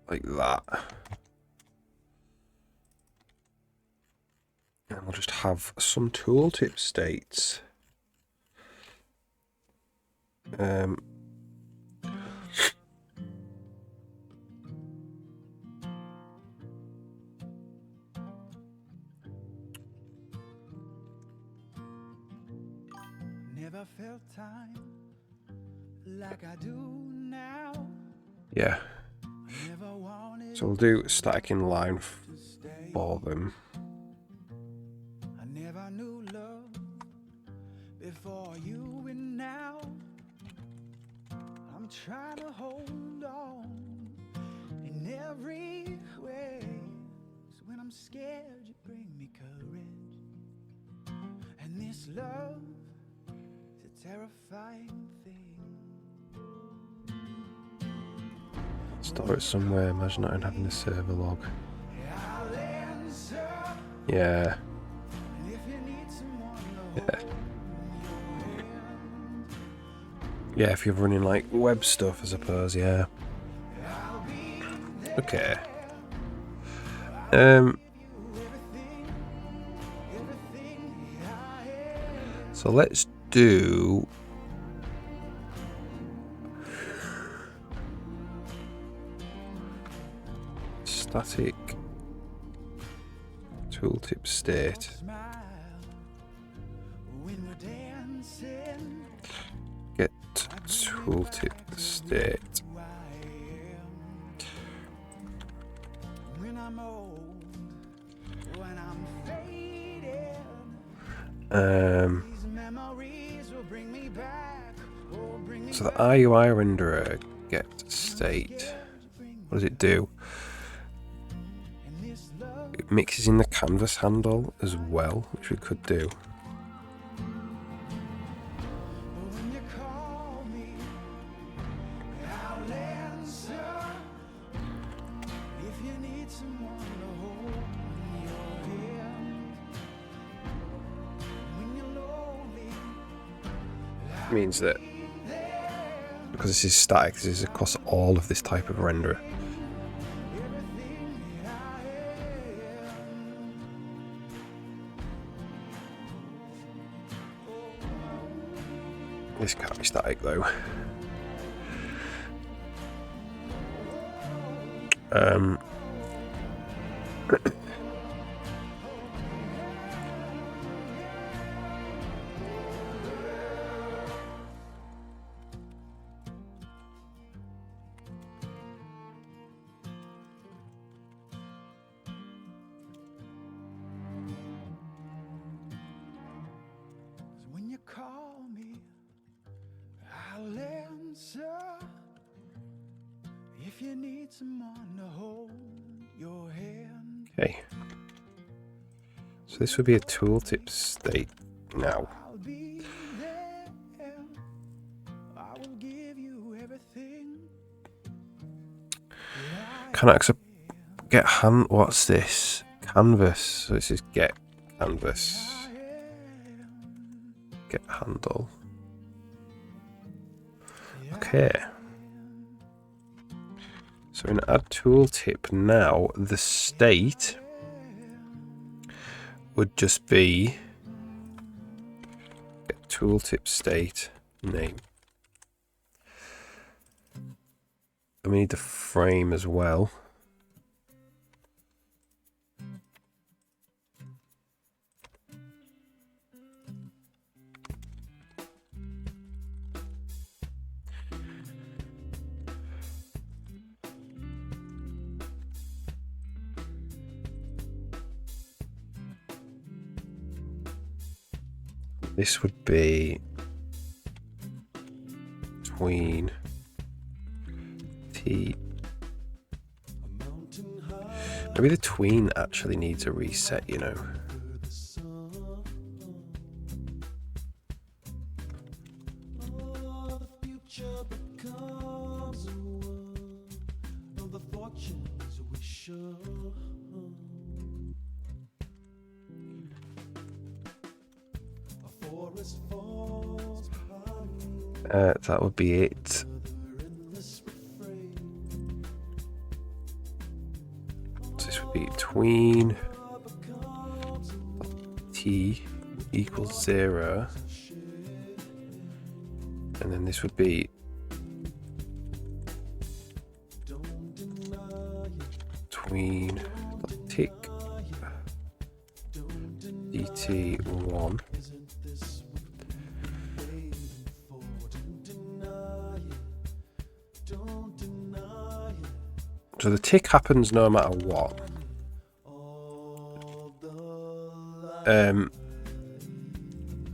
like that, and we'll just have some tooltip states. Never felt time like I do now. Yeah. Never wanted So we'll do static inline to stay. for them. I never knew love before you, and now I'm trying to hold on in every way. So when I'm scared, you bring me courage. And this love is a terrifying thing. Store it somewhere. Imagine not having the server log. I'll answer Yeah. if you need someone to Yeah. hold your hand. Yeah, if you're running like web stuff, I suppose. Yeah. I'll be Okay. everything I am. So let's do. Static tooltip state. Smile when we're dancing. Get tooltip state. Who I am. When I'm old, when I'm faded, these memories will bring me back. Oh, bring me So the back. IUI renderer get state. What does it do? And this love It mixes in the canvas handle as well, which we could do. when you call me, I'll answer. If you need someone to hold your hand, when you're lonely, It means that because this is static, this is across all of this type of renderer. everything I am. This can't be static though. So when you call me, I'll answer. If you need someone to hold your hand, Okay. So this would be a tooltip state now. I'll be there. I will give you everything. Can I get what's this? Canvas. So this is get canvas. Get handle. Okay. So in add tooltip now, the state would just be tooltip state name. And we need the frame as well. This would be tween T. Maybe the tween actually needs a reset, you know. That would be it. So this would be tween T equals 0. And then this would be tween tick dt1. So the tick happens no matter what.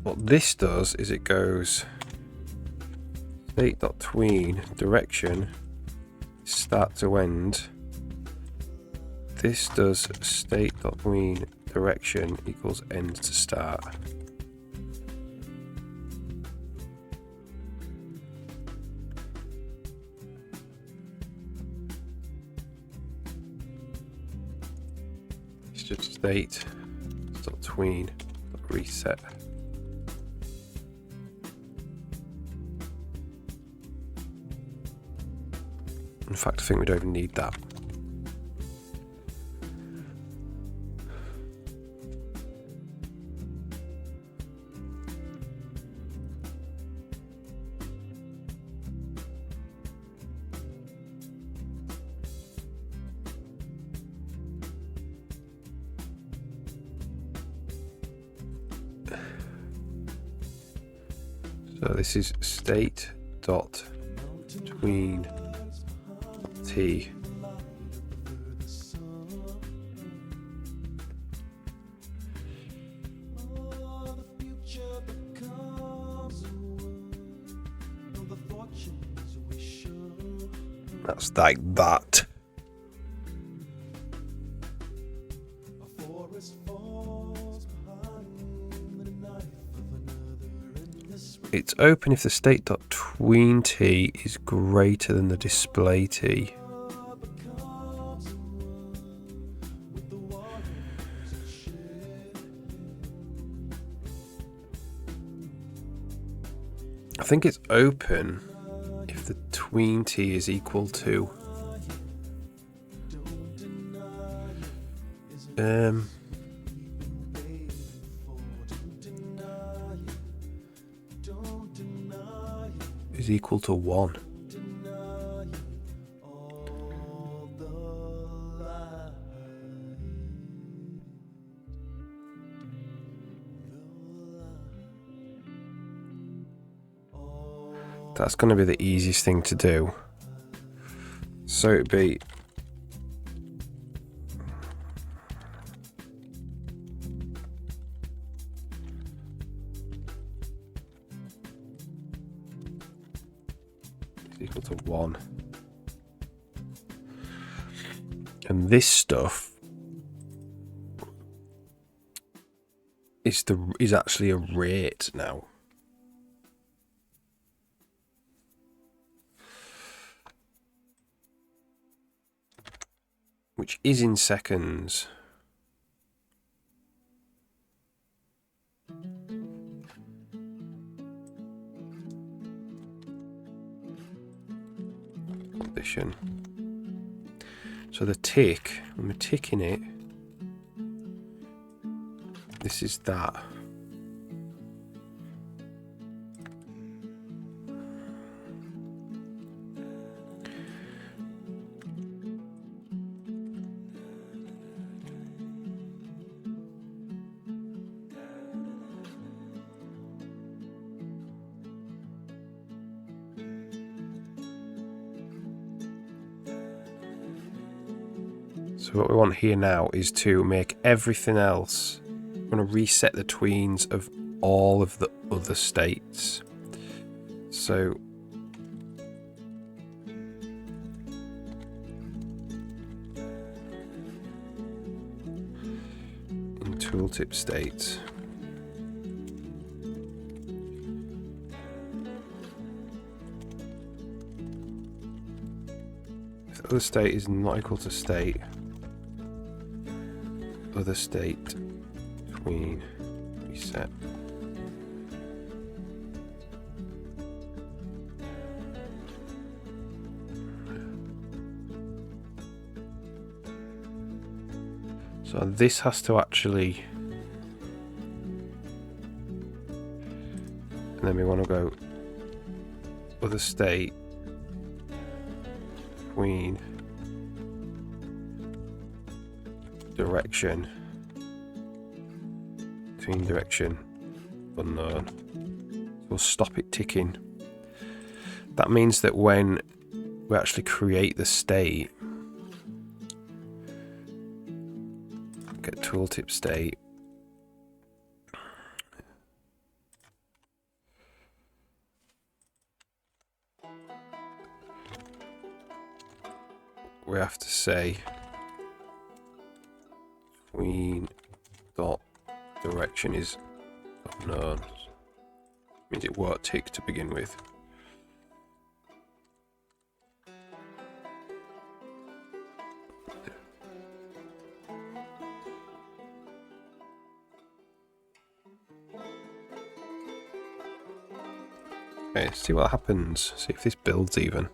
What this does is it goes state.tween direction start to end. This does state.tween direction equals end to start. It's just state.tween reset. In fact, I think we don't even need that. So this is state.tween T. That's like that. It's open if the state.tween T is greater than the display T. I think it's open if the tween T is equal to is equal to 1. That's going to be the easiest thing to do. So it'd be equal to 1. And this stuff is actually a rate now. Which is in seconds. direction. So the tick, when we're ticking it, this is that. So what we want here now is to make everything else. I'm going to reset the tweens of all of the other states. So in tooltip states. If the other state is not equal to state, other state tween reset. So this has to actually, and then we want to go other state tween direction, tween direction unknown. We'll stop it ticking. That means that when we actually create the state, get tooltip state, we have to say tween dot direction is unknown. Means it won't tick to begin with. Okay, see what happens. See if this builds even.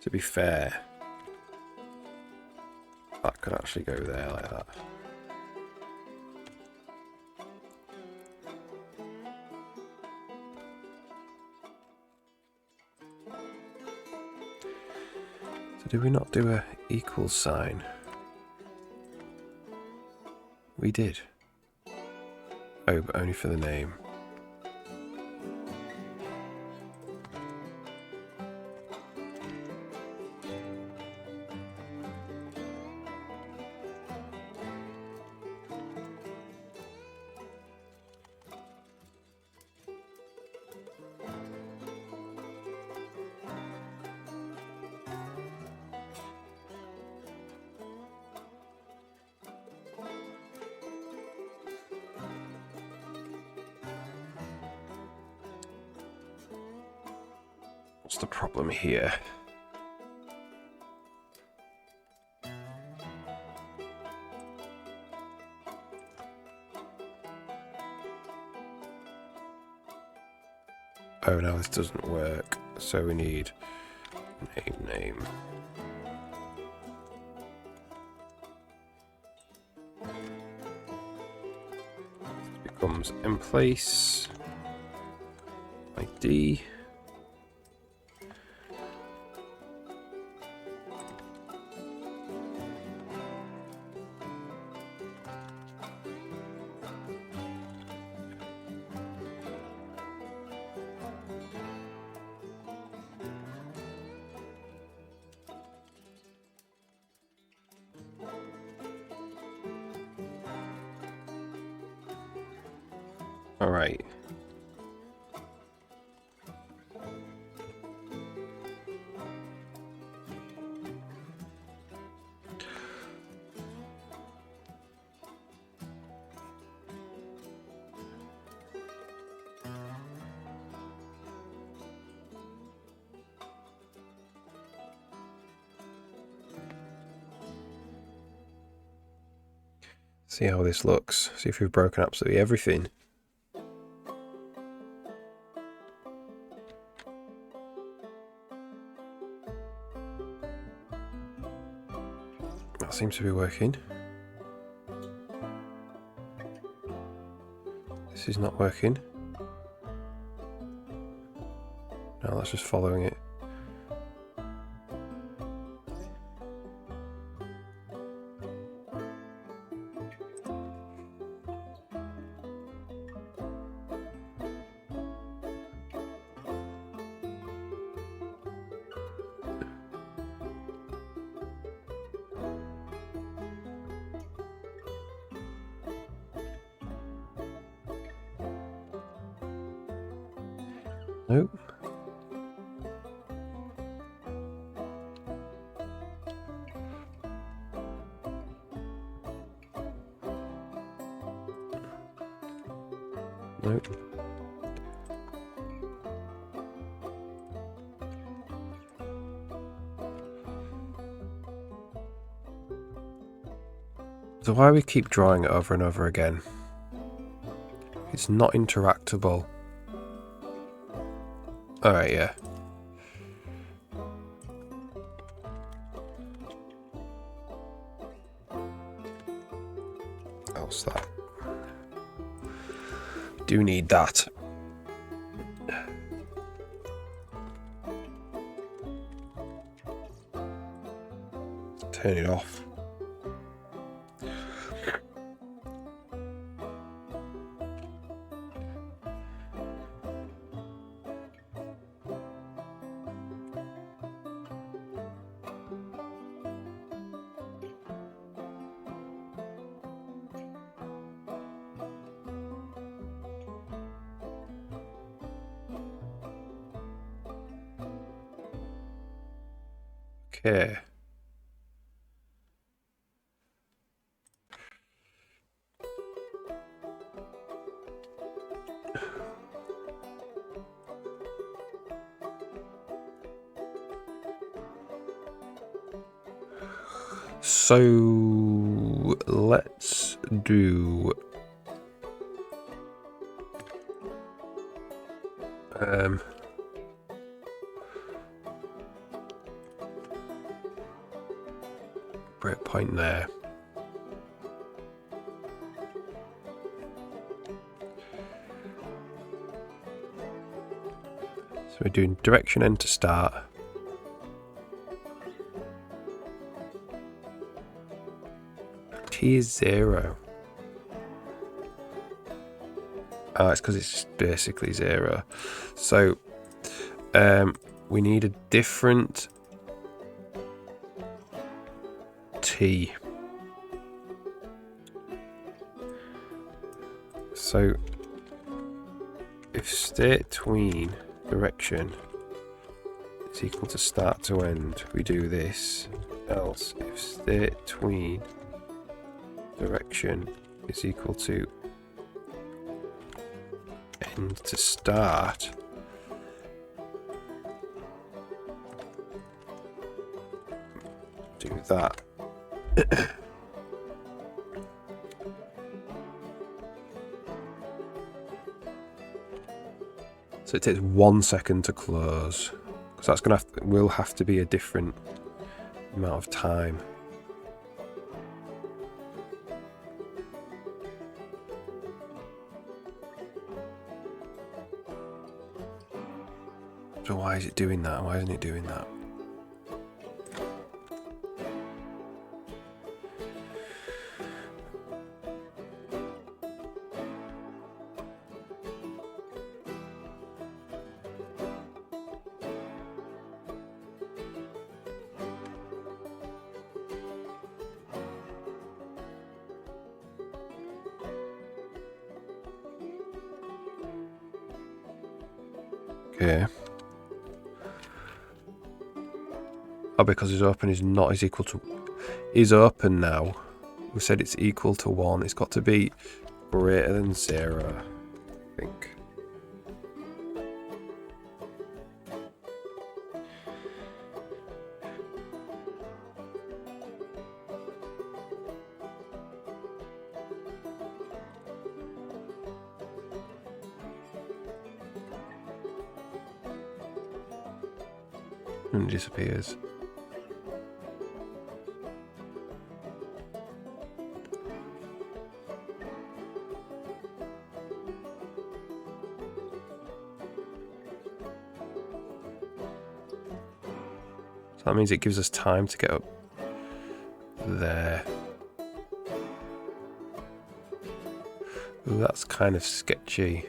To be fair, that could actually go there like that. So did we not do a equal sign? We did. Oh, but only for the name. What's the problem here? Oh, no, this doesn't work. So we need name. Becomes emplace ID. All right. See how this looks. See if we've broken absolutely everything. That seems to be working. This is not working. No, that's just following it. Nope. Nope. So why we keep drawing it over and over again? It's not interactable. Alright, yeah. How's that? Do need that. Turn it off. Okay. So let's do breakpoint there. So we're doing direction end to start. T is 0. Oh, it's because it's basically 0. So we need a different T. So if state tween direction is equal to start to end, we do this. Else if state tween direction is equal to end to start, do that. So it takes 1 second to close, because that's gonna will have to be a different amount of time. So why is it doing that? Why isn't it doing that? Okay. Oh, because his open is not is equal to... Is open now. We said it's equal to 1. It's got to be greater than 0, I think. And it disappears. So that means it gives us time to get up there. Ooh, that's kind of sketchy.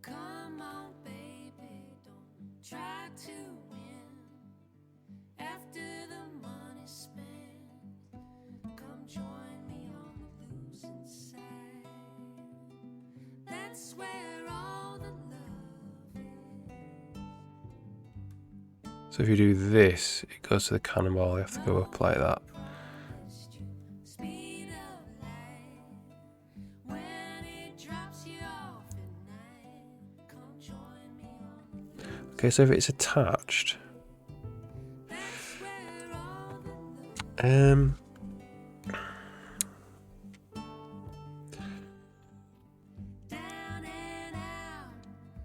Come on, baby, don't try to win. After the money's spent, come join me on the losing side. That's where all the love is. So if you do this, it goes to the cannonball. You have to go up like that. Speed of light. When it drops you off at night, come join me on the Okay, so if it's attached, That's where all the love down and out,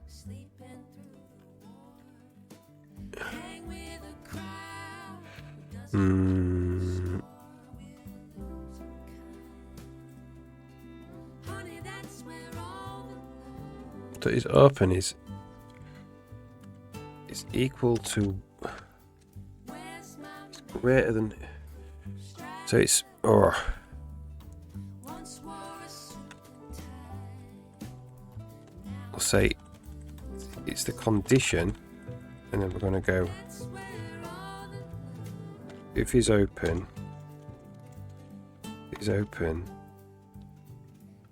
sleeping through the war. Hang with a crowd who doesn't honey, that's where all the so it's open is equal to where's my greater than. So it's oh, once wore a suit and tie. we'll say it's the condition, and then we're going to go. That's where all the If he's open,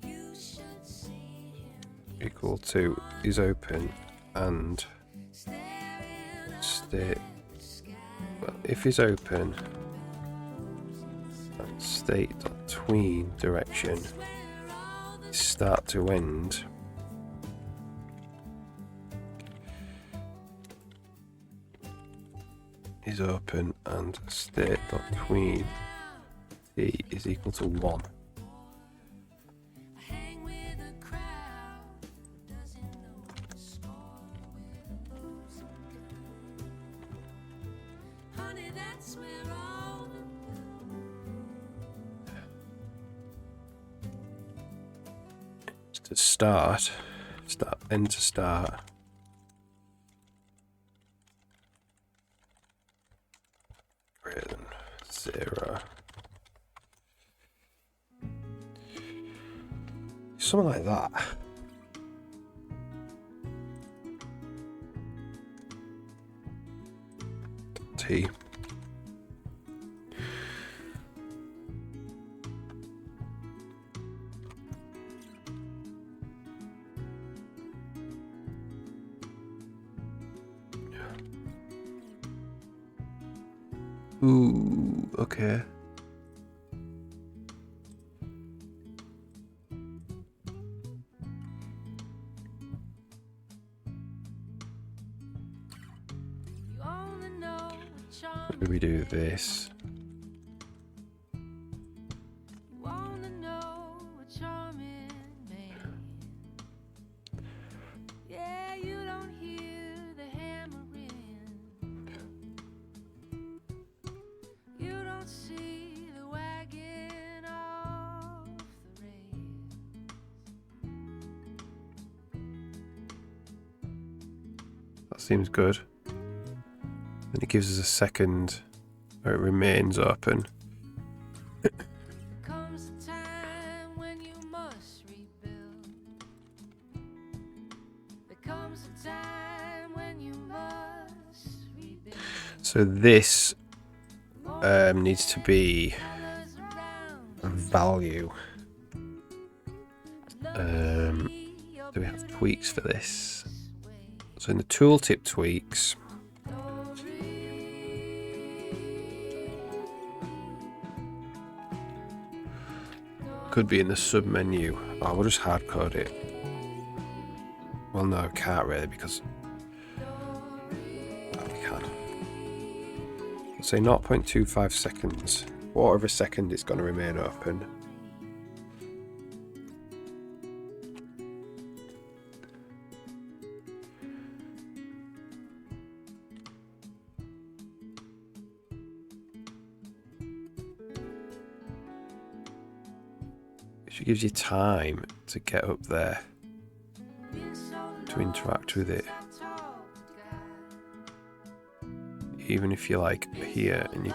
you should see him equal to is open and staring stay. Well, if he's open and state between direction start to end. Is open and state between t is equal to 1. hang with a crowd who doesn't know the score with losing kind. Honey, that's where all the To start, end to start. Greater than 0. Something like that. T. Ooh, okay. you only know what charm Maybe we do this. you only know what charm in me. Yeah, you don't hear the hammering. You don't see the wagon off the rails. That seems good. Then it gives us a second where it remains open. There comes a time when you must rebuild. There comes a time when you must rebuild. So this needs to be Colors around a value. do Do we have tweaks for this? So in the tooltip tweaks, Could be in the sub menu. Oh, we'll just hard code it. Well, no, can't really because we can. Let's say 0.25 seconds. Quarter of a second it's going to remain open. It gives you time to get up there to interact with it. Even if you're like here and you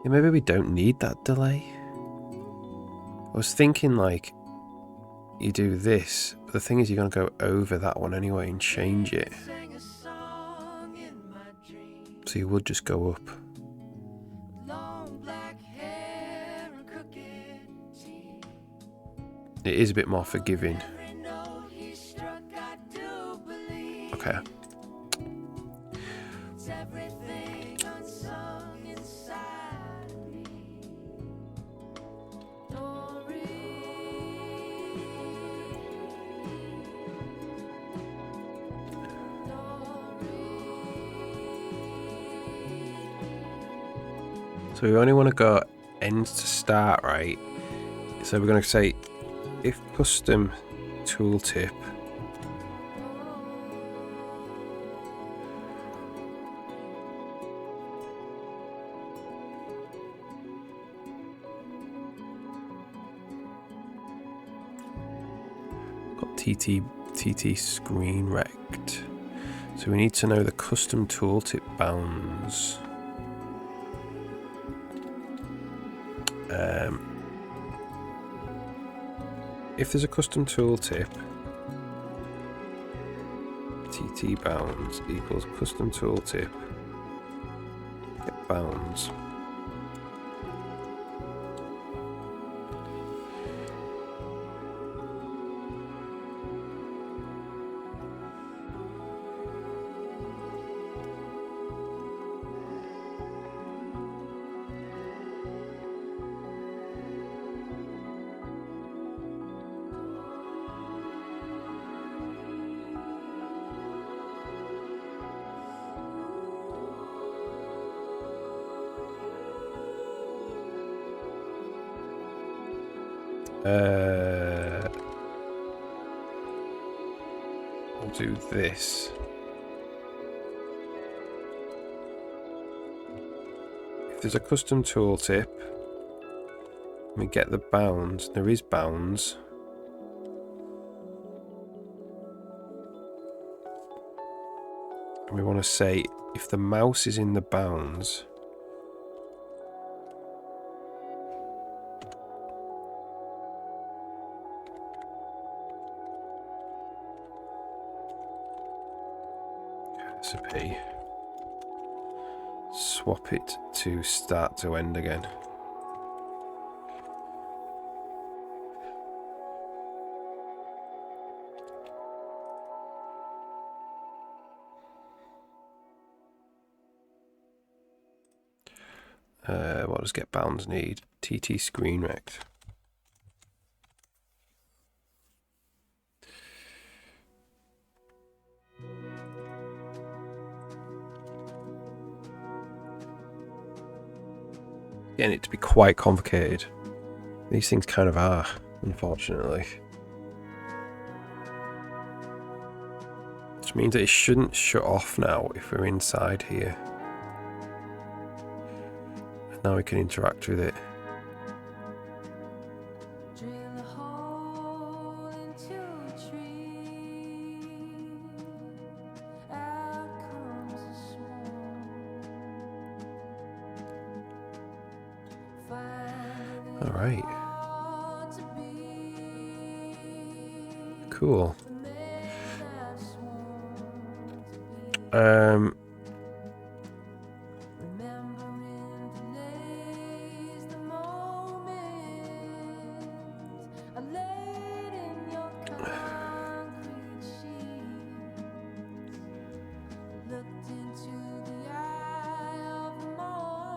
yeah, maybe we don't need that delay. I was thinking like you do this, but the thing is you're going to go over that one anyway and change it. So you would just go up. It is a bit more forgiving. Okay. So we only want to go end to start, right? So we're going to say if custom tooltip got TT screen rect. So we need to know the custom tooltip bounds. If there's a custom tooltip, TT bounds equals custom tooltip get bounds. We'll do this. If there's a custom tooltip, we get the bounds. There is bounds. And we want to say if the mouse is in the bounds, recipe, swap it to start to end again. What does get bounds need? TT screen rect. Getting it to be quite complicated. These things kind of are, unfortunately. Which means that it shouldn't shut off now if we're inside here. And now we can interact with it. Alright. Cool.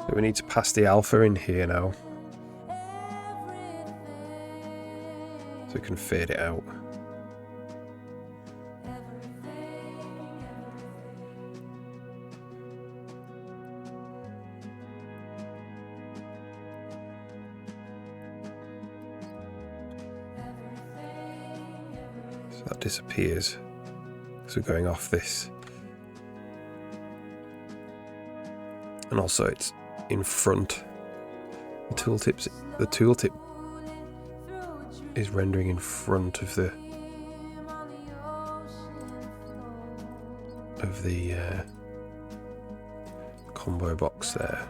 So we need to pass the alpha in here now. So we can fade it out. So that disappears. So we're going off this. And also it's in front. The tooltip is rendering in front of the combo box there.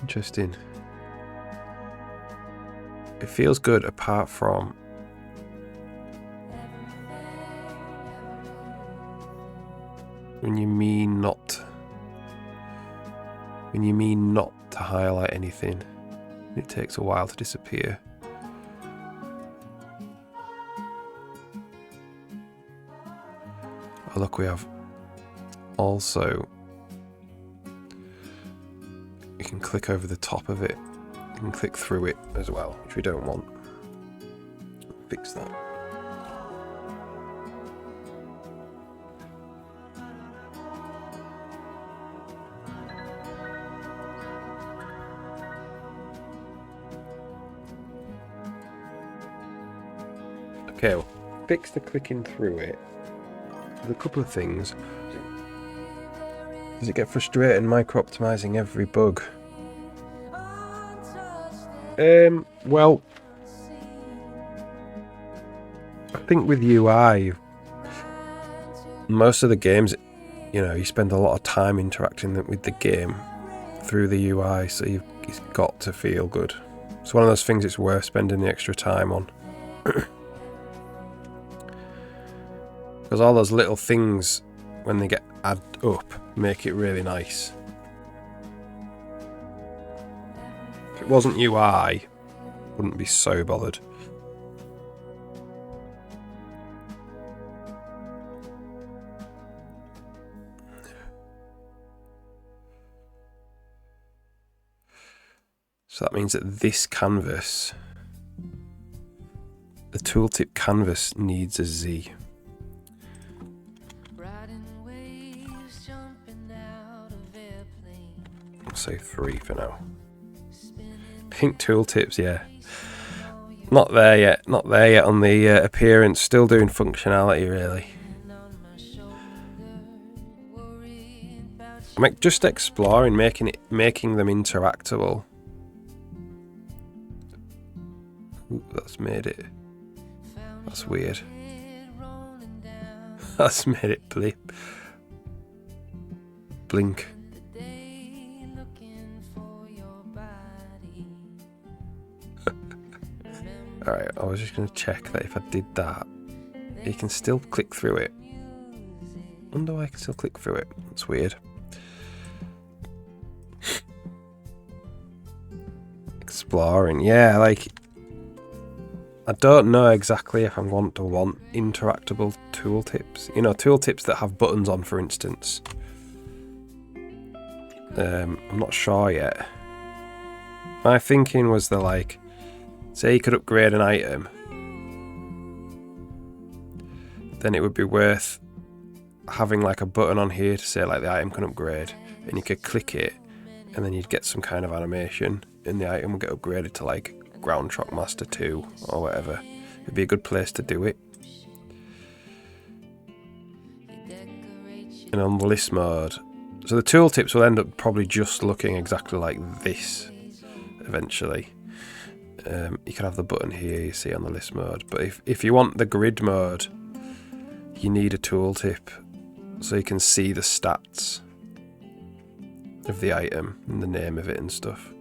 Interesting. It feels good apart from when you mean not to highlight anything. It takes a while to disappear. Oh look, we have also, you can click over the top of it. You can click through it as well, which we don't want. Fix that. Okay, well, fix the clicking through it. There's a couple of things. Does it get frustrating micro-optimizing every bug? Well, I think with UI, most of the games, you know, you spend a lot of time interacting with the game through the UI, so it's got to feel good. It's one of those things it's worth spending the extra time on. Because all those little things, when they get added up, make it really nice. If it wasn't UI, I wouldn't be so bothered. So that means that this canvas, the tooltip canvas, needs a Z. I'll say 3 for now. Pink tooltips, yeah. Not there yet on the appearance. Still doing functionality, really. I'm just exploring, making them interactable. Ooh, that's made it. That's weird. That's made it blink. Alright, I was just going to check that if I did that, you can still click through it. I wonder why I can still click through it. It's weird. Exploring, yeah, like, I don't know exactly if I want interactable tooltips. You know, tooltips that have buttons on, for instance. I'm not sure yet. My thinking was that, like, say you could upgrade an item, then it would be worth having like a button on here to say like the item can upgrade, and you could click it and then you'd get some kind of animation and the item would get upgraded to like Ground Shockmaster 2 or whatever. It'd be a good place to do it. And on the list mode, so the tooltips will end up probably just looking exactly like this eventually. You can have the button here you see on the list mode, but if you want the grid mode, you need a tooltip so you can see the stats of the item and the name of it and stuff.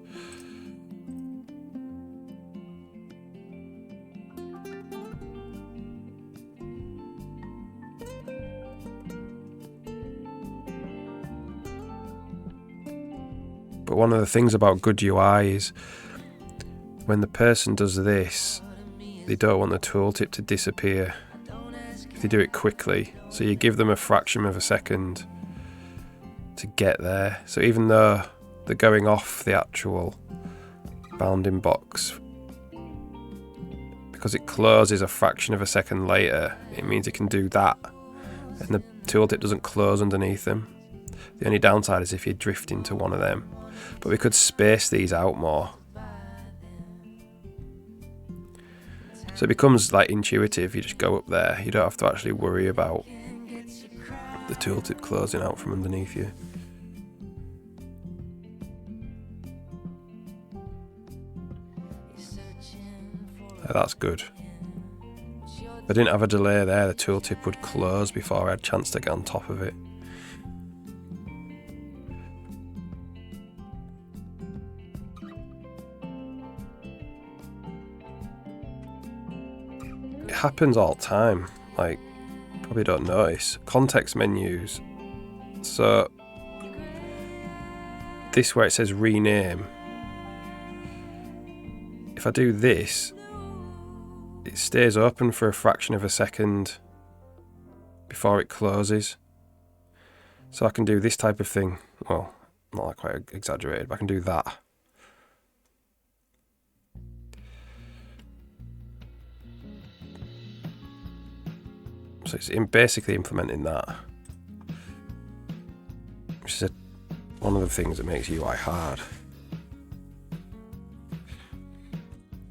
But one of the things about good UI is when the person does this, they don't want the tooltip to disappear if they do it quickly. So you give them a fraction of a second to get there. So even though they're going off the actual bounding box, because it closes a fraction of a second later, it means it can do that. And the tooltip doesn't close underneath them. The only downside is if you drift into one of them. But we could space these out more. So it becomes like intuitive, you just go up there, you don't have to actually worry about the tooltip closing out from underneath you. That's good. If I didn't have a delay there, the tooltip would close before I had a chance to get on top of it. It happens all the time, like, probably don't notice. Context menus. So, this where it says rename, if I do this, it stays open for a fraction of a second before it closes. So I can do this type of thing. Well, not like quite exaggerated, but I can do that. So it's basically implementing that, which is one of the things that makes UI hard.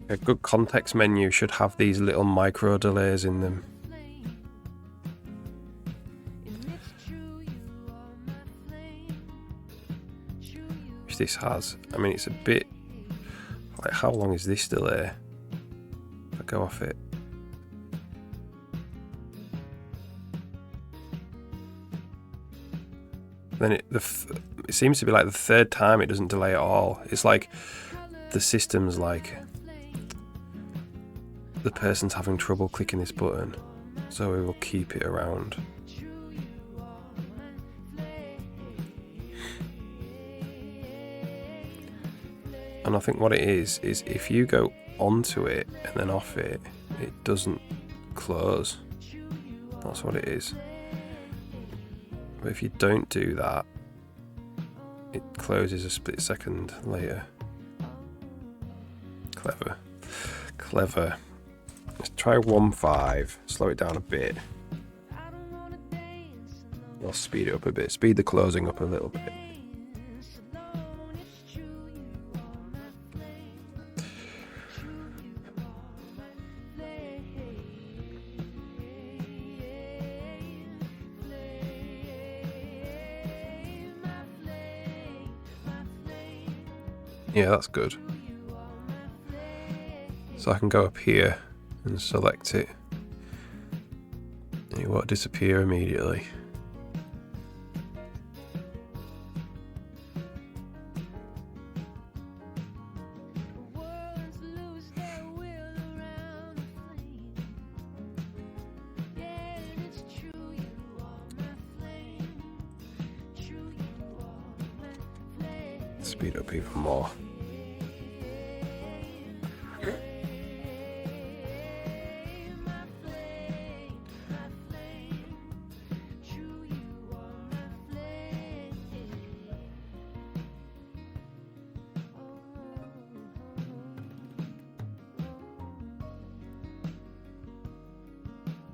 A good context menu should have these little micro delays in them. Which this has. I mean, it's a bit like, how long is this delay? If I go off it. Then it seems to be like the third time it doesn't delay at all. It's like the system's like, the person's having trouble clicking this button, so we will keep it around. And I think what it is if you go onto it and then off it, it doesn't close. That's what it is. But if you don't do that, it closes a split second later. Clever. Clever. Let's try 1.5, slow it down a bit. I'll speed it up a bit, speed the closing up a little bit. Yeah, that's good. So I can go up here and select it, and it won't disappear immediately. Speed up even more.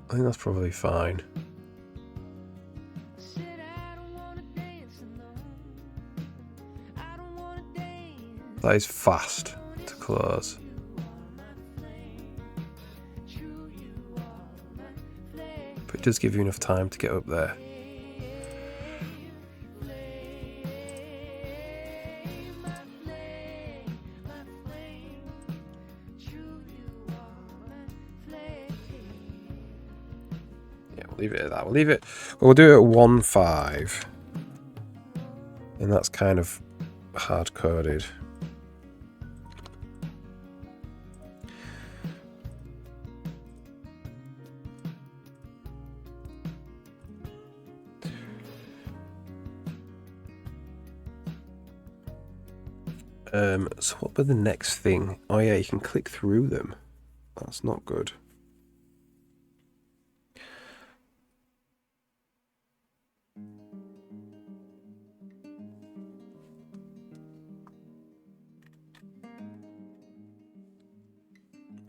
I think that's probably fine. That is fast to close. But it does give you enough time to get up there. leave it at that. We'll do it at 1.5. And that's kind of hard-coded. So what was the next thing? Oh yeah, you can click through them. That's not good.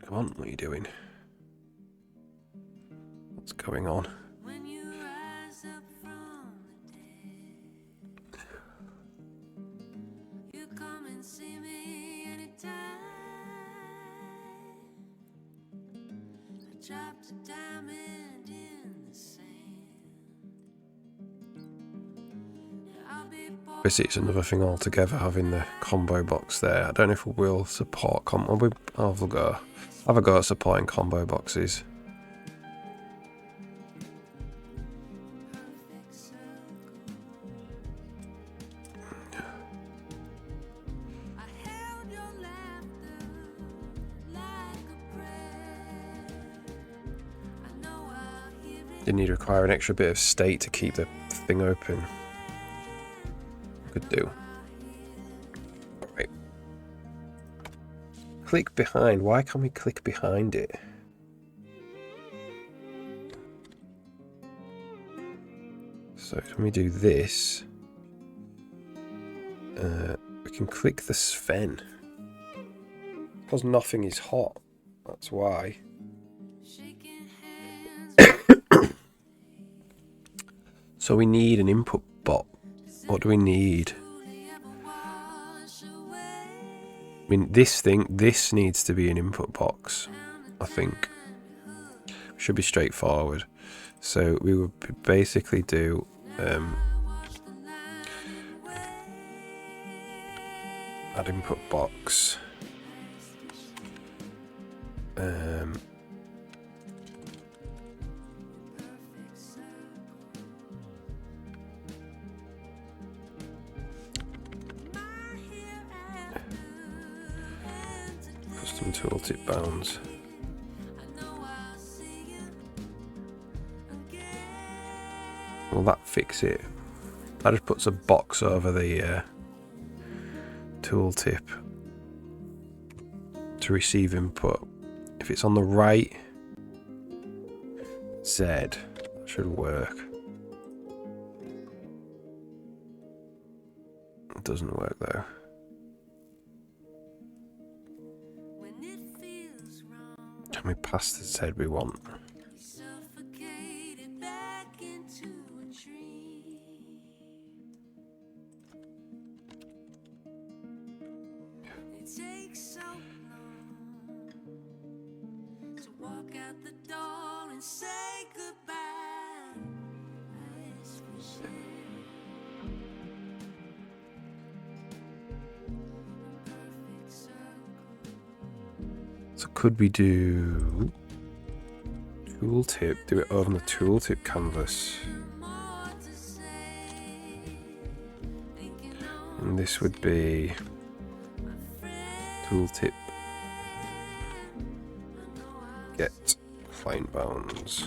Come on, what are you doing? What's going on? When you rise up from the dead, you come and see me anytime. I dropped a diamond in the sand. I'll be born. Obviously, it's another thing altogether having the combo box there. I don't know if we will support have a go at supporting combo boxes. I held your laughter like a prayer. I know I'll hear it. Didn't need to require an extra bit of state to keep the thing open. Could do. Right. Click behind. Why can't we click behind it? So when we do this, we can click the Sven. Because nothing is hot. That's why. Shaking hands. So we need an input bot. What do we need? Truly ever wash away. I mean, this needs to be an input box, I think. Should be straightforward. So we would basically do add input box. Custom tooltip bounds. Will that fix it? That just puts a box over the tooltip to receive input. If it's on the right Z, that should work. It doesn't work though. When it feels wrong, Can we pass the Z we want? we suffocated back into a tree. It takes so long to walk out the door and say goodbye. Eyes for shame. Perfect circle. So could we do tooltip? Do it over on the tooltip canvas. More to say. Thinking And this would be tooltip get client bounds.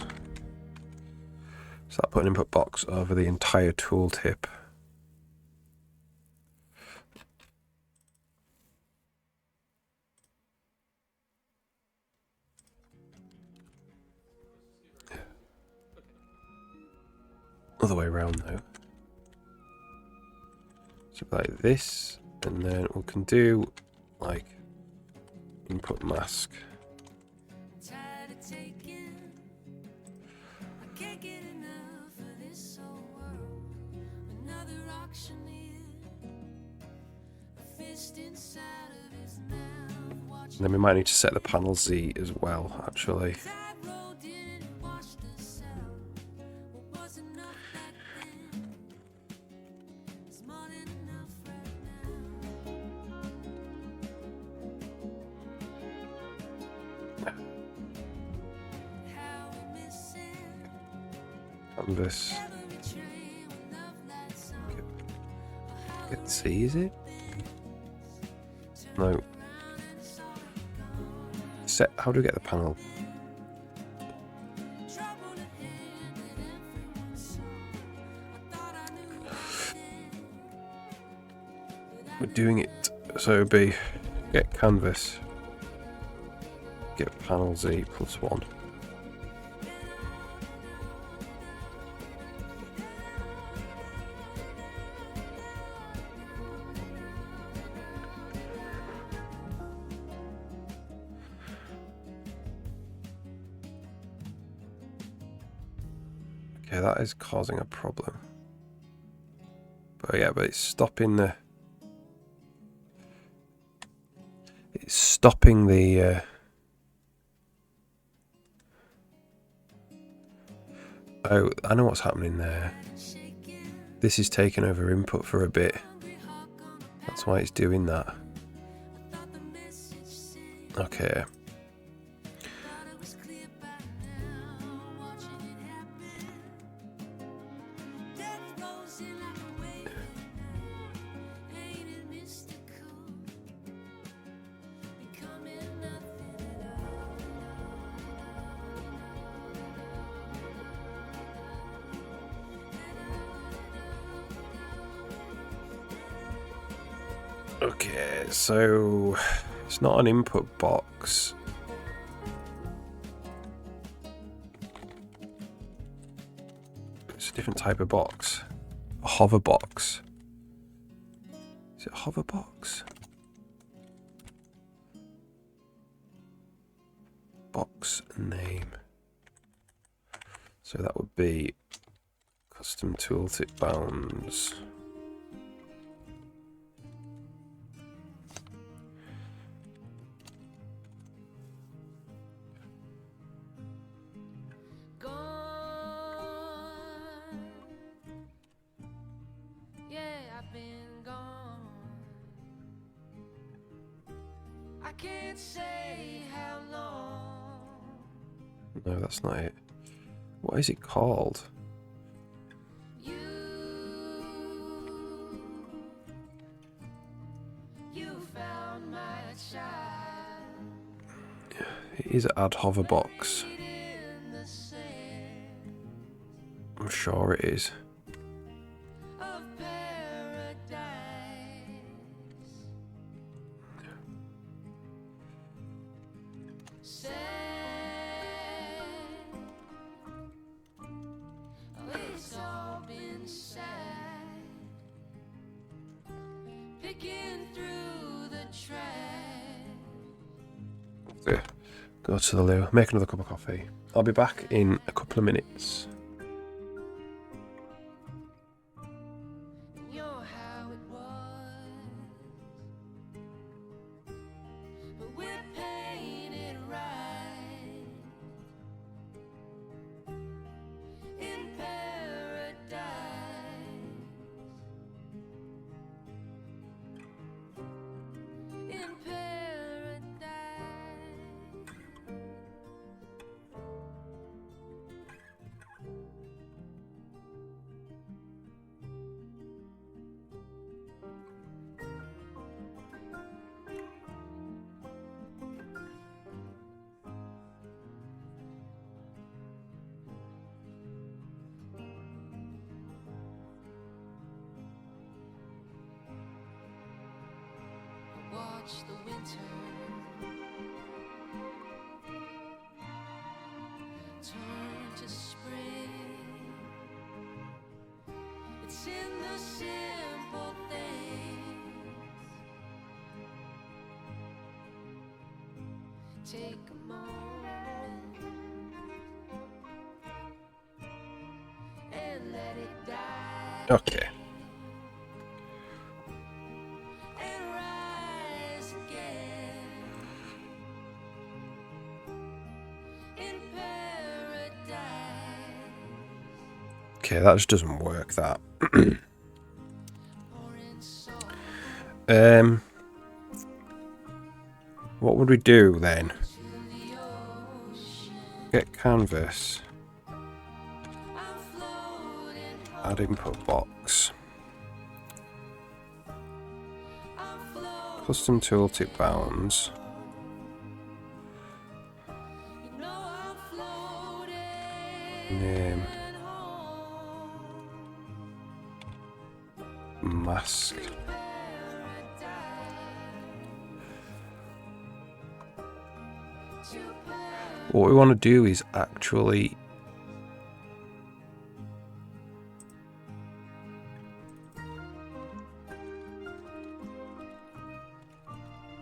So that put an input box over the entire tooltip. Other way around though. So like this, and then we can do like input mask. tired of taking. I can't get enough of this old world. Another auctioneer, a fist inside of his mouth. Watching And then we might need to set the panel Z as well, actually. the tide roll didn't wash us out. What was enough back then is more than enough right now. How we miss it. Canvas. Get C, is it? No. Set. How do we get the panel? We're doing it. So it'd be get canvas. Get panel Z plus 1. Okay, that is causing a problem. But yeah, but it's stopping the... It's stopping the... Oh, I know what's happening there. This is taking over input for a bit. That's why it's doing that. Okay. Okay, so it's not an input box. It's a different type of box. A hover box. Is it a hover box? Box name. So that would be custom tooltip bounds. No, that's not it. What is it called? It is add hover box. I'm sure it is. Go to the loo, make another cup of coffee. I'll be back in a couple of minutes. Watch the winter turn to spring. It's in the simple things. Take a moment and let it die. Okay. Okay, that just doesn't work, that. What would we do then? Get canvas. add input box. Custom tooltip bounds. Name. Mask. What we want to do is actually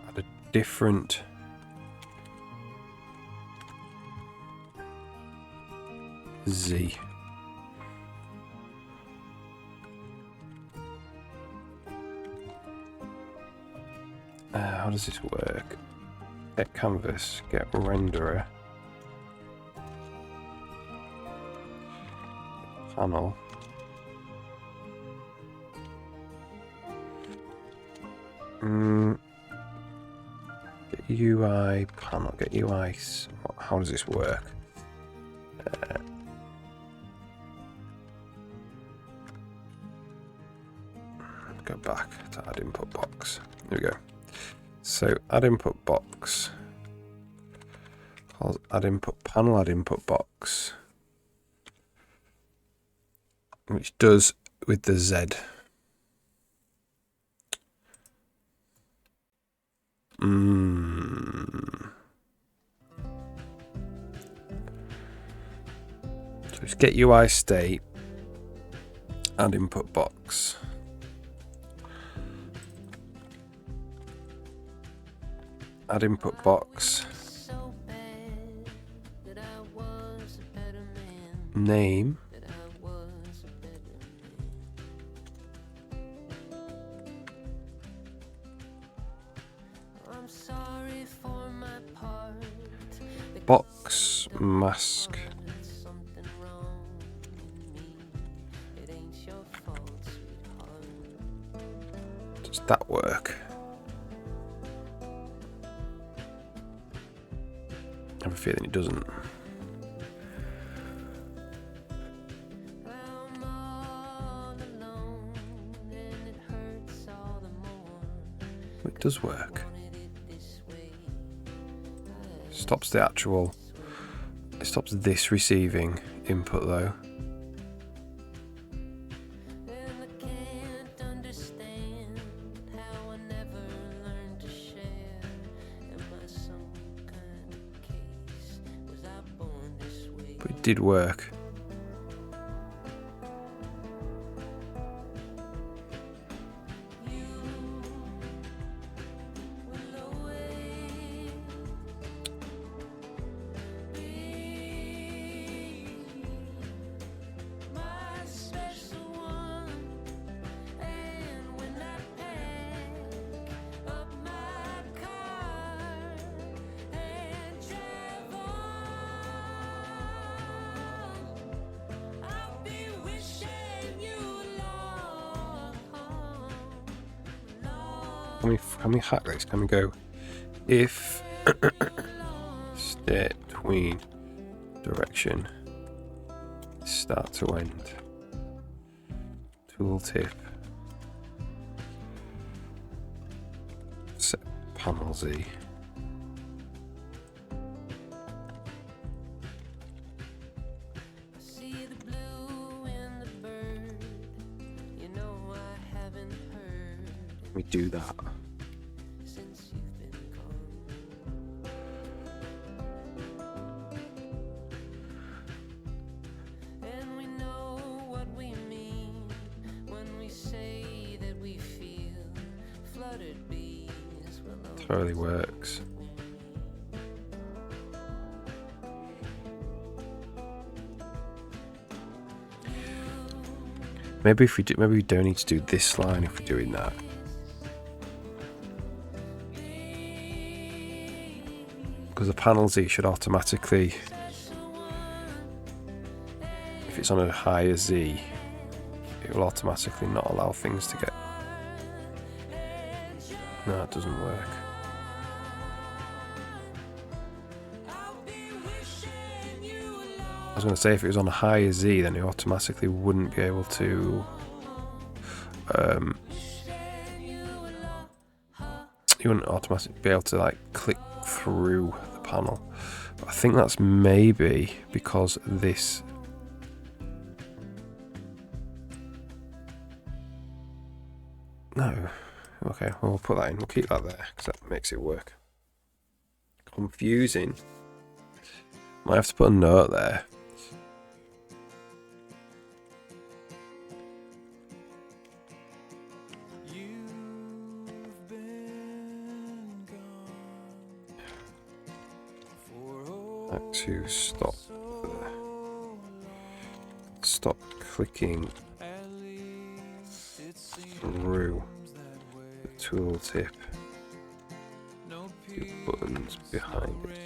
add a different Z. How does this work? Get canvas, get renderer, panel, get UI panel, get UI. How does this work? Go back to add input box. There we go. So add input box. Add input panel, add input box, which does with the Z. So it's get UI state, add input box. Add input box. Name. Box mask. Does that work? I have a feeling it doesn't. It does work. Stops the actual. It stops this receiving input though. But it did work. Can we hack this? Can we go if state tween direction start to end tooltip set panel Z. We do that. Totally works. Maybe if we do, maybe we don't need to do this line if we're doing that. Because the panel Z should automatically, if it's on a higher Z, it will automatically not allow things to get. No, it doesn't work. was going to say if it was on a higher Z, then it automatically wouldn't be able to. You wouldn't automatically be able to like click through the panel. But I think that's maybe because this. No. Okay, well, we'll put that in. We'll keep that there because that makes it work. Confusing. Might have to put a note there. Back to stop clicking through the tooltip. The buttons behind it.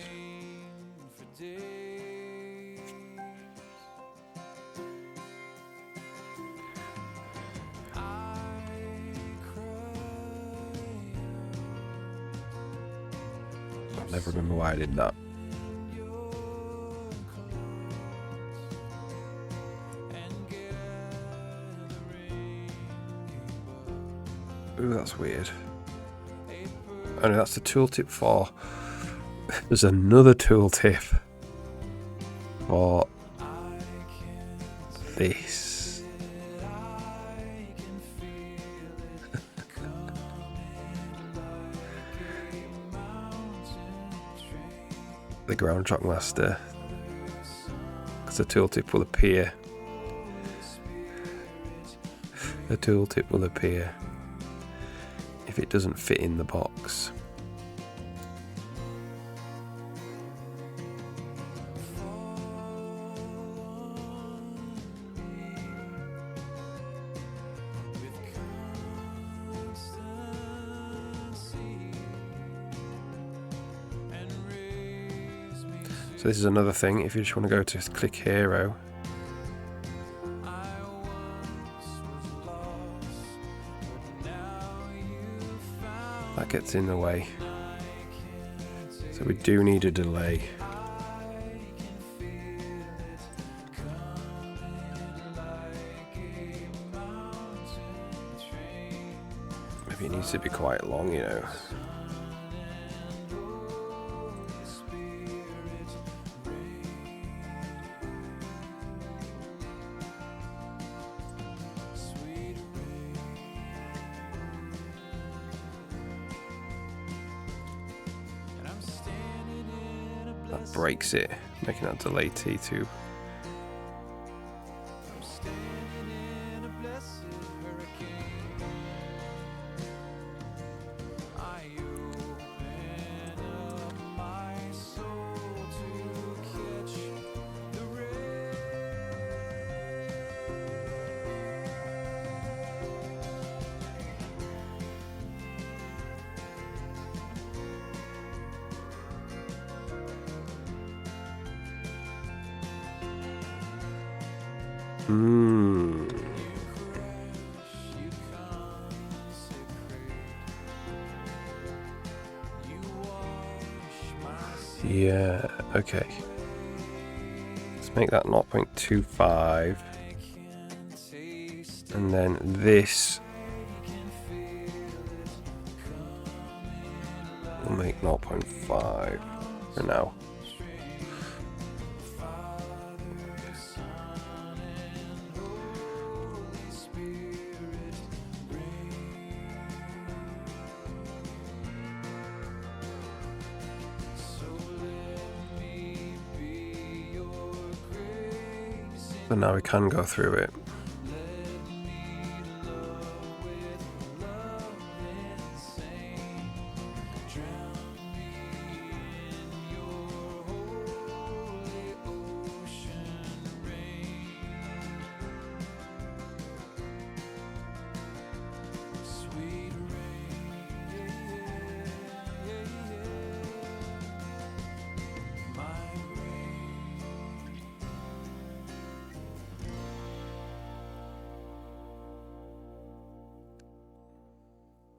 I never remember why I did that. Ooh, that's weird. Oh no, that's the tooltip for. There's another tooltip for this. The Ground Trackmaster. Because the tooltip will appear. The tooltip will appear if it doesn't fit in the box. So this is another thing, if you just want to go to Click Hero, that gets in the way. So we do need a delay. Maybe it needs to be quite long, you know. That breaks it, making that delay T2. Yeah, okay. Let's make that 0.25. And then this we'll make 0.5 for now. So now we can go through it.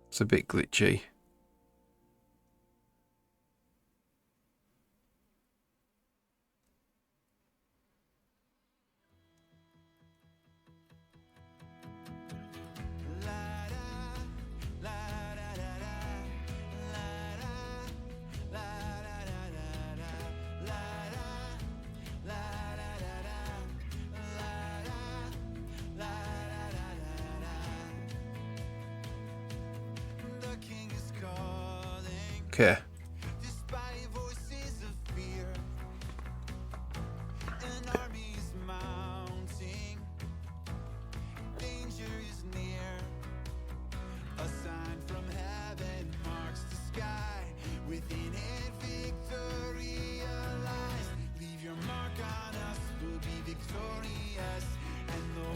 It's a bit glitchy. care. Despite voices of fear, an army's mounting. Danger is near. A sign from heaven marks the sky. Within it, victory lies. Leave your mark on us. We'll be victorious. And the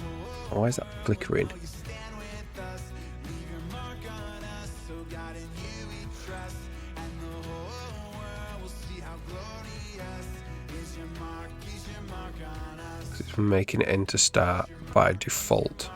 whole Why is that flickering? you stand with us. Leave your mark on us. So God in you we trust. And the whole world will see how glorious is your mark on us. It's making it enter start by default.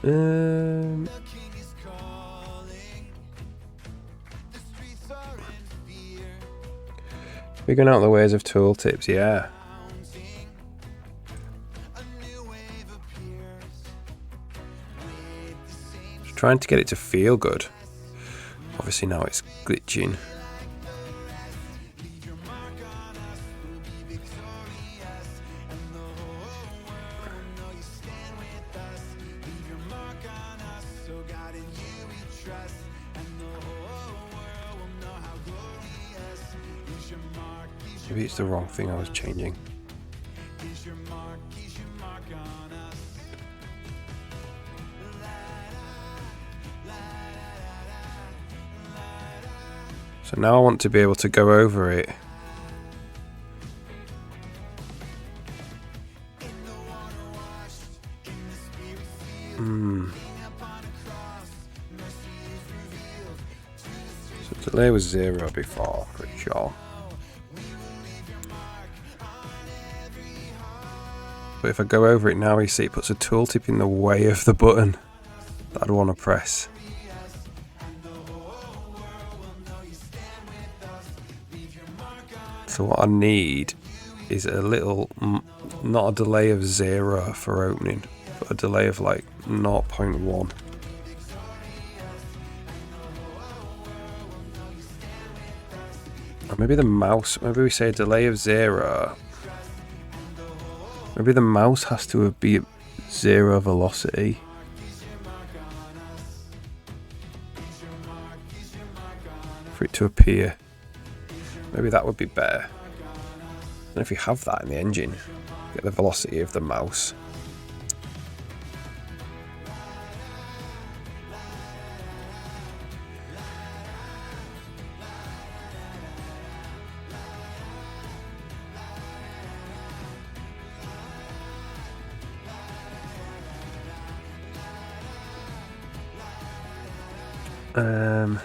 The king is calling. The streets are in fear. Figuring out the ways of tooltips, yeah. Mounting. A new wave appears. With the same Just trying to get it to feel good. Obviously now it's glitching. leave your mark on us. We'll be victorious. And the whole world will know you stand with us. Leave your mark on us. So God in you we trust. And the whole world will know how glorious is your mark. Maybe it's the wrong thing I was changing. Is your mark on us. So now I want to be able to go over it. So delay was 0 before, pretty sure. But if I go over it now, you see it puts a tooltip in the way of the button that I'd want to press. So what I need is a little, not a delay of 0 for opening, but a delay of like 0.1. Or maybe the mouse, maybe we say a delay of 0. Maybe the mouse has to be at 0 velocity. For it to appear. Maybe that would be better. And if you have that in the engine, get the velocity of the mouse. And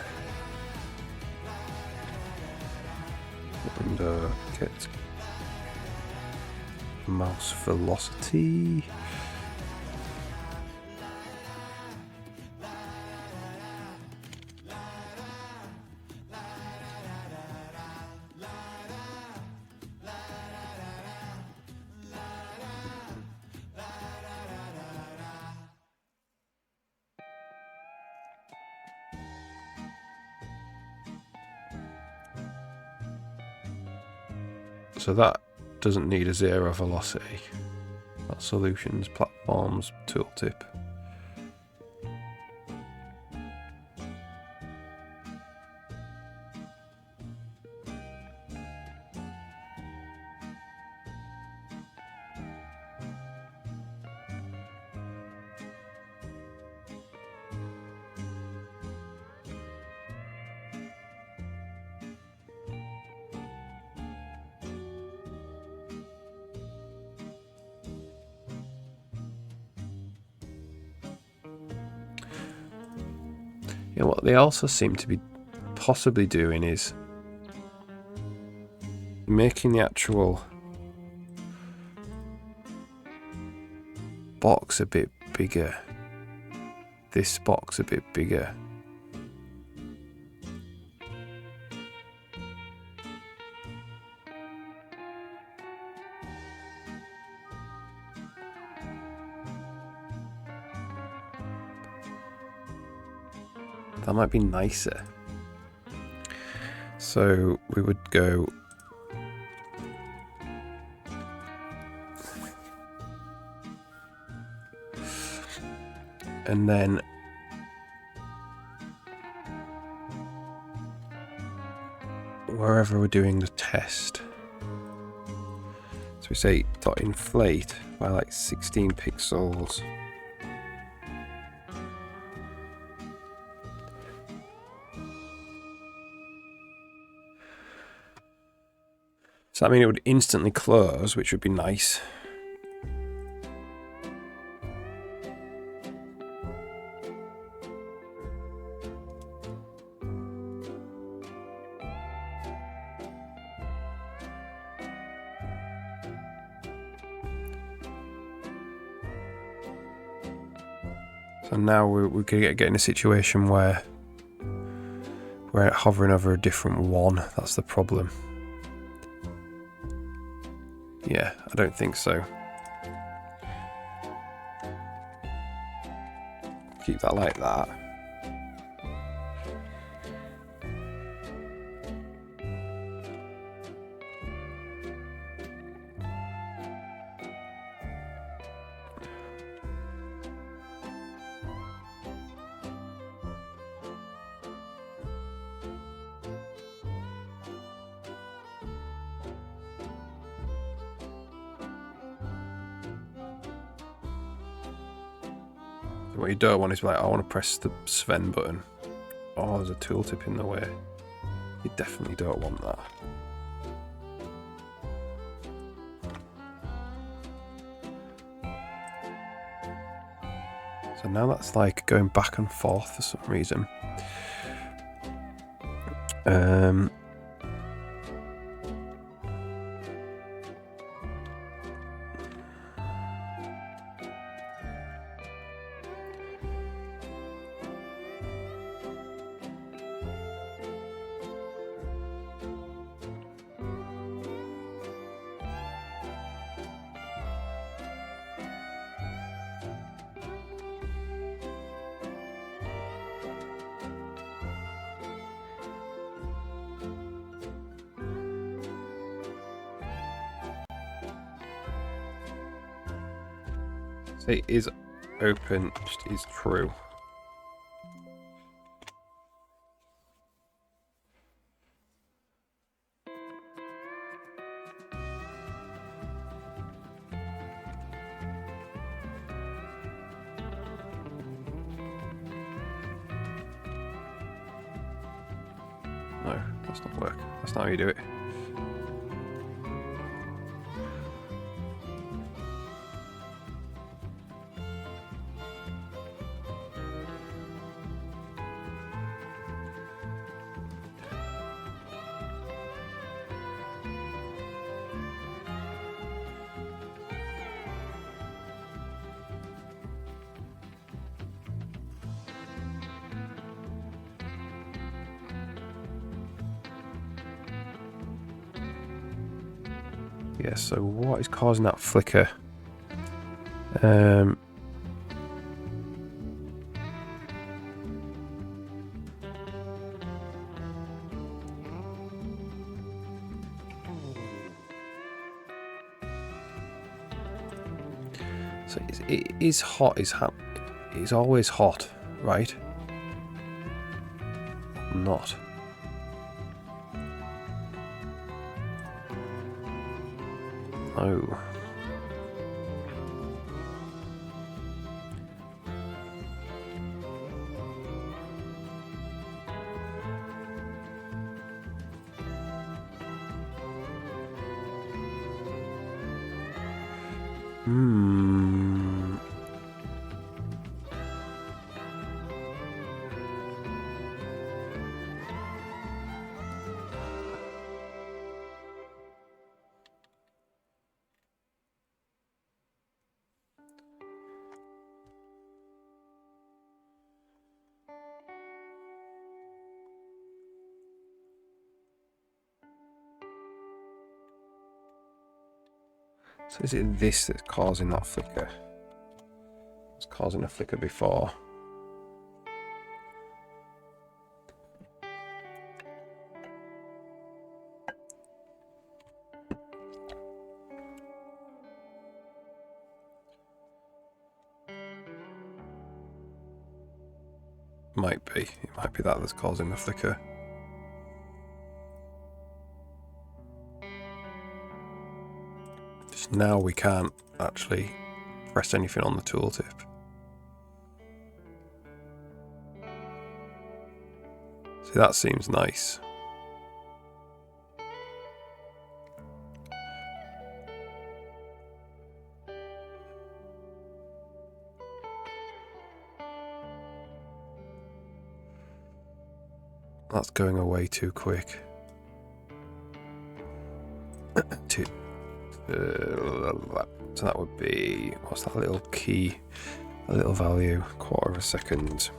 get mouse velocity. So that doesn't need a 0 velocity. That's solutions, platforms, tooltip. Yeah, what they also seem to be possibly doing is making the actual box a bit bigger. This box a bit bigger. That might be nicer. So we would go... And then... wherever we're doing the test. So we say dot inflate by like 16 pixels. So that means it would instantly close, which would be nice. So now we could get in a situation where we're hovering over a different one. That's the problem. Yeah, I don't think so. Keep that like that. What you don't want is like, I want to press the Sven button. Oh, there's a tooltip in the way. You definitely don't want that. So now that's like going back and forth for some reason. Say is open, just is true. No, that's not work. That's not how you do it. Yeah, so what is causing that flicker? So it is hot. It's always hot, right? Not. Oh. So is it this that's causing that flicker? It's causing a flicker before. Might be. It might be that that's causing the flicker. Just now we can't actually press anything on the tooltip. See, that seems nice. That's going away too quick. So that would be, what's that little key, a little value, 1/4 of a second.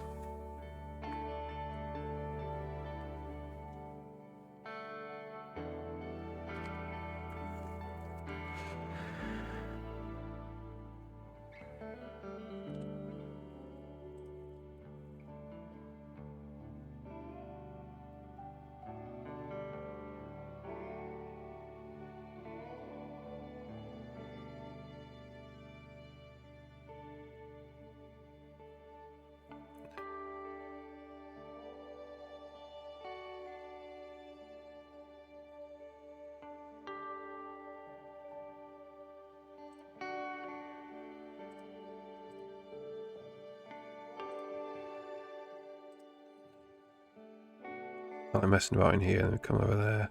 I'm messing about in here and we come over there.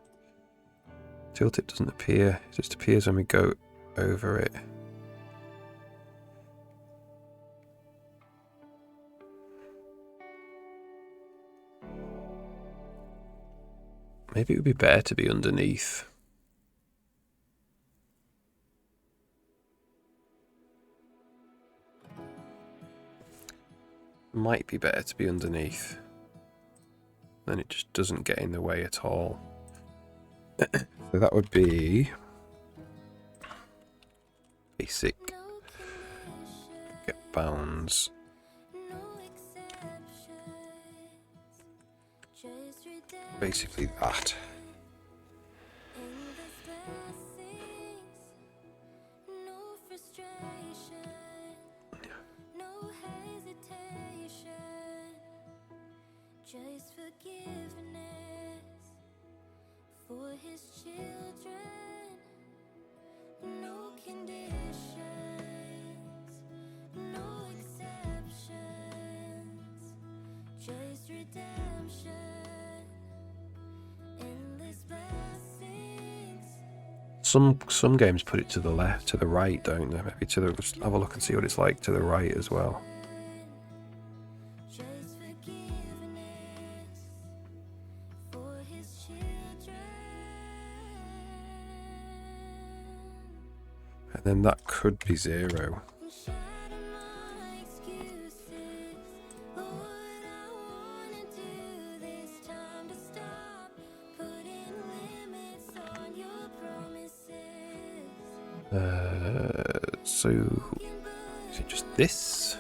Tooltip doesn't appear, it just appears when we go over it. Maybe it would be better to be underneath. Might be better to be underneath. Then it just doesn't get in the way at all. So that would be basic. Get bounds. Basically that. Just forgiveness for his children. No conditions, no exceptions. Just redemption. Endless blessings. Some games put it to the left, to the right, don't they? Maybe to the. Just have a look and see what it's like to the right as well. And then that could be 0. So is it just this?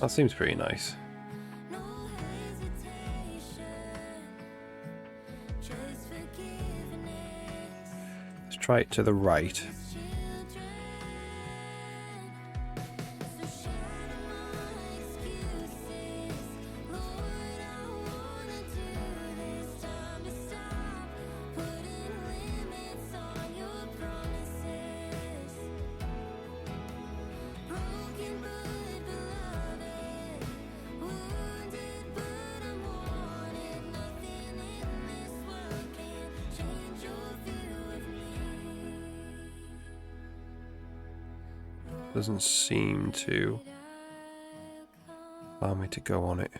That seems pretty nice. Let's try it to the right. Doesn't seem to allow me to go on it.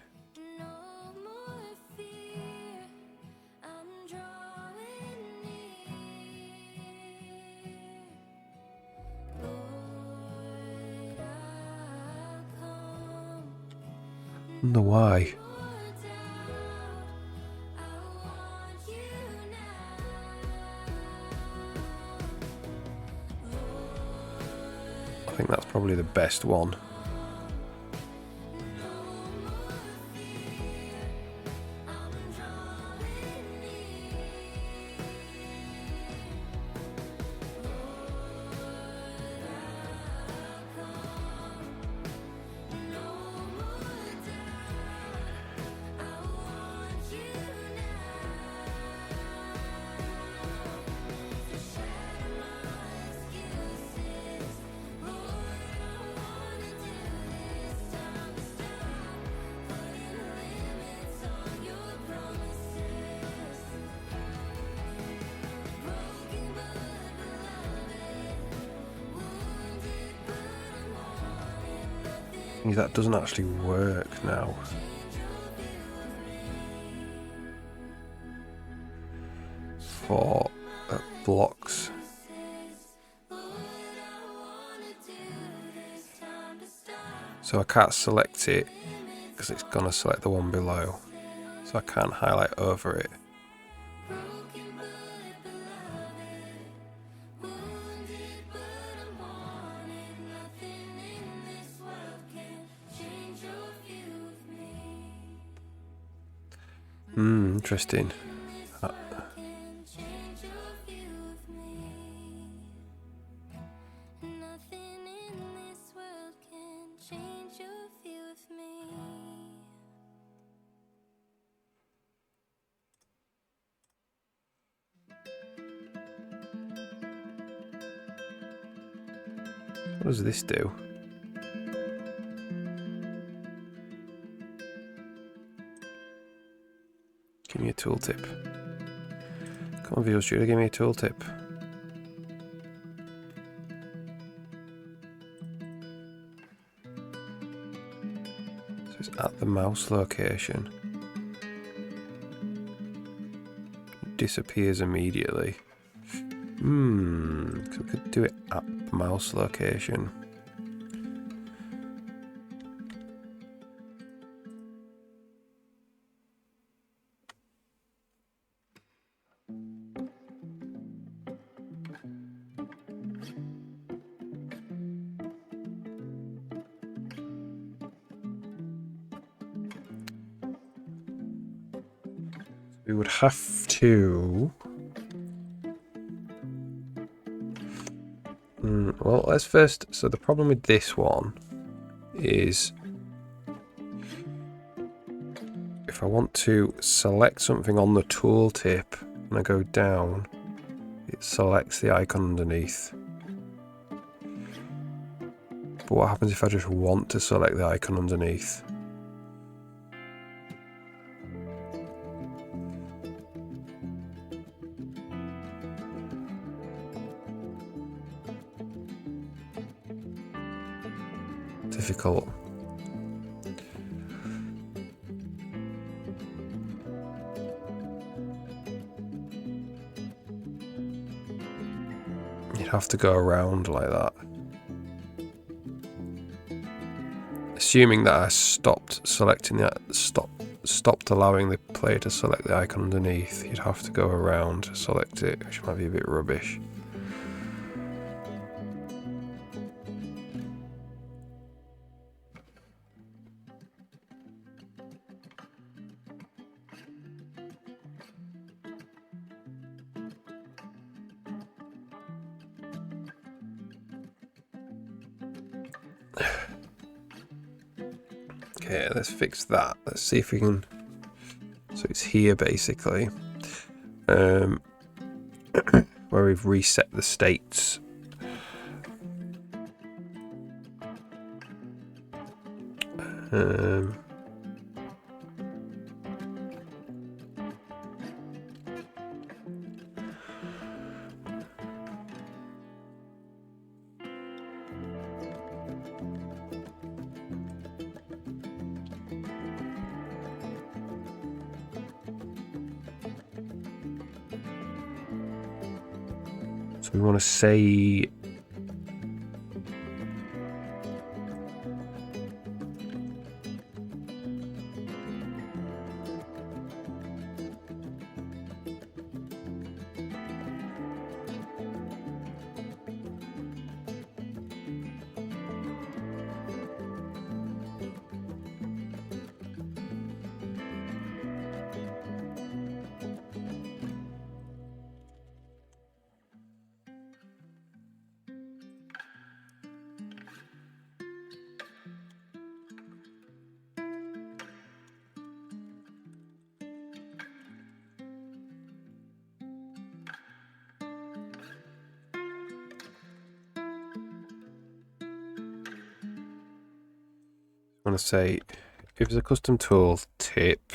Wonder why. probably the best one. That doesn't actually work now. For blocks. So I can't select it because it's gonna select the one below. So I can't highlight over it. Interesting. What does this do? Give me a tooltip. Come on, Visual Studio, give me a tooltip. So it's at the mouse location. It disappears immediately. So we could do it at the mouse location. We would have to... well, let's first... So the problem with this one is... if I want to select something on the tooltip and I go down, it selects the icon underneath. But what happens if I just want to select the icon underneath? Difficult. You'd have to go around like that. Assuming that I stopped selecting that, stopped allowing the player to select the icon underneath, you'd have to go around to select it, which might be a bit rubbish. Okay, let's fix that. Let's see if we can... So it's here basically. Where we've reset the states. So we want to say want to say, if it's a custom tool tip,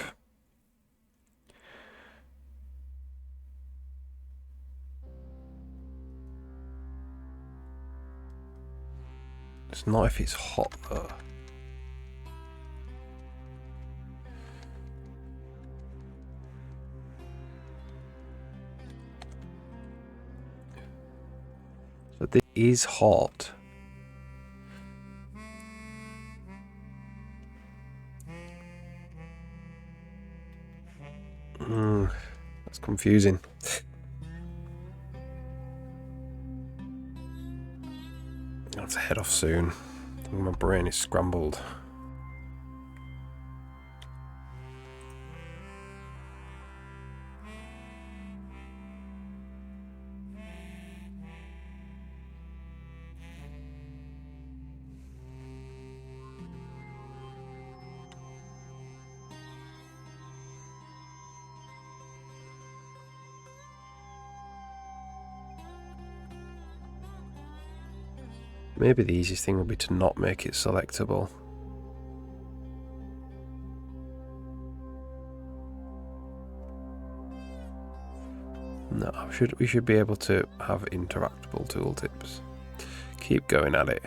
it's not if it's hot though. So this is hot. That's confusing. I have to head off soon. My brain is scrambled. Maybe the easiest thing would be to not make it selectable. No, we should be able to have interactable tooltips. Keep going at it.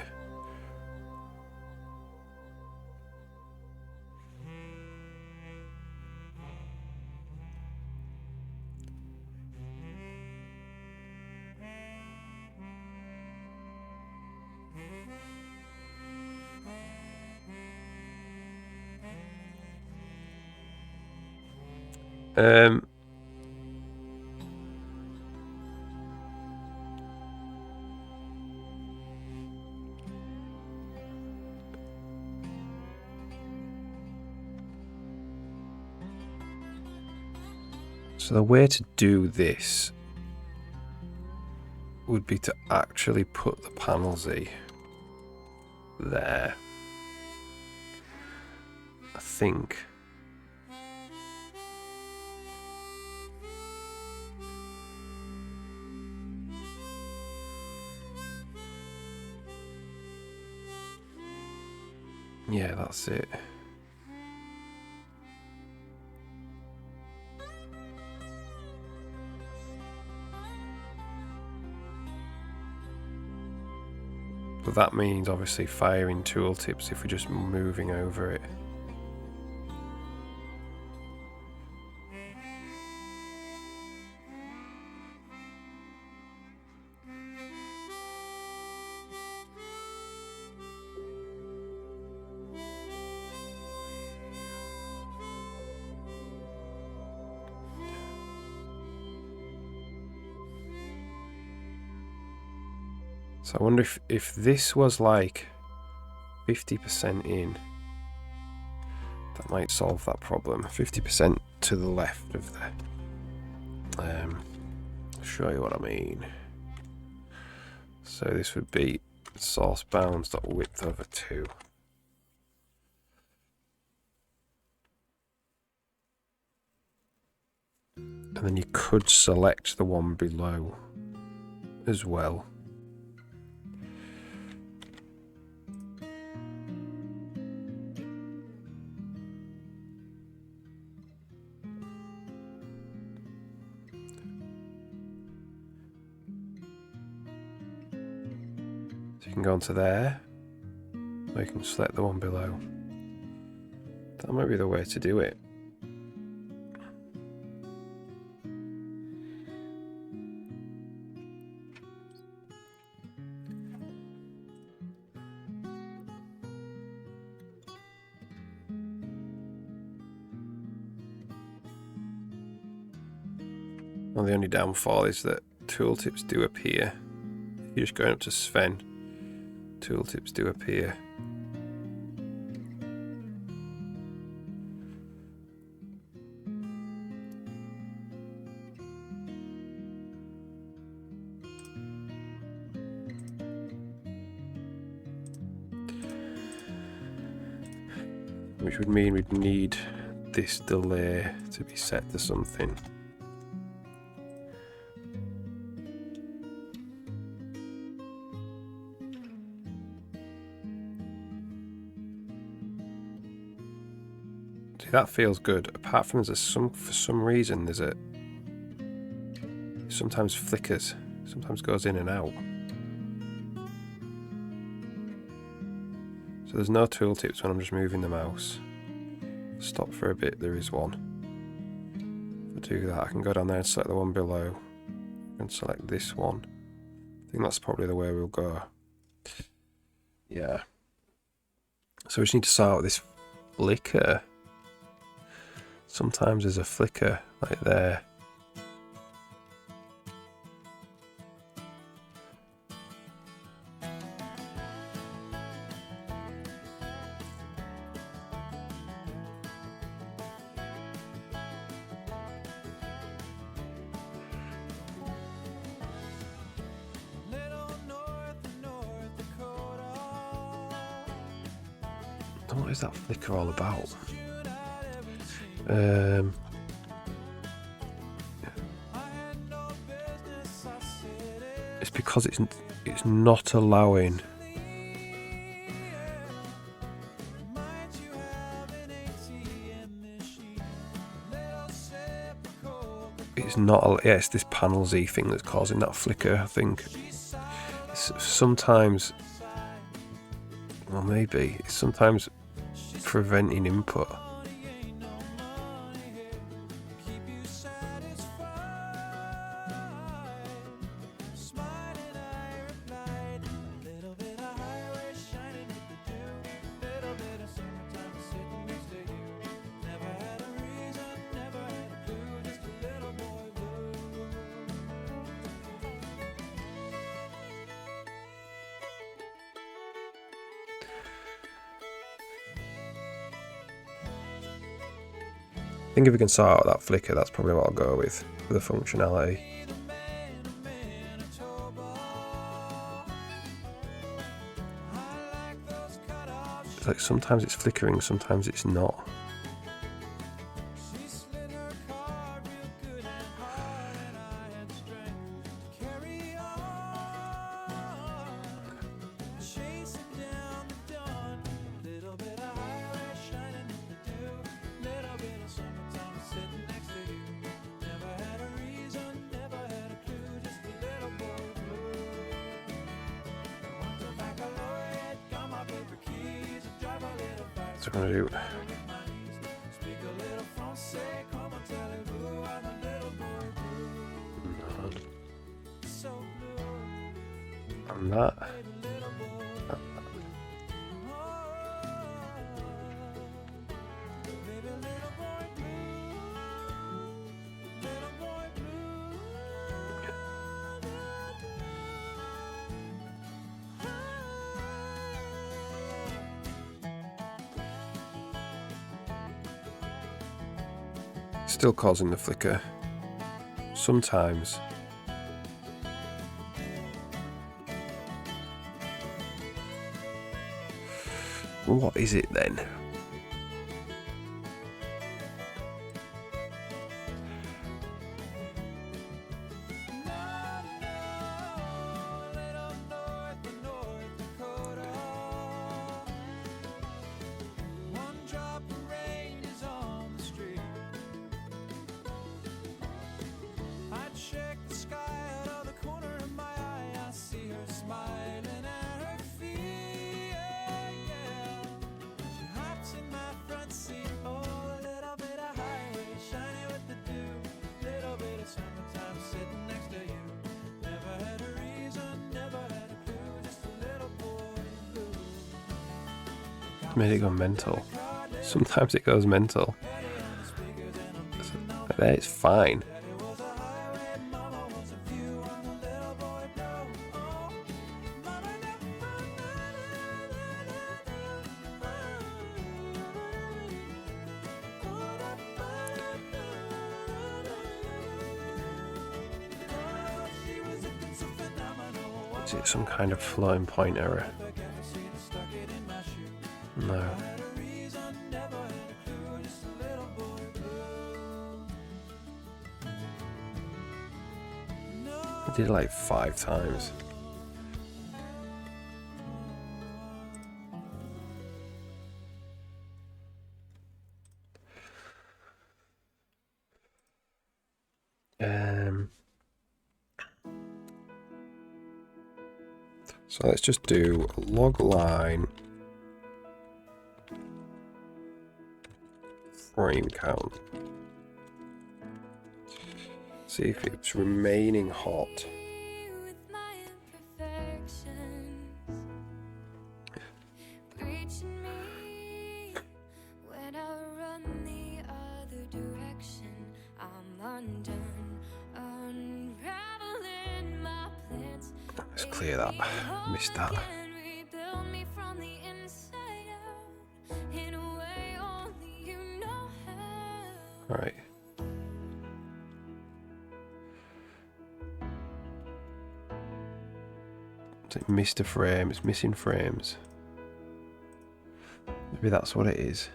So the way to do this would be to actually put the panel Z there. I think. Yeah, that's it. But that means obviously firing tooltips if we're just moving over it. So I wonder if this was like 50% in, that might solve that problem. 50% to the left of the... I'll show you what I mean. So this would be source bounds.width over 2. And then you could select the one below as well. So you can go onto there, or you can select the one below. That might be the way to do it. Well, the only downfall is that tooltips do appear. If you're just going up to Sven, tooltips do appear. Which would mean we'd need this delay to be set to something. See, that feels good. Apart from for some reason there's it sometimes flickers, sometimes goes in and out. So there's no tooltips when I'm just moving the mouse. Stop for a bit, there is one. If I do that, I can go down there and select the one below and select this one. I think that's probably the way we'll go. Yeah. So we just need to sort out this flicker. Sometimes there's a flicker like there. What is that flicker all about? It's because it's not allowing. It's not. Yeah, it's this panel Z thing that's causing that flicker. I think it's sometimes. Well, maybe it's sometimes preventing input. I think if we can sort out that flicker, that's probably what I'll go with for the functionality. It's like sometimes it's flickering, sometimes it's not. What's I'm gonna do? And that. Still causing the flicker. Sometimes. What is it then? Made it go mental. Sometimes it goes mental. There, it's fine. Is it some kind of floating point error? No. I did it like 5 times. So let's just do a log line frame count. See if it's remaining hot. Let's clear that. Missed that. Alright. It missed a frame, it's missing frames. Maybe that's what it is.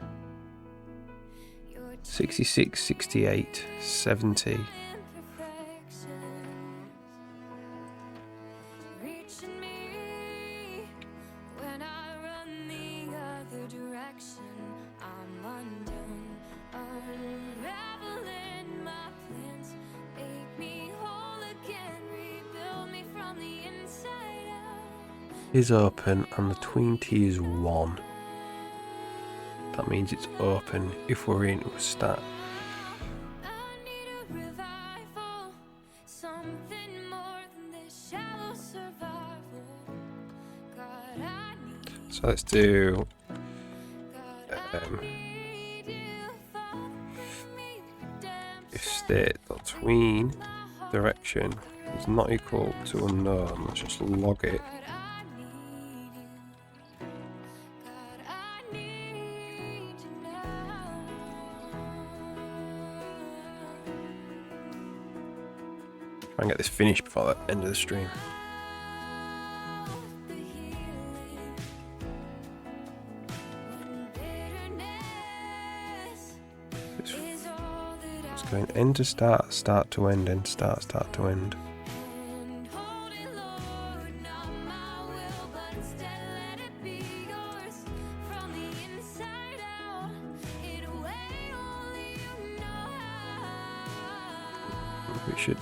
66, 68, 70. Is open and the tween T is 1. That means it's open if we're in a start. So let's do if state.tween direction is not equal to unknown, let's just log it. Try and get this finished before the end of the stream. It's going end to start, start to end, end start, start to end. We should.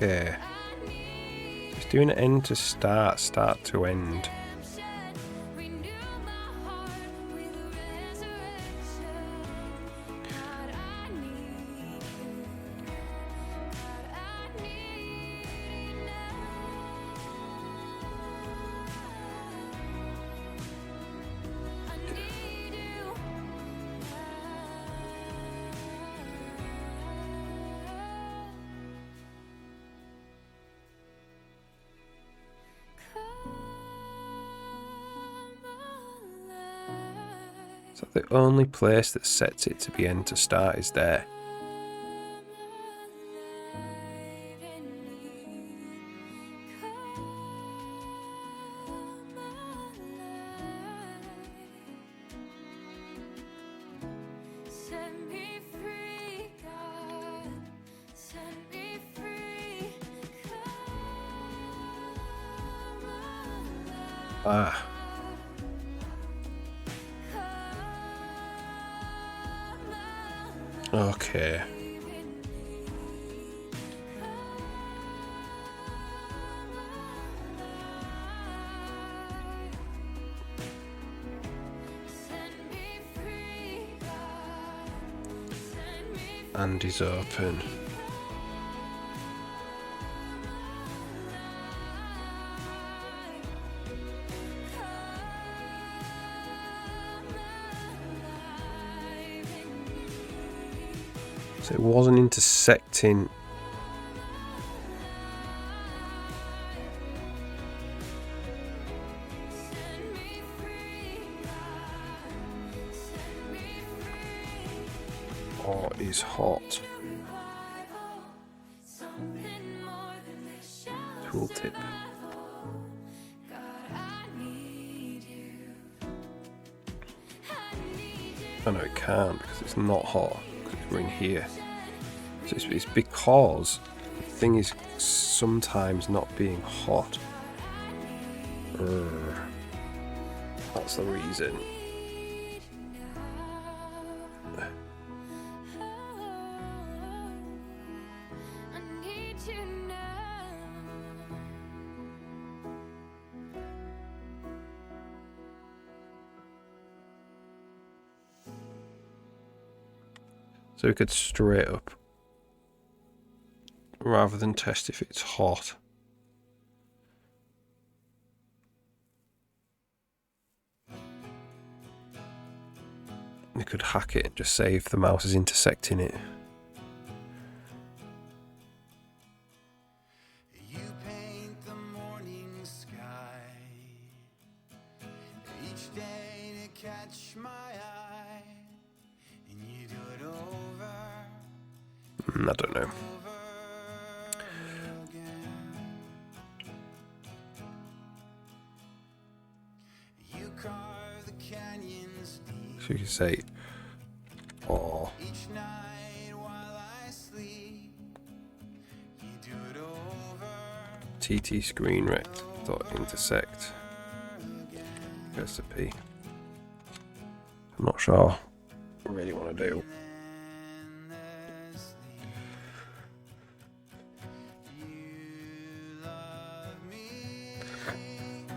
Yeah. Just doing an end to start, start to end. So the only place that sets it to be end to start is there. Ah. Okay. And is open. So it wasn't intersecting. Or is hot. Tooltip. Oh no, it can't because it's not hot. We're in here. So it's because the thing is sometimes not being hot. That's the reason. So we could straight up, rather than test if it's hot. We could hack it and just say if the mouse is intersecting it. You paint the morning sky each day to catch my eye, and you do it over I don't know. again. You carve the canyons deep So you could say, oh, each night while I sleep. You do it over TT screen rect dot intersect. Goes to P. I'm not sure what I really want to do. endlessly. You love me, and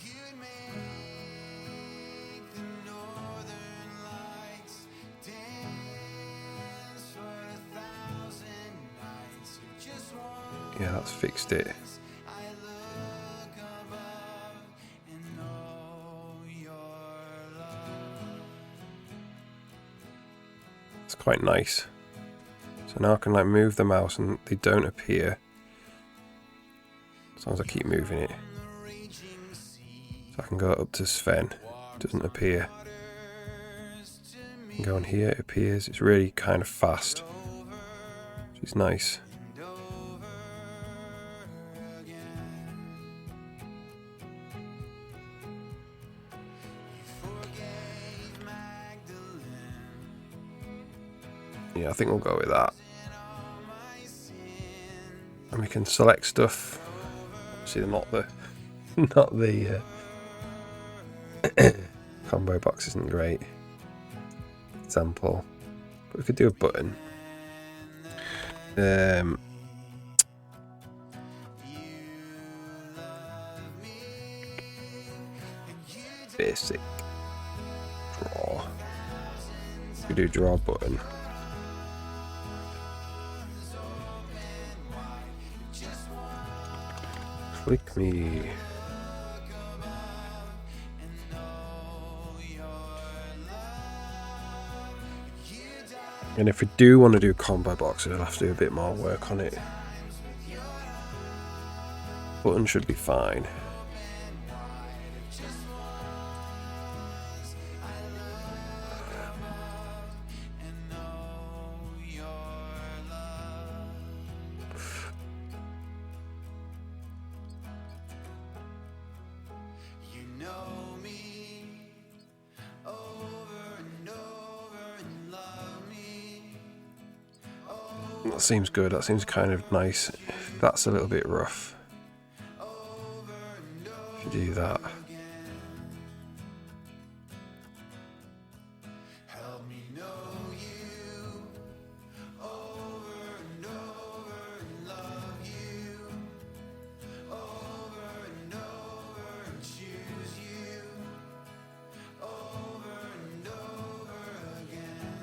you'd make the northern lights dance for 1,000 nights. You just want Yeah, that's fixed it. I look above and know your love. It's quite nice. So now I can like move the mouse and they don't appear. As long as I keep moving it. So I can go up to Sven. Doesn't appear. Can go on here, it appears. It's really kind of fast. Which is nice. Yeah, I think we'll go with that. And we can select stuff. See, not the combo box isn't great. Example, but we could do a button. Basic draw. We do draw button. Click me. And if we do want to do combo boxes, we'll have to do a bit more work on it. Button should be fine. You know me over and over and love me. That seems good. That seems kind of nice. That's a little bit rough. If you do that. Help me know you over and over and love you over and over and choose you over and over again.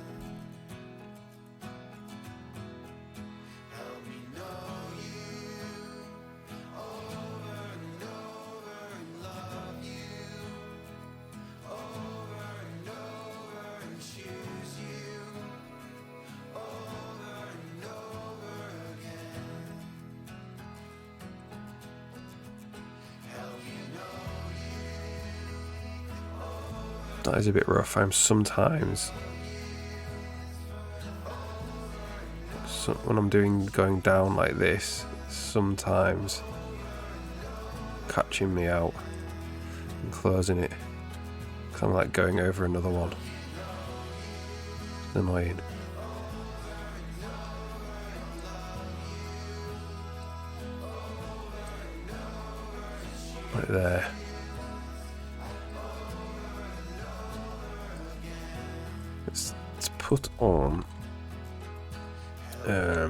Help me know you over and over and love you over and over and choose you over and over again. Help me know you. That is a bit rough. I'm sometimes, when I'm going down like this, sometimes catching me out and closing it. 'Cause I'm like going over another one. It's annoying. Right there. Let's put on a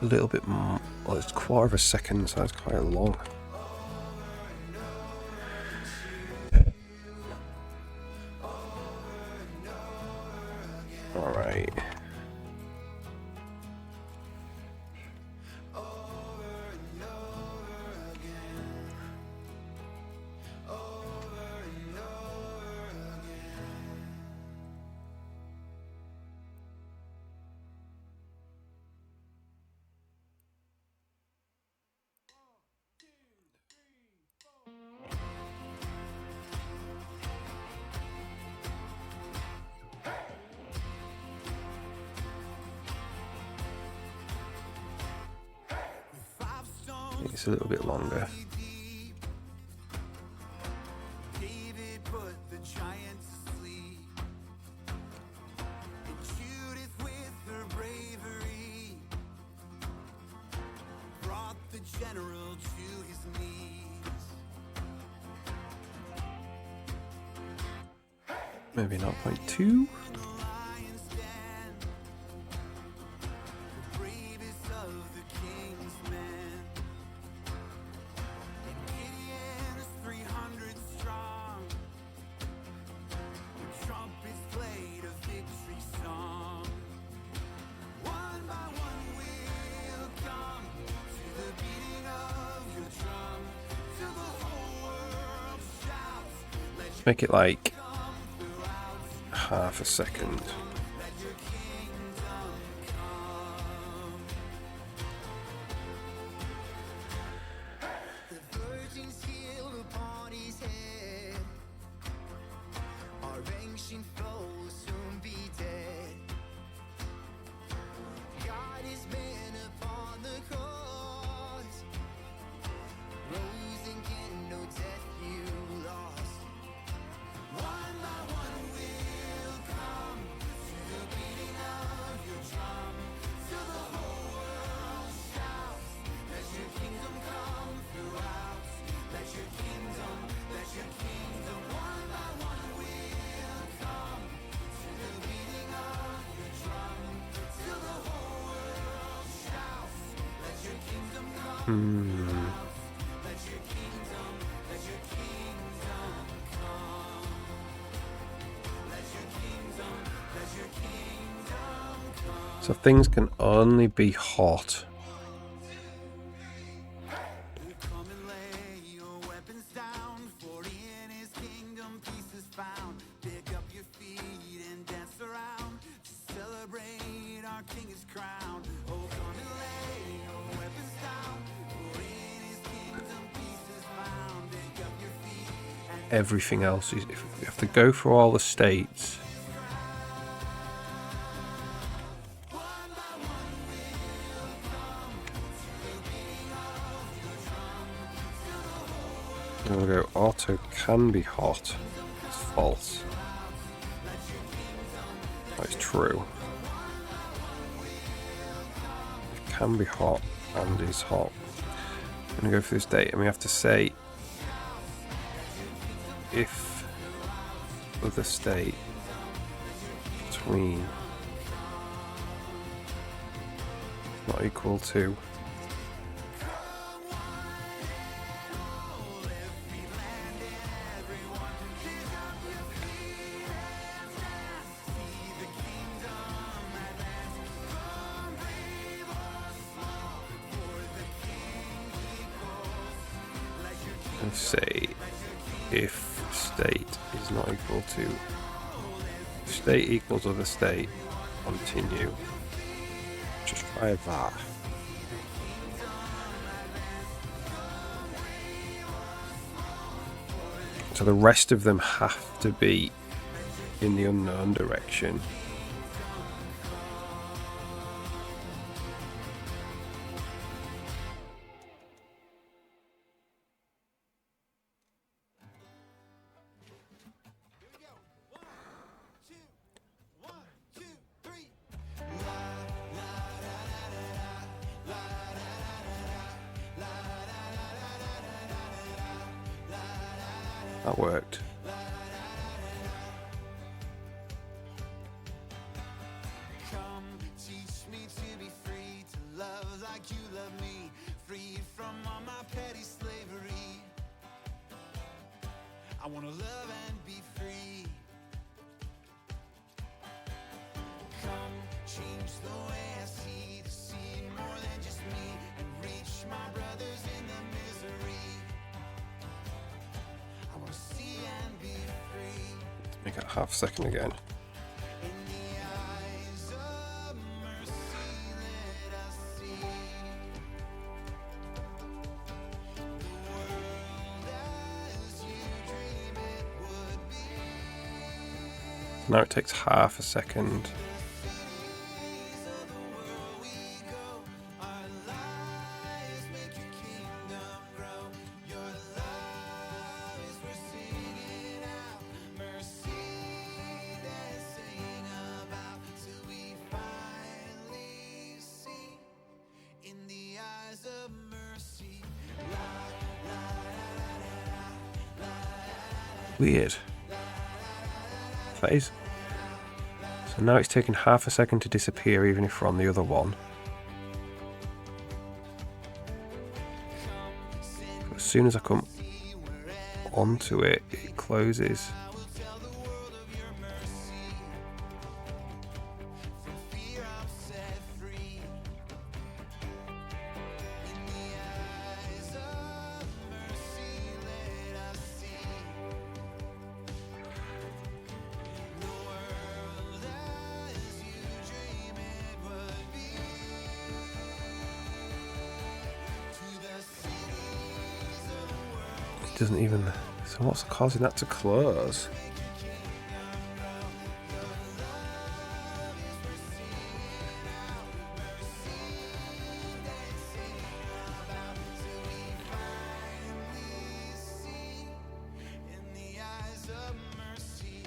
little bit more. Well, it's 1/4 of a second, so it's quite long. All right. It's a little bit longer. David put the giants to sleep. And Judith with her bravery brought the general to his knees. Maybe 0.2. Lions stand, the bravest of the king's men. And Gideon is 300 strong. The trumpets played a victory song. One by one we'll come to the beating of your drum. Till the whole world shouts, let Make it like 1/2 a second. your kingdom come. The virgin's heel upon his head. Our ancient foe will soon be dead. God is man upon the cross. Rose again, no death you lost. One by one we'll come to the beating of your drum. Till the whole world shouts, let your kingdom come throughout. Let your kingdom, one by one we'll come to the beating of your drum. Till the whole world shouts, let your kingdom come throughout. Let your kingdom come. Let your kingdom come. So things can only be hot. Come and lay your weapons down, for in his kingdom peace is found. Pick up your feet and dance around to celebrate our king is crowned. Oh, come and lay your weapons down, for in his kingdom peace is found. Pick up your feet and Everything else is. If we have to go through all the states. We'll go auto can be hot. It's false. That's true. It can be hot and is hot. I'm going to go for this date and we have to say if other state between not equal to and say if state is not equal to state equals other state, continue. Just try that. So the rest of them have to be in the unknown direction. That worked. like you love me, freed from all my petty slavery. I wanna love and be free. Come change the way I see more than just me, and reach my brothers in the misery. I wanna see and be free. Make it half a second again. In the eyes of mercy, let us see the world as you dream it would be. Now it takes half a second. Cities of the world we go, our lives make your kingdom grow. Your love is worth singing out, mercy that sing about, till we finally see in the eyes of mercy. Weird. Phase. So now it's taken half a second to disappear, even if we're on the other one. But as soon as I come onto it, it closes. Fear I'm set free. In the eyes of mercy, let us see the world as you dream it would be. To the cities of the world, It doesn't even. So what's causing that to close? in the eyes of mercy.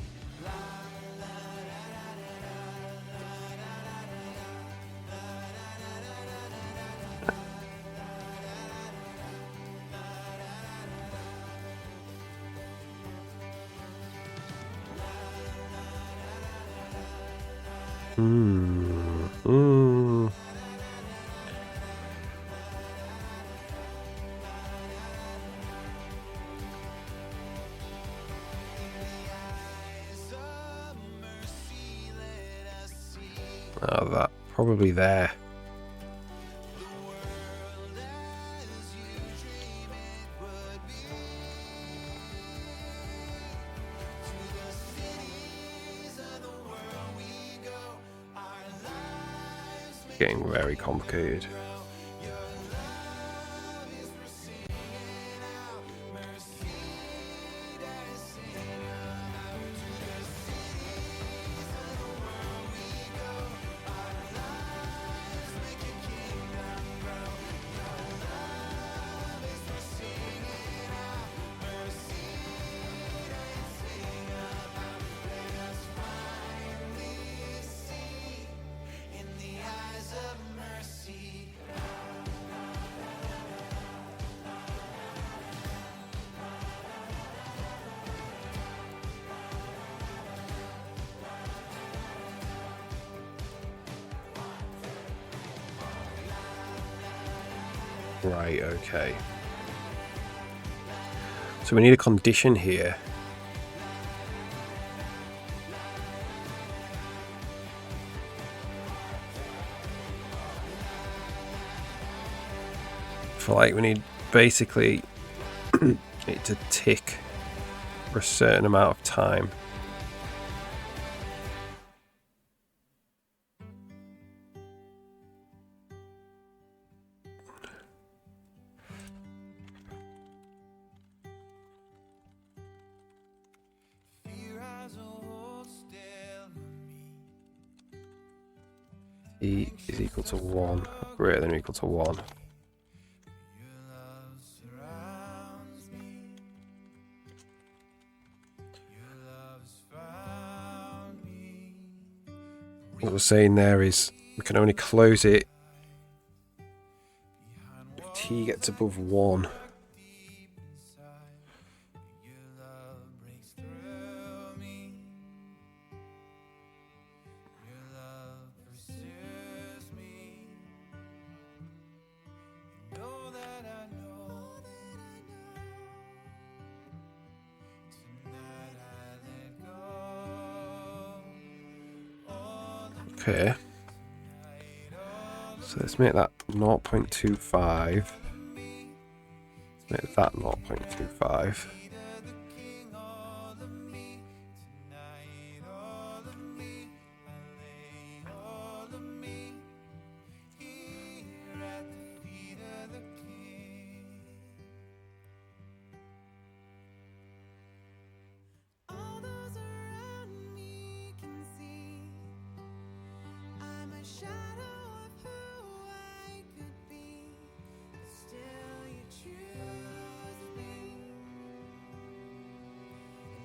Hmm. Oh, that probably there. Getting very complicated. In the eyes of mercy. Right, okay. So we need a condition here. For like, we need basically it to tick for a certain amount of time. Fear has a hold still on me. E is equal to 1, greater than or equal to 1. Your love surrounds me. Your love has found me. What we're saying there is we can only close it if t gets above 1. Deep inside, your love breaks through me. Your love pursues me. Okay. So let's make that 0.25. Make that 0.25. All those around me can see I'm a shadow of who I could be, but still you choose me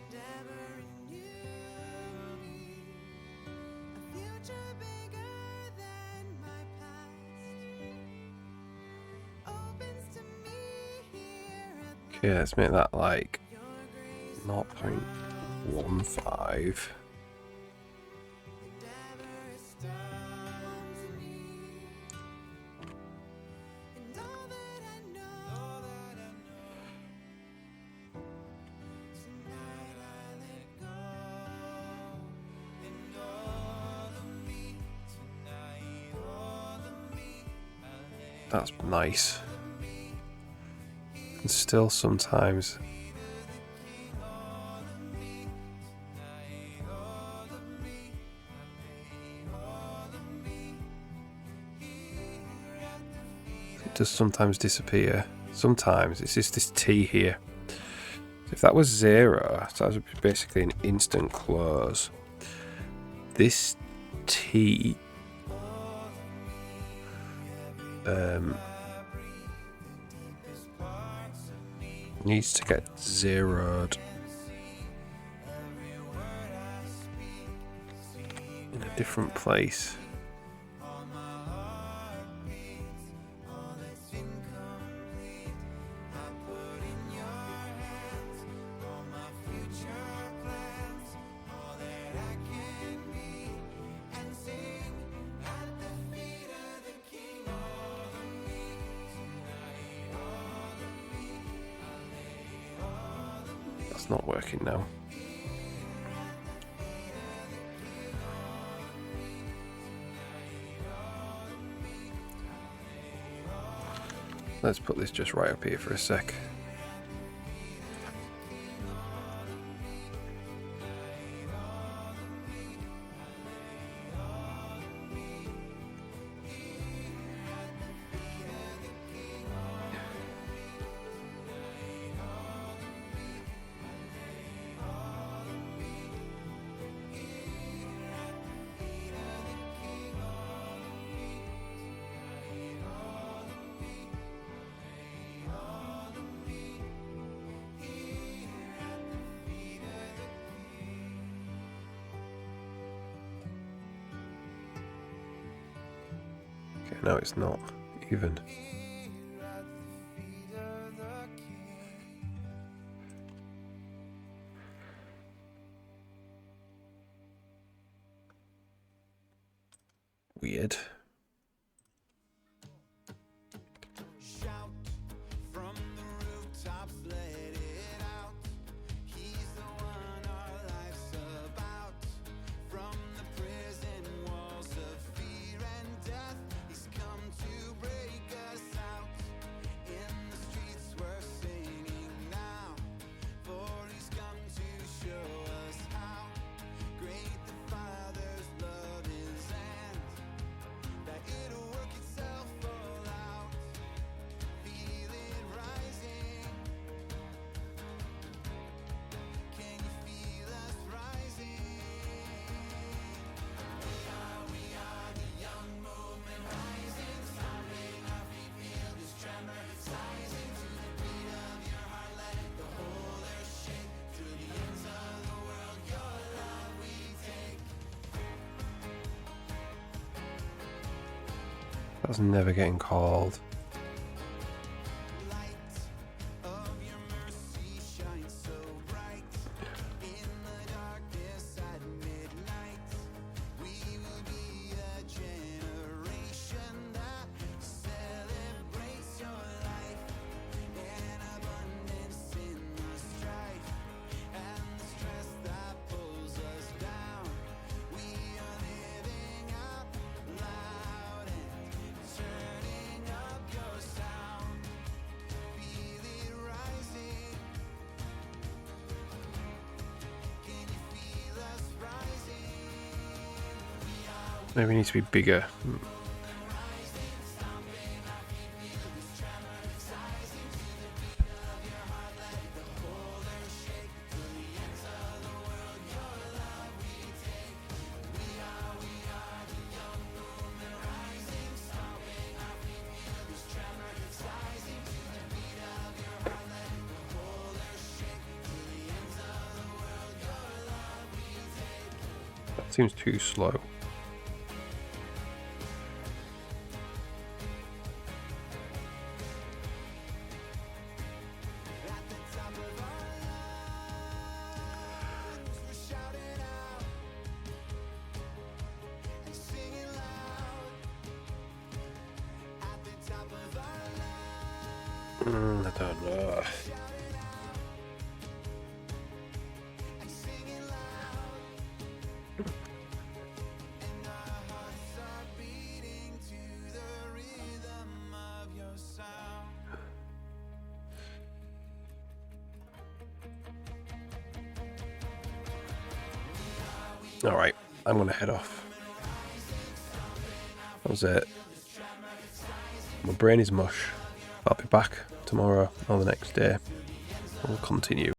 and ever renew me. A future bigger than my past opens to me here at Okay, let's make that like your grace 0.15. and ever astounds me. And all that I know, tonight I let go. And all of me tonight, all of me That's nice. And still sometimes it does sometimes disappear. Sometimes it's just this T here. If that was 0, so that would be basically an instant close. This T needs to get zeroed in a different place. That's not working now. Let's put this just right up here for a sec. Okay, no, it's not even. Weird. shout from the rooftops, let it out. He's the one our life's about. From the prison walls of fear and death, he's come to break us out. In the streets we're singing now, for he's come to show us how great the Father's love is, and that it'll work itself all out. Feel it rising. Can you feel us rising? We are the young movement rising, stomping our feet, feel this tremor sizing to the beat of your heart. Let the whole earth shake to the ends of the world. Your love we take. That's never getting called. Light of your mercy shines so bright. In the darkness at midnight, we will be a generation that celebrates your life and abundance in the strife and the stress that pulls us down. We are living out Maybe it needs to be bigger. That seems too slow. I don't know. Alright, I'm gonna head off. That was it. My brain is mush. I'll be back tomorrow or the next day. We'll continue.